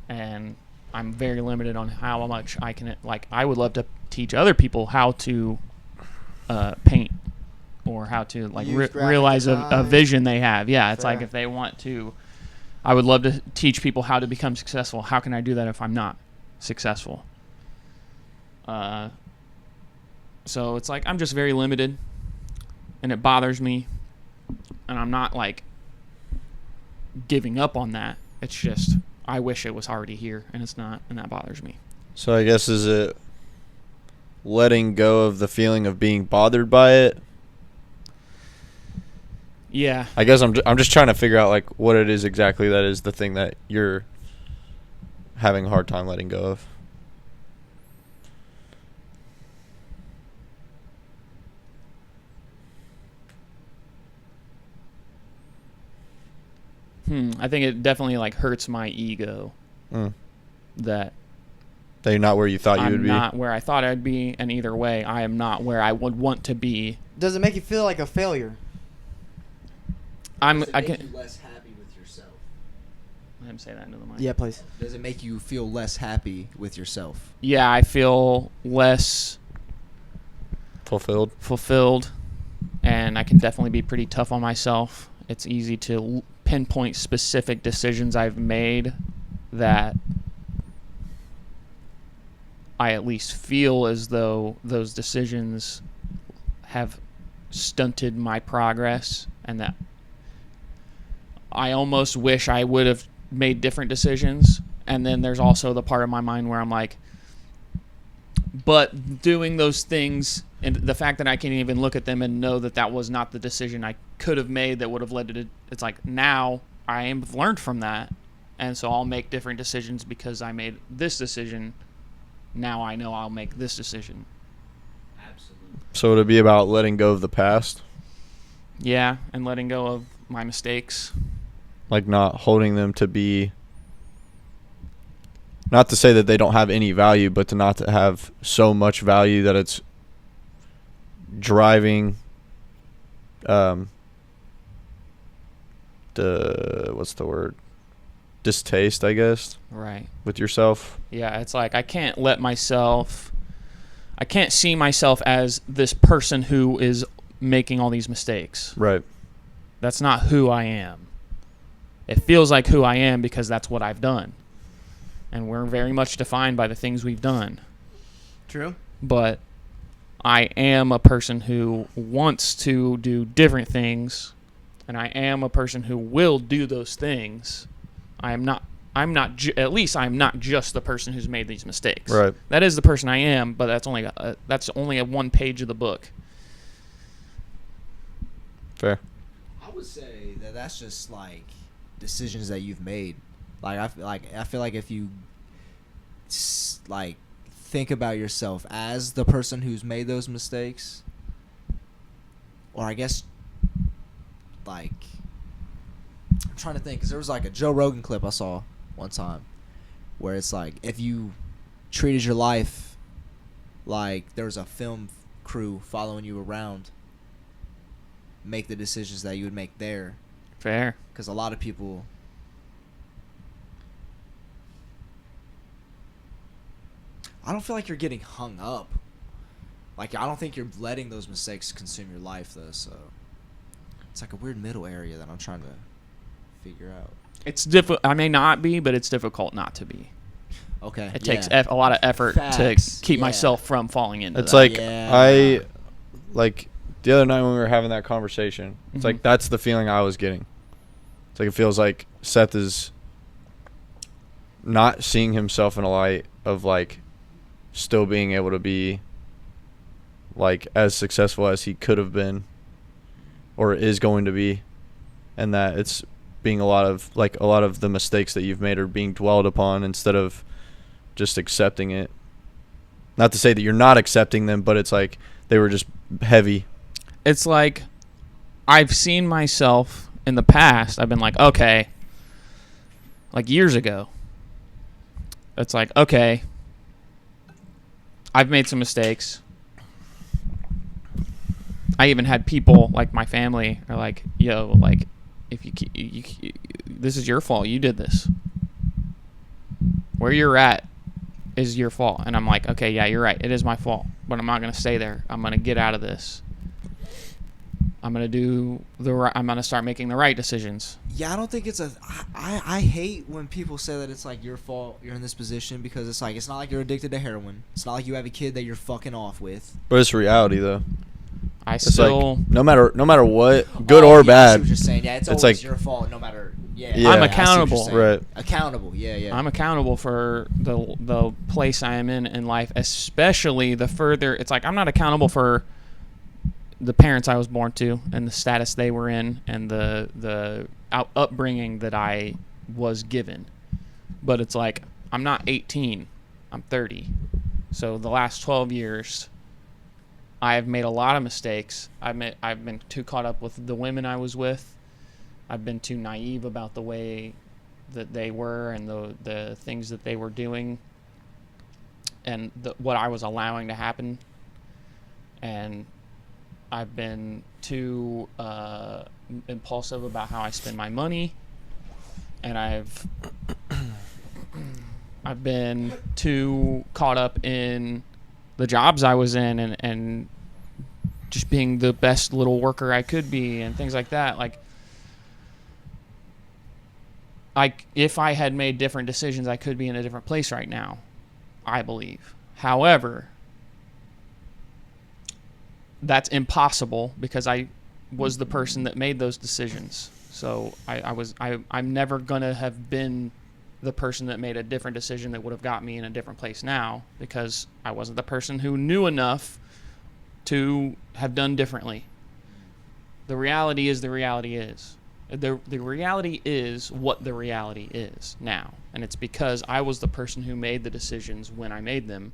And I'm very limited on how much I can, I would love to teach other people how to paint or how to realize a vision they have. Yeah, it's Fair. like if they want to, I would love to teach people how to become successful. How can I do that if I'm not successful? So it's like I'm just very limited, and it bothers me, and I'm not giving up on that. It's just I wish it was already here, and it's not, and that bothers me. So I guess is it letting go of the feeling of being bothered by it? Yeah. I guess I'm just trying to figure out what it is exactly that is the thing that you're having a hard time letting go of. I think it definitely hurts my ego that you're not where you thought you would be. I'm not where I thought I'd be, and either way, I am not where I would want to be. Does it make you feel like a failure? Does it make you less happy with yourself? Let him say that into the mic. Yeah, please. Does it make you feel less happy with yourself? Yeah, I feel less fulfilled, and I can definitely be pretty tough on myself. It's easy to pinpoint specific decisions I've made that I at least feel as though those decisions have stunted my progress, and that I almost wish I would have made different decisions. And then there's also the part of my mind where I'm like, but doing those things And the fact that I can even look at them and know that that was not the decision I could have made that would have led to it's like now I have learned from that, and so I'll make different decisions because I made this decision. Now I know I'll make this decision. Absolutely. So would it be about letting go of the past? Yeah, and letting go of my mistakes. Like not holding them to be, not to say that they don't have any value, but to not to have so much value that it's driving what's the word? Distaste, I guess, Right. with yourself. Yeah, it's like I can't see myself as this person who is making all these mistakes. Right. That's not who I am. It feels like who I am because that's what I've done. And we're very much defined by the things we've done. True. But I am a person who wants to do different things, and I am a person who will do those things. I'm not at least I'm not just the person who's made these mistakes. Right. That is the person I am, but that's only a one page of the book. Fair. I would say that that's just like decisions that you've made. Like I feel like if you like think about yourself as the person who's made those mistakes, or I guess like I'm trying to think, because there was like a Joe Rogan clip I saw one time where it's like if you treated your life like there was a film crew following you around, make the decisions that you would make there. Fair. Because a lot of people, I don't feel like you're getting hung up. Like, I don't think you're letting those mistakes consume your life, though. So it's like a weird middle area that I'm trying to figure out. It's difficult. I may not be, but it's difficult not to be. Okay. It takes a lot of effort Facts. to keep Yeah. myself from falling into It's that. like Yeah. like the other night when we were having that conversation, it's Mhm. like that's the feeling I was getting. It's like it feels like Seth is not seeing himself in a light of like still being able to be like as successful as he could have been or is going to be, and that it's being a lot of the mistakes that you've made are being dwelled upon instead of just accepting it. Not to say that you're not accepting them, but it's like they were just heavy. It's like I've seen myself in the past. I've been like, okay, like years ago. It's like, okay, I've made some mistakes. I even had people like my family are like, yo, like, if you this is your fault. You did this. Where you're at is your fault. And I'm like, okay, yeah, you're right. It is my fault. But I'm not going to stay there. I'm going to get out of this. I'm going to start making the right decisions. Yeah, I don't think it's I hate when people say that it's like your fault you're in this position, because it's like it's not like you're addicted to heroin. It's not like you have a kid that you're fucking off with. But it's reality though. It's It's still like no matter what, good Oh, or yeah, I see bad. what you're saying. Yeah, it's always like- your fault no matter. Yeah, Yeah. I'm I I see what you're accountable. saying. Right. Accountable. Yeah. I'm accountable for the place I am in life, especially the further. It's like I'm not accountable for the parents I was born to and the status they were in and the upbringing that I was given. But it's like I'm not 18, I'm 30. So the last 12 years, I have made a lot of mistakes. I've been too caught up with the women I was with. I've been too naive about the way that they were and the things that they were doing and what I was allowing to happen. And I've been too impulsive about how I spend my money. And I've been too caught up in the jobs I was in and just being the best little worker I could be and things like that. Like, if I had made different decisions, I could be in a different place right now, I believe. However, that's impossible because I was the person that made those decisions. So I'm never gonna have been the person that made a different decision that would have got me in a different place now, because I wasn't the person who knew enough to have done differently. The reality is the reality is. The reality is what the reality is now. And it's because I was the person who made the decisions when I made them.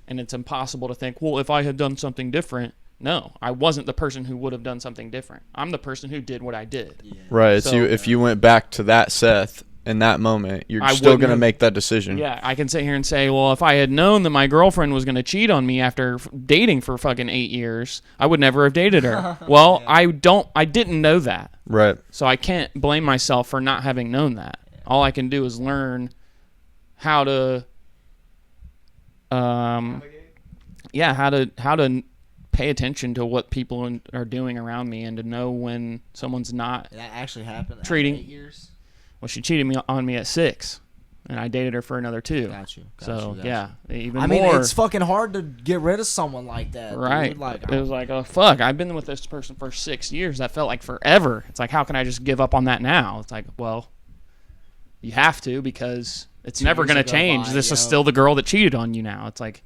And it's impossible to think, well, if I had done something different. No, I wasn't the person who would have done something different. I'm the person who did what I did. Yeah. Right. It's So- you. If you went back to that Seth in that moment, you're I still wouldn't going to have- make that decision. Yeah, I can sit here and say, well, if I had known that my girlfriend was going to cheat on me after dating for fucking 8 years, I would never have dated her. Well, I didn't know that. Right. So I can't blame myself for not having known that. All I can do is learn how to how to pay attention to what people are doing around me and to know when someone's not. That actually happened. Treating- After 8 years. Well, she cheated on me at 6, and I dated her for another 2. Got you. So yeah, even I mean, more. it's fucking hard to get rid of someone like that. Right. Dude. Like, It was like, oh, fuck, I've been with this person for 6 years. That felt like forever. It's like, how can I just give up on that now? It's like, well, you have to because it's 2 never years going to ago change. by, This is yo. still the girl that cheated on you now. It's like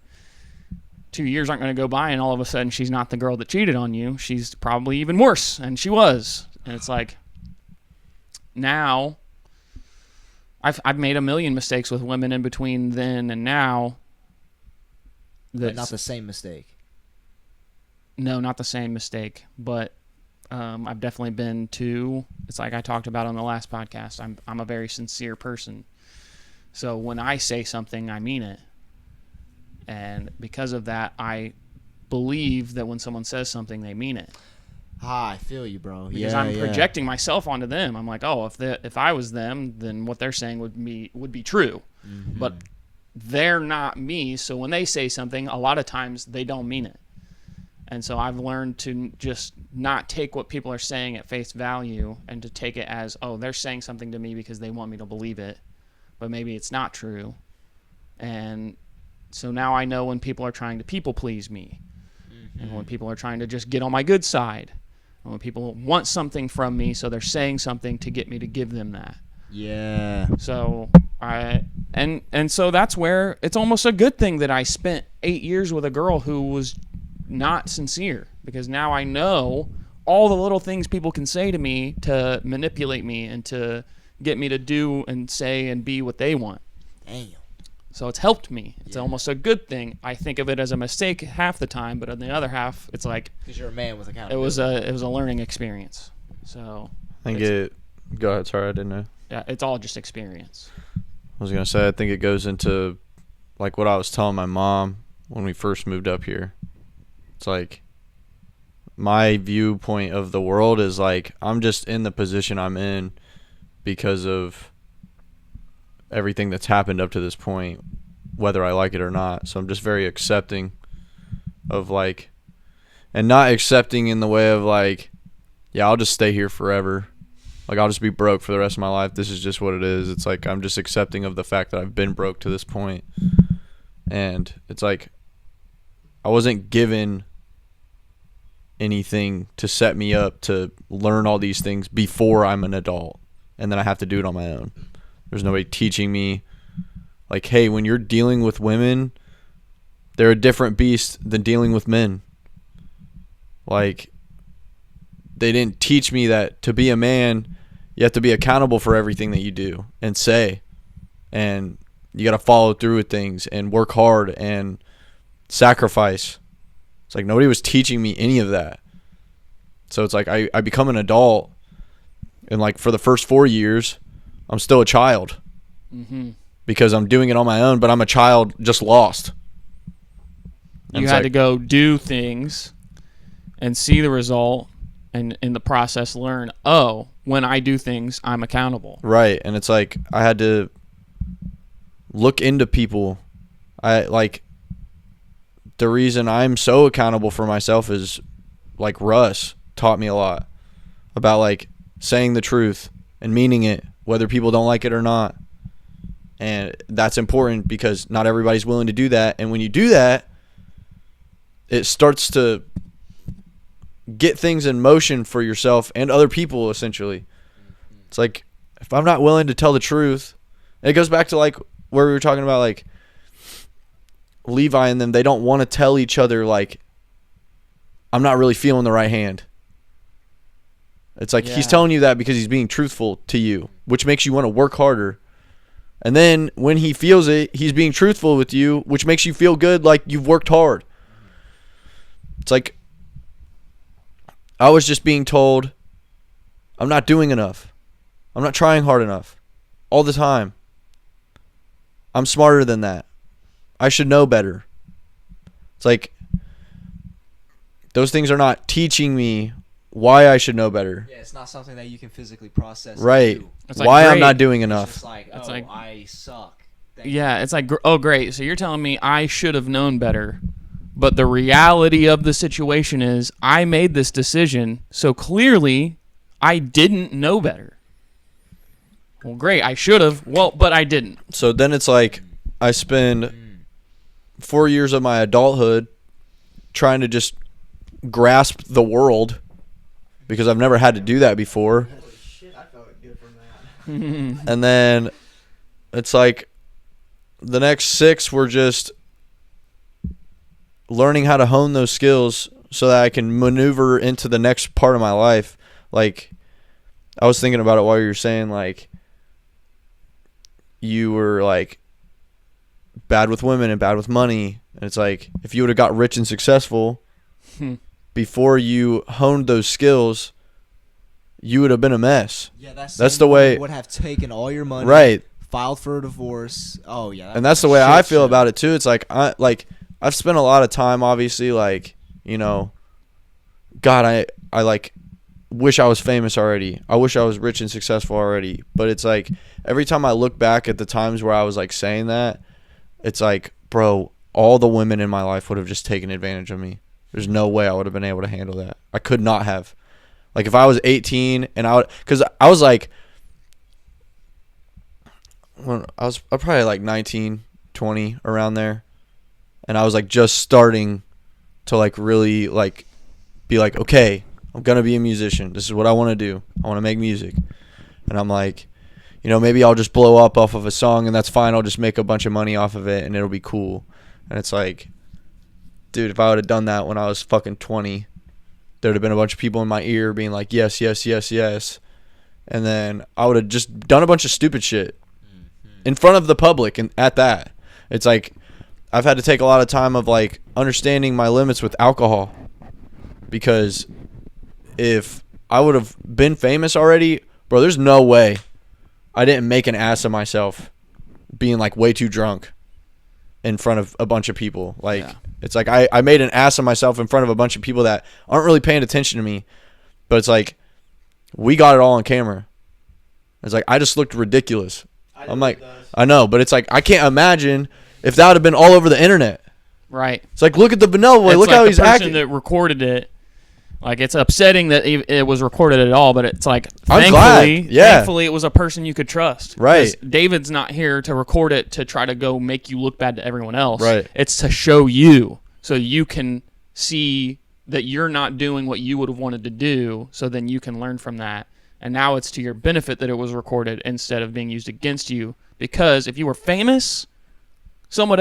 2 years aren't going to go by and all of a sudden she's not the girl that cheated on you. She's probably even worse, and she was. And it's like, now I've made a million mistakes with women in between then and now. but not the same mistake. No, not the same mistake, but I've definitely been to. It's like I talked about on the last podcast. I'm a very sincere person, so when I say something, I mean it, and because of that, I believe that when someone says something, they mean it. I feel you, bro. Because yeah, I'm yeah. projecting myself onto them. I'm like, oh, if I was them, then what they're saying would be true, Mhm. but they're not me. So when they say something, a lot of times they don't mean it. And so I've learned to just not take what people are saying at face value and to take it as, oh, they're saying something to me because they want me to believe it, but maybe it's not true. And so now I know when people are trying to people please me, and when people are trying to just get on my good side, and when people want something from me, so they're saying something to get me to give them that. Yeah. So so that's where it's almost a good thing that I spent 8 years with a girl who was not sincere, because now I know all the little things people can say to me to manipulate me and to get me to do and say and be what they want. Damn. So it's helped me. It's Yeah. almost a good thing. I think of it as a mistake half the time, but on the other half, it's like Because you're a man with accountability. it was a learning experience. So I think It's- Go ahead. Sorry, I didn't know. yeah, it's all just experience. I was gonna say I think it goes into like what I was telling my mom when we first moved up here. It's like my viewpoint of the world is like I'm just in the position I'm in because of everything that's happened up to this point, whether I like it or not. So I'm just very accepting of like, and not accepting in the way of like, yeah, I'll just stay here forever. Like, I'll just be broke for the rest of my life. This is just what it is. It's like I'm just accepting of the fact that I've been broke to this point. And it's like I wasn't given anything to set me up to learn all these things before I'm an adult. And then I have to do it on my own. There's nobody teaching me, like, hey, when you're dealing with women, they're a different beast than dealing with men. Like, they didn't teach me that to be a man, you have to be accountable for everything that you do and say. And you got to follow through with things and work hard and sacrifice. It's like nobody was teaching me any of that. So it's like I become an adult, and like for the first 4 years, I'm still a child Mm-hmm. because I'm doing it on my own, but I'm a child just lost. And You it's had like- to go do things and see the result, and in the process learn, oh, when I do things, I'm accountable. Right, and it's like I had to look into people. The reason I'm so accountable for myself is like Russ taught me a lot about like saying the truth and meaning it, whether people don't like it or not. And that's important because not everybody's willing to do that. And when you do that, it starts to get things in motion for yourself and other people, essentially. It's like, if I'm not willing to tell the truth, and it goes back to like where we were talking about like Levi and them, they don't want to tell each other like I'm not really feeling the right hand. It's like he's Yeah. telling you that because he's being truthful to you, which makes you want to work harder. And then when he feels it, he's being truthful with you, which makes you feel good like you've worked hard. It's like I was just being told I'm not doing enough. I'm not trying hard enough all the time. I'm smarter than that. I should know better. It's like those things are not teaching me why I should know better. Yeah, it's not something that you can physically process. and Right. do. It's like, Why I'm great. not doing It's enough. just like, It's oh, like- I suck. Thank Yeah, it's like, oh, great. So you're telling me I should have known better. But the reality of the situation is I made this decision, so clearly I didn't know better. Well, great. I should have. Well, but I didn't. So then it's like I spend 4 years of my adulthood trying to just grasp the world because I've never had to do that before. Holy shit, I felt good from that. And then it's like the next 6 were just learning how to hone those skills so that I can maneuver into the next part of my life. Like, I was thinking about it while you were saying, like, you were, like, bad with women and bad with money. And it's like, if you would have got rich and successful before you honed those skills, you would have been a mess. Yeah, that's the someone way- who would have taken all your money, Right. filed for a divorce. Oh yeah, And that's the way I feel show. about it too. It's like I've spent a lot of time, obviously, like, you know, God, I like wish I was famous already. I wish I was rich and successful already. But it's like every time I look back at the times where I was like saying that, it's like, bro, all the women in my life would have just taken advantage of me. There's no way I would have been able to handle that. I could not have. Like if I was 18 and because I was like, when I was probably like 19, 20 around there. And I was like just starting to like really like be like, okay, I'm going to be a musician. This is what I want to do. I want to make music. And I'm like, you know, maybe I'll just blow up off of a song and that's fine. I'll just make a bunch of money off of it and it'll be cool. And it's like, dude, if I would have done that when I was fucking 20, there would have been a bunch of people in my ear being like, yes, yes, yes, yes. And then I would have just done a bunch of stupid shit in front of the public. And at that, it's like, I've had to take a lot of time of like understanding my limits with alcohol, because if I would have been famous already, bro, there's no way I didn't make an ass of myself being like way too drunk in front of a bunch of people. Like, Yeah. it's like I made an ass of myself in front of a bunch of people that aren't really paying attention to me, but it's like we got it all on camera. It's like I just looked ridiculous. I'm like, I know, but it's like I can't imagine if that would have been all over the internet. Right. It's like, look at the Vanilla boy. It's Look like how the he's person acting. that recorded it. Like, it's upsetting that it was recorded at all, but it's like, I'm glad. Yeah. thankfully it was a person you could trust. Right. 'Cause David's not here to record it to try to go make you look bad to everyone else. Right. It's to show you so you can see that you're not doing what you would have wanted to do, so then you can learn from that. And now it's to your benefit that it was recorded instead of being used against you. Because if you were famous, someone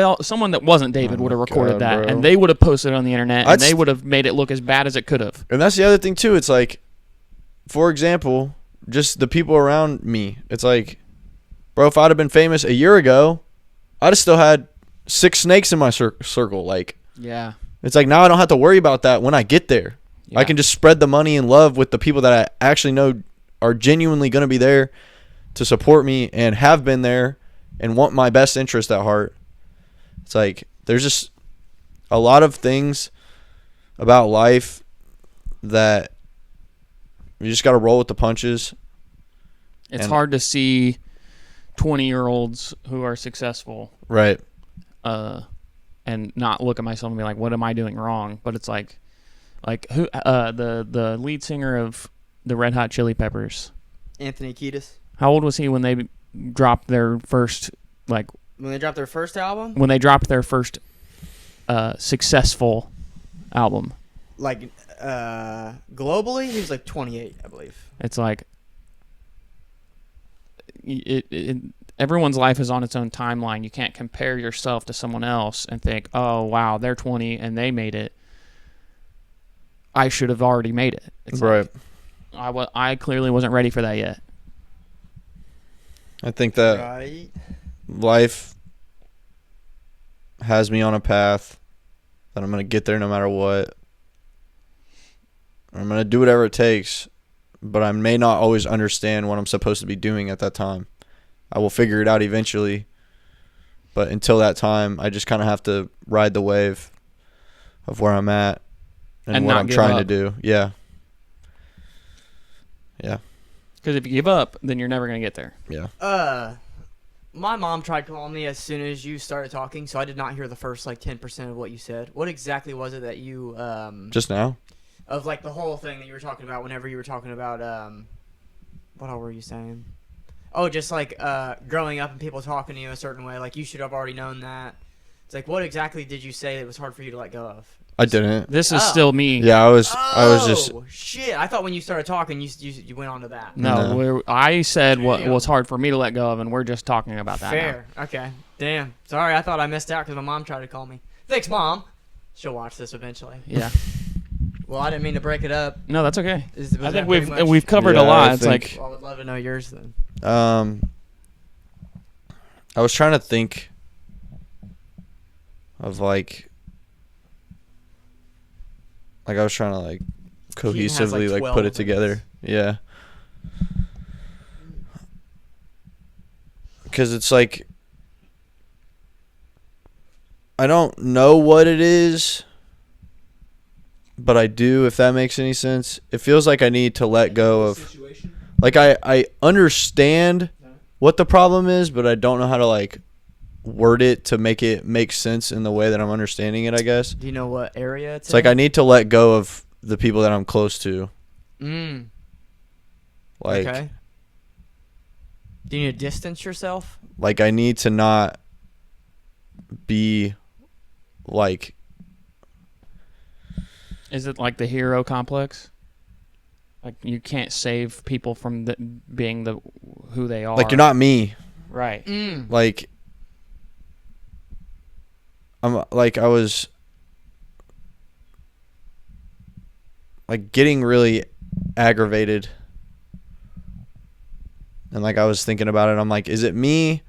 that wasn't David would have recorded God, that, bro. and they would have posted it on the internet, and I'd they would have made it look as bad as it could have. And that's the other thing too. It's like, for example, just the people around me. It's like, bro, if I'd have been famous a year ago, I'd have still had 6 snakes in my circle. Like, Yeah. it's like now I don't have to worry about that when I get there. Yeah. I can just spread the money and love with the people that I actually know are genuinely going to be there to support me and have been there and want my best interest at heart. It's like there's just a lot of things about life that you just got to roll with the punches. It's And- hard to see 20-year-olds who are successful Right. and not look at myself and be like, what am I doing wrong? But it's like who the lead singer of the Red Hot Chili Peppers. Anthony Kiedis. How old was he when they dropped their first When they dropped their first album, successful album? like globally, he was like 28, I believe. It's like everyone's life is on its own timeline. You can't compare yourself to someone else and think, oh, wow, they're 20 and they made it. I should have already made it. It's Right. like, I clearly wasn't ready for that yet. I think that Right. life has me on a path that I'm going to get there no matter what. I'm going to do whatever it takes, but I may not always understand what I'm supposed to be doing at that time. I will figure it out eventually, but until that time, I just kind of have to ride the wave of where I'm at and what not I'm give trying to up. do. Yeah. Yeah. Because if you give up, then you're never going to get there. Yeah. My mom tried calling me as soon as you started talking, so I did not hear the first like 10% of what you said. What exactly was it that you Just now? of like the whole thing that you were talking about whenever you were talking about what all were you saying? Oh, just like growing up and people talking to you a certain way, like you should have already known that. It's like, what exactly did you say that was hard for you to let go of? I didn't. This is Oh. still me. Yeah, I was just Oh, shit! I thought when you started talking, you went on to that. No, No. I said what Damn. was hard for me to let go of, and we're just talking about that now. Fair. Okay. Damn. Sorry, I thought I missed out because my mom tried to call me. Thanks, Mom. She'll watch this eventually. Yeah. Well, I didn't mean to break it up. No, that's okay. Was I that think pretty much- we've covered Yeah, a lot. I It's think- like Well, I would love to know yours then. I was trying to think of like I was trying to like Keaton has, cohesively like, like put 12 it together. minutes. Yeah. Cuz it's like I don't know what it is, but I do, if that makes any sense. It feels like I need to let go of like I understand what the problem is, but I don't know how to like word it to make it make sense in the way that I'm understanding it, I guess. Do you know what area it's It's like I need to let go of the people that I'm close to. Like Okay. Do you need to distance yourself? like I need to not be like is it like the hero complex? Like you can't save people from being who they are. like you're not me. right. Like I'm like I was like getting really aggravated. And like I was thinking about it, I'm like, is it me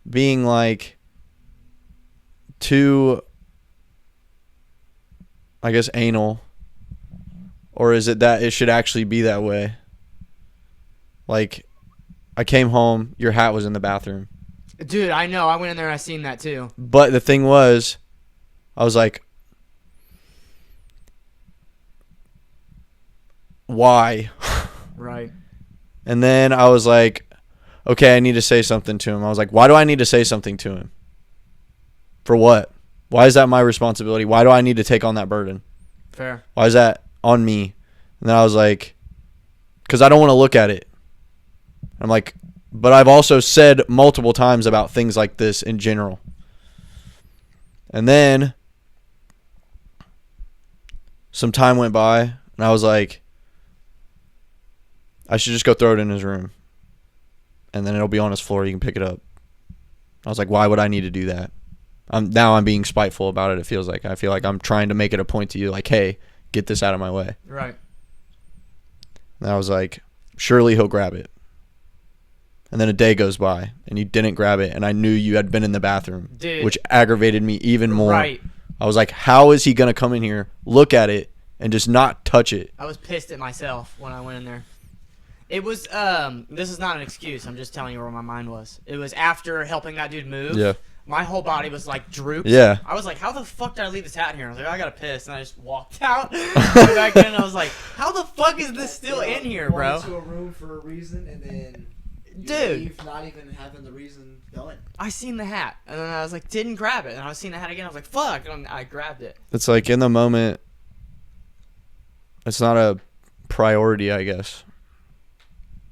being like too, I guess, anal? Or is it that it should actually be that way? Like, I came home, your hat was in the bathroom. Dude, I know. I went in there and I seen that too. But the thing was, I was like, why? Right. And then I was like, okay, I need to say something to him. I was like, why do I need to say something to him? For what? Why is that my responsibility? Why do I need to take on that burden? Fair. Why is that on me? And then I was like, because I don't want to look at it. I'm like, but I've also said multiple times about things like this in general. And then some time went by, and I was like, I should just go throw it in his room. And then it'll be on his floor. You can pick it up. I was like, why would I need to do that? Now I'm being spiteful about it, it feels like. I feel like I'm trying to make it a point to you, like, hey, get this out of my way. Right. And I was like, surely he'll grab it. And then a day goes by, and you didn't grab it, and I knew you had been in the bathroom, Dude. which aggravated me even more. Right. I was like, how is he going to come in here, look at it, and just not touch it? I was pissed at myself when I went in there. It was, this is not an excuse. I'm just telling you where my mind was. It was after helping that dude move. Yeah. My whole body was like drooped. Yeah. I was like, how the fuck did I leave this hat in here? I was like, I gotta piss. And I just walked out. Went back in and I was like, how the fuck is this still in here, bro? Went to a room for a reason and then you Dude. leave not even having the reason done. I seen the hat. And then I was like, didn't grab it. And I was seeing the hat again. I was like, fuck. And I grabbed it. It's like in the moment, it's not a priority, I guess.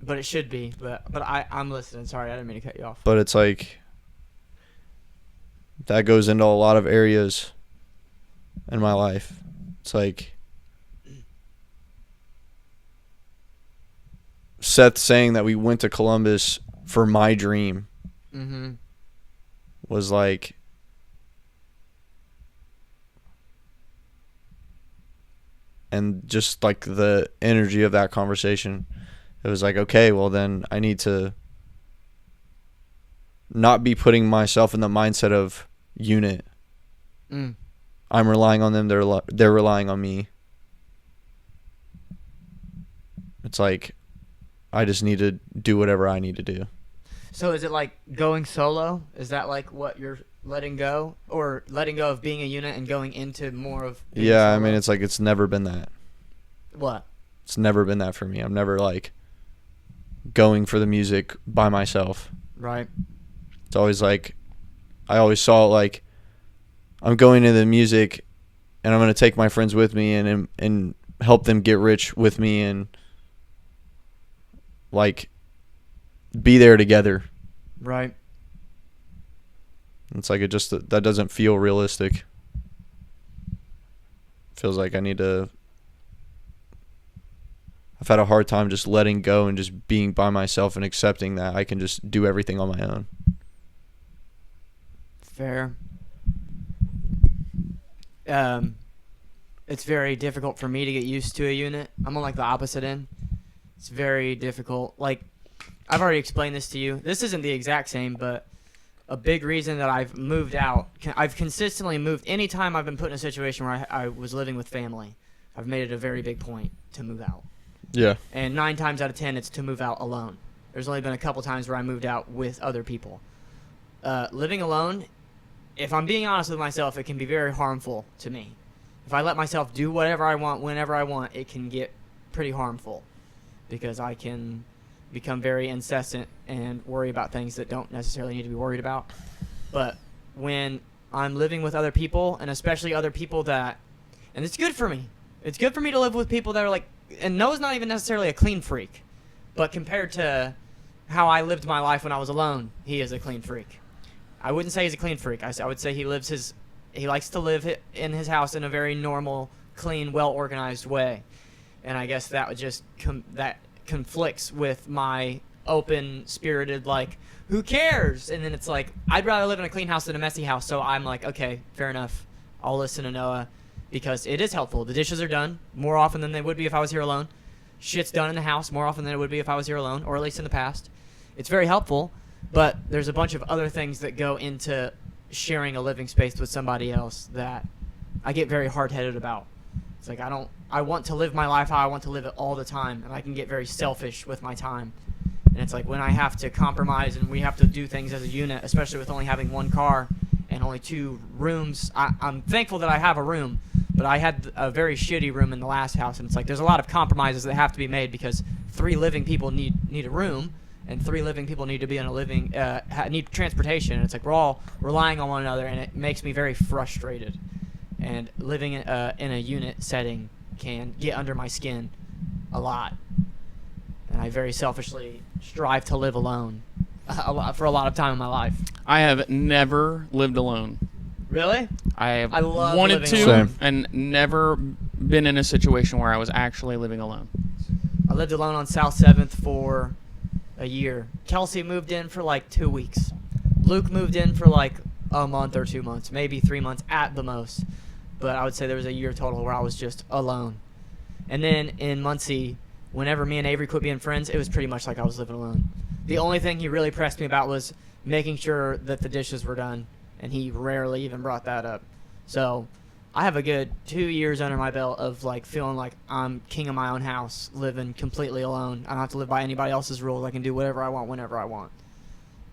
But it should be. But I'm listening. Sorry, I didn't mean to cut you off. But it's like, that goes into a lot of areas in my life. It's like Seth saying that we went to Columbus for my dream Mm-hmm. was like, and just like the energy of that conversation, it was like, okay, well then I need to not be putting myself in the mindset of unit. I'm relying on them, they're relying on me. It's like I just need to do whatever I need to do. So is it like going solo? Is that like what you're letting go, or letting go of being a unit and going into more of being Yeah, solo? I mean, it's like it's never been that. What? It's never been that for me. I'm never like going for the music by myself. Right. It's always like I always saw it like I'm going into the music and I'm going to take my friends with me and help them get rich with me and like be there together. Right. It's like that doesn't feel realistic. Feels like I've had a hard time just letting go and just being by myself and accepting that I can just do everything on my own. Fair. It's very difficult for me to get used to a unit. I'm on like the opposite end. It's very difficult. Like, I've already explained this to you. This isn't the exact same, but a big reason that I've moved out, I've consistently moved. Anytime I've been put in a situation where I was living with family, I've made it a very big point to move out. Yeah. And 9 times out of 10, it's to move out alone. There's only been a couple times where I moved out with other people. Living alone, if I'm being honest with myself, it can be very harmful to me. If I let myself do whatever I want, whenever I want, it can get pretty harmful because I can become very incessant and worry about things that don't necessarily need to be worried about. But when I'm living with other people, and especially other people that, and it's good for me. It's good for me to live with people that are like, and Noah's not even necessarily a clean freak, but compared to how I lived my life when I was alone, he is a clean freak. I wouldn't say he's a clean freak. I would say he likes to live in his house in a very normal, clean, well-organized way. And I guess that would just that conflicts with my open-spirited, like, who cares? And then it's like, I'd rather live in a clean house than a messy house. So I'm like, okay, fair enough. I'll listen to Noah because it is helpful. The dishes are done more often than they would be if I was here alone. Shit's done in the house more often than it would be if I was here alone, or at least in the past. It's very helpful, but there's a bunch of other things that go into sharing a living space with somebody else that I get very hard-headed about. It's like I want to live my life how I want to live it all the time, and I can get very selfish with my time. And it's like when I have to compromise and we have to do things as a unit, especially with only having one car and only 2 rooms. I'm thankful that I have a room, but I had a very shitty room in the last house, and it's like there's a lot of compromises that have to be made because 3 living people need a room, and 3 living people need to be in a living need transportation. And it's like we're all relying on one another, and it makes me very frustrated. And living in a unit setting can get under my skin a lot. And I very selfishly strive to live alone for a lot of time in my life. I have never lived alone. Really? I love wanted living to alone. Same. and never been in a situation where I was actually living alone. I lived alone on South 7th for a year. Kelsey moved in for like 2 weeks. Luke moved in for like a month or 2 months, maybe 3 months at the most. But I would say there was a year total where I was just alone. And then in Muncie, whenever me and Avery quit being friends, it was pretty much like I was living alone. The only thing he really pressed me about was making sure that the dishes were done, and he rarely even brought that up. So I have a good 2 years under my belt of like feeling like I'm king of my own house, living completely alone. I don't have to live by anybody else's rules. I can do whatever I want whenever I want.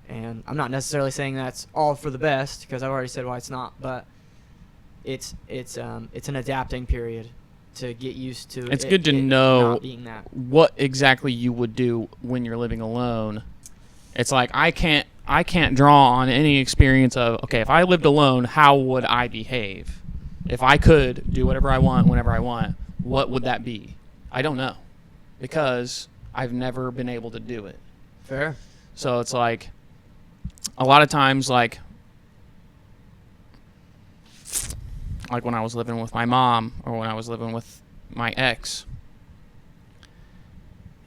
And I'm not necessarily saying that's all for the best, because I've already said why it's not, but it's an adapting period to get used to. It's good to know not being that. what exactly you would do when you're living alone. It's like I can't draw on any experience of, okay, if I lived alone, how would I behave? If I could do whatever I want whenever I want, what would that be? I don't know, because I've never been able to do it. Fair. So it's like a lot of times, like when I was living with my mom or when I was living with my ex,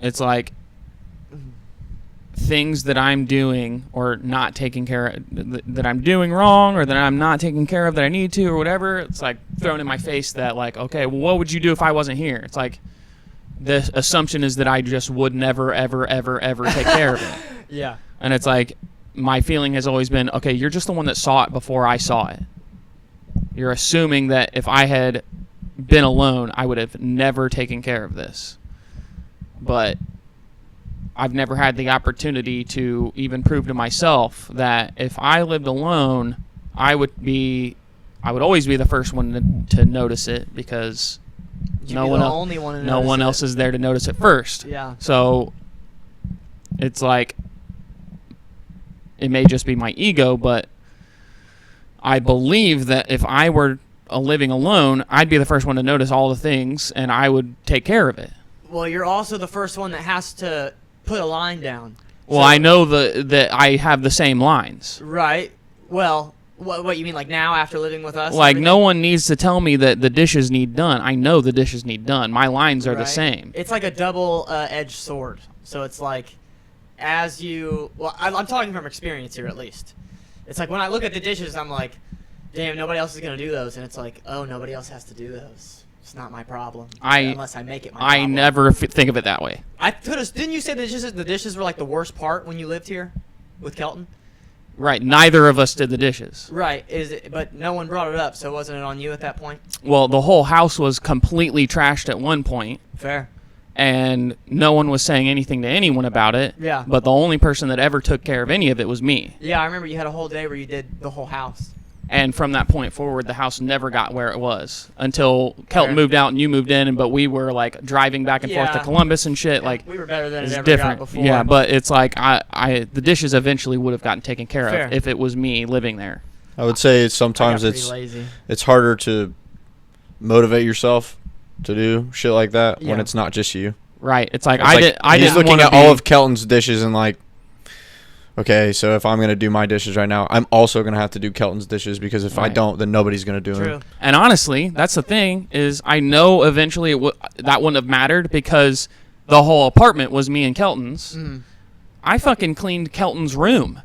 it's like things that I'm doing or not taking care of, that I'm doing wrong or that I'm not taking care of that I need to or whatever, it's like thrown in my face that like, okay, well, what would you do if I wasn't here? It's like the assumption is that I just would never, ever, ever, ever take care of it. Yeah. And it's like my feeling has always been, okay, you're just the one that saw it before I saw it. You're assuming that if I had been alone, I would have never taken care of this. But I've never had the opportunity to even prove to myself that if I lived alone, I would always be the first one to notice it because no one else is there to notice it first. Yeah. So it's like it may just be my ego, but I believe that if I were living alone, I'd be the first one to notice all the things and I would take care of it. Well, you're also the first one that has to put a line down. Well, So- I know that I have the same lines. Right. Well, what you mean, like now after living with us? and Like, everything? no one needs to tell me that the dishes need done. I know the dishes need done. My lines are the Right. same. It's like a double-edged sword. So it's like, as you... Well, I'm talking from experience here, at least. It's like when I look at the dishes, I'm like, damn, nobody else is going to do those. And it's like, oh, nobody else has to do those. It's not my problem. Unless I make it my problem. I never think of it that way. Didn't you say the dishes were like the worst part when you lived here with Kelton? Right. Neither of us did the dishes. Right. But no one brought it up, so wasn't it on you at that point? Well, the whole house was completely trashed at one point, Fair. and no one was saying anything to anyone about it. Yeah. But the only person that ever took care of any of it was me. Yeah, I remember you had a whole day where you did the whole house. And from that point forward, the house never got where it was until Kelton Fair. moved out and you moved in. But we were like driving back and forth to Yeah. Columbus and shit. Like, we were better than it it's ever different. got before. Yeah, but it's like the dishes eventually would have gotten taken care Fair. of if it was me living there. I would say I sometimes got pretty lazy. it's harder to motivate yourself to do shit like that when Yeah. it's not just you. Right. It's like It's I like he's didn't looking wanna at all of Kelton's dishes and like, okay, so if I'm gonna do my dishes right now, I'm also gonna have to do Kelton's dishes because if I Right. don't, then nobody's gonna do True. them. And honestly, that's the thing is I know eventually that wouldn't have mattered because the whole apartment was me and Kelton's. Mm. I fucking cleaned Kelton's room.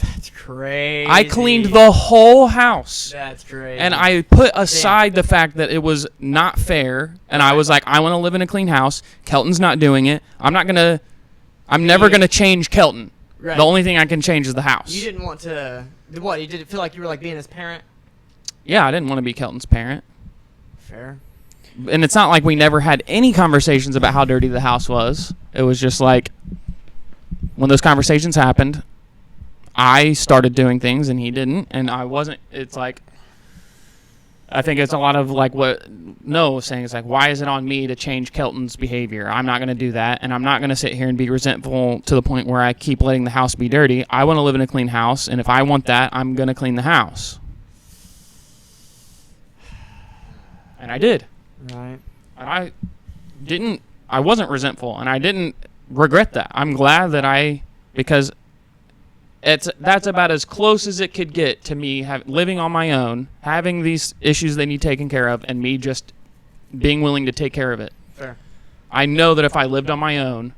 That's crazy. I cleaned the whole house. That's crazy. And I put aside the fact that it was not fair, and I was like, I want to live in a clean house. Kelton's not doing it. I'm never gonna change Kelton. Right. The only thing I can change is the house. You didn't want to. What? You didn't feel like you were like being his parent? Yeah, I didn't want to be Kelton's parent. Fair. And it's not like we never had any conversations about how dirty the house was. It was just like when those conversations happened, I started doing things and he didn't, and I wasn't. It's like I think it's a lot of like what Noah was saying. It's like, why is it on me to change Kelton's behavior? I'm not going to do that, and I'm not going to sit here and be resentful to the point where I keep letting the house be dirty. I want to live in a clean house, and if I want that, I'm going to clean the house. And I did. Right. And I wasn't resentful, and I didn't regret that. I'm glad that because that's about as close as it could get to me living on my own, having these issues they need taken care of, and me just being willing to take care of it. Fair. I know that if I lived on my own,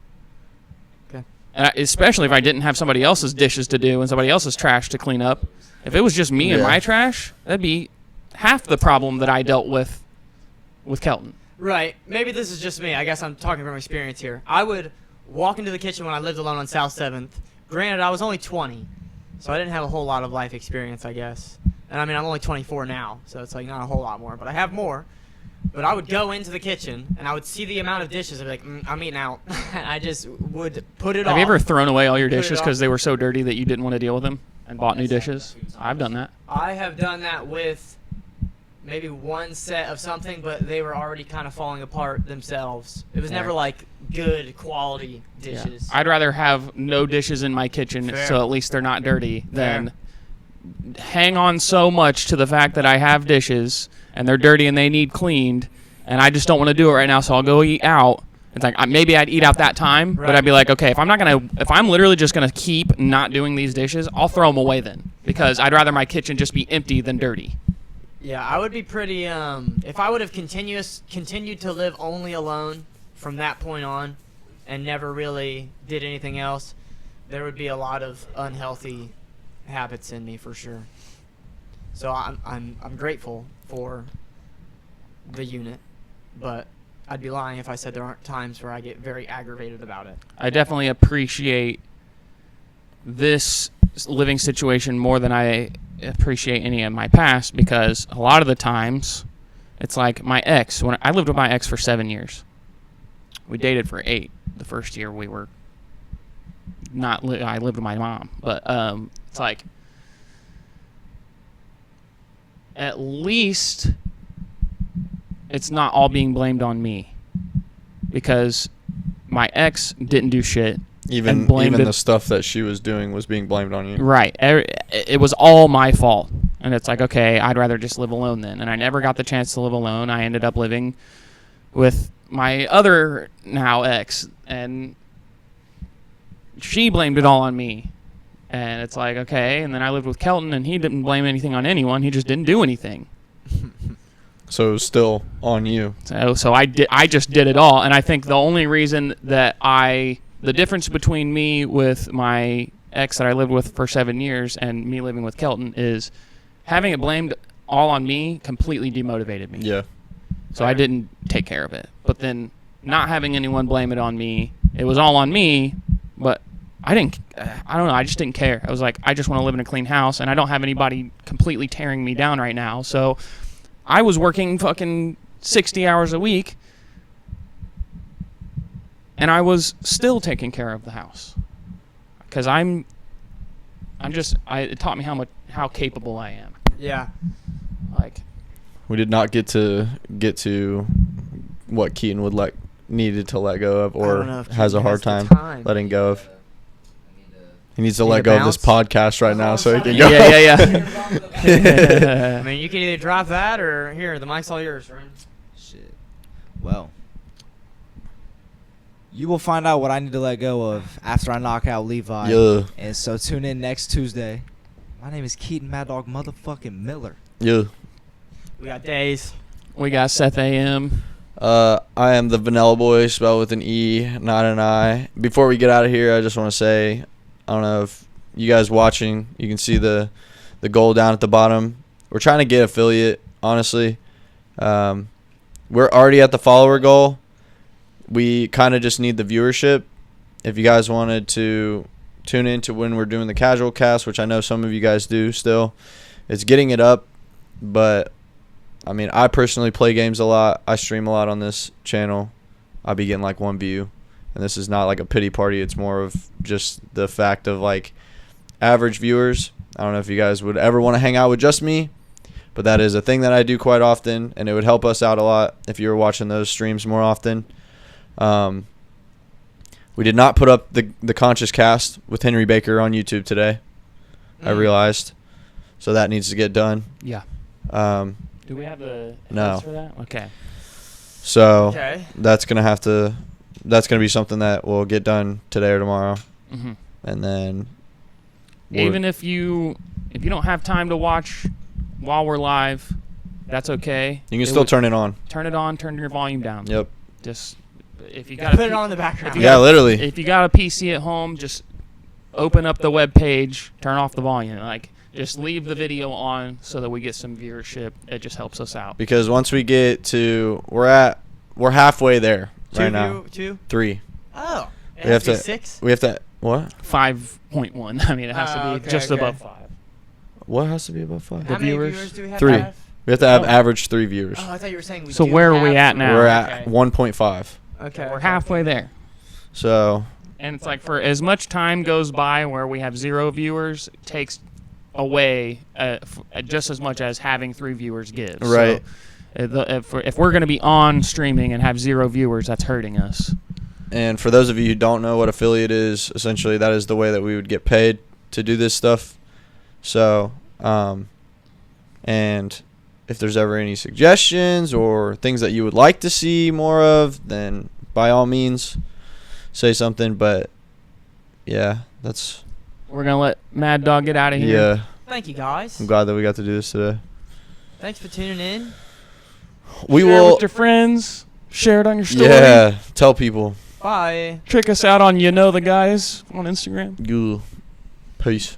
Okay. and especially if I didn't have somebody else's dishes to do and somebody else's trash to clean up, if it was just me and Yeah. my trash, that'd be half the problem that I dealt with Kelton. Right. Maybe this is just me. I guess I'm talking from experience here. I would walk into the kitchen when I lived alone on South 7th. Granted, I was only 20, so I didn't have a whole lot of life experience, I guess. And I mean, I'm only 24 now, so it's like not a whole lot more, but I have more. But I would go into the kitchen, and I would see the amount of dishes. I'd be like, I'm eating out. And I just would put it off. Have you ever thrown away all your Put it dishes off. because they were so dirty that you didn't want to deal with them and bought new dishes? I've done that. I have done that with maybe one set of something, but they were already kind of falling apart themselves. It was Fair. never like good quality Yeah. dishes. I'd rather have no dishes in my kitchen Fair. so at least they're not dirty than hang on so much to the fact that I have dishes and they're dirty and they need cleaned and I just don't want to do it right now, so I'll go eat out. It's like maybe I'd eat out that time, but Right. I'd be like, okay, if I'm literally just gonna keep not doing these dishes, I'll throw them away then because I'd rather my kitchen just be empty than dirty. Yeah, I would be pretty. If I would have continued to live only alone from that point on, and never really did anything else, there would be a lot of unhealthy habits in me for sure. So I'm grateful for the unit, but I'd be lying if I said there aren't times where I get very aggravated about it. I definitely appreciate this living situation more than I appreciate any of my past, because a lot of the times it's like my ex, when I lived with my ex for 7 years. We dated for 8. The first year we were not I lived with my mom, but it's like at least it's not all being blamed on me, because my ex didn't do shit. Even the stuff that she was doing was being blamed on you. Right. It was all my fault. And it's like, okay, I'd rather just live alone then. And I never got the chance to live alone. I ended up living with my other now ex, and she blamed it all on me. And it's like, okay. And then I lived with Kelton, and he didn't blame anything on anyone. He just didn't do anything. So it was still on you. So I just did it all. And I think the only reason that the difference between me with my ex that I lived with for 7 years and me living with Kelton is having it blamed all on me completely demotivated me. Yeah. So I didn't take care of it. But then not having anyone blame it on me, it was all on me, but I don't know, I just didn't care. I was like, I just want to live in a clean house, and I don't have anybody completely tearing me down right now. So I was working fucking 60 hours a week, and I was still taking care of the house, because it taught me how capable I am. Yeah. Like, We did not get to what Keaton needed to let go of, I don't or know if has a Keaton hard has the time time. letting go of. He needs to Need let to go of this bounce? podcast right now so he can go. yeah. I mean, you can either drop that or here, the mic's all yours, right? Shit. Well, you will find out what I need to let go of after I knock out Levi. Yeah. And so tune in next Tuesday. My name is Keaton Mad Dog motherfucking Miller. Yeah. We got days. We got Seth AM. I am the Vanella Boy, spelled with an E, not an I. Before we get out of here, I just want to say, I don't know if you guys watching, you can see the goal down at the bottom. We're trying to get affiliate, honestly. We're already at the follower goal. We kind of just need the viewership. If you guys wanted to tune in to when we're doing the casual cast, which I know some of you guys do still, it's getting it up. But, I mean, I personally play games a lot. I stream a lot on this channel. I'll be getting like 1 view. And this is not like a pity party. It's more of just the fact of like average viewers. I don't know if you guys would ever want to hang out with just me, but that is a thing that I do quite often, and it would help us out a lot if you were watching those streams more often. We did not put up the Conscious Cast with Henry Baker on YouTube today. I realized. So that needs to get done. Yeah. Do we have the No. edits for that? Okay. So Okay. that's gonna be something that will get done today or tomorrow, Mm-hmm. and then Even if you don't have time to watch while we're live, that's okay. you can still turn it on. Turn it on. Turn your volume down. Yep. Just if you got Put it on in the background. Yeah, literally. If you got a PC at home, just open up the web page, turn off the volume. Like, just leave the video on so that we get some viewership. It just helps us out. Because once we get to we're halfway there right now. 2? 3. Oh. It We has have to be to- 6? We have to what? 5.1. I mean, it has to be Okay, just okay. above 5. What has to be above 5? How many viewers? viewers do we have? 3. to have? We have to have Oh. average 3 viewers. Oh, I thought you were saying we So do where are we have at three. now? We're Okay. at 1.5. Okay. We're halfway there. So And it's like, for as much time goes by where we have 0 viewers, it takes away just as much as having 3 viewers gives. Right. So, if we're going to be on streaming and have 0 viewers, that's hurting us. And for those of you who don't know what affiliate is, essentially that is the way that we would get paid to do this stuff. So, and if there's ever any suggestions or things that you would like to see more of, then by all means say something. But yeah, that's We're going to let Mad Dog get out of here. yeah. Thank you, guys. I'm glad that we got to do this today. Thanks for tuning in. We Share it will. with your friends. Share it on your story. Yeah, tell people. Bye. Check us out on You Know the Guys on Instagram. You. Peace.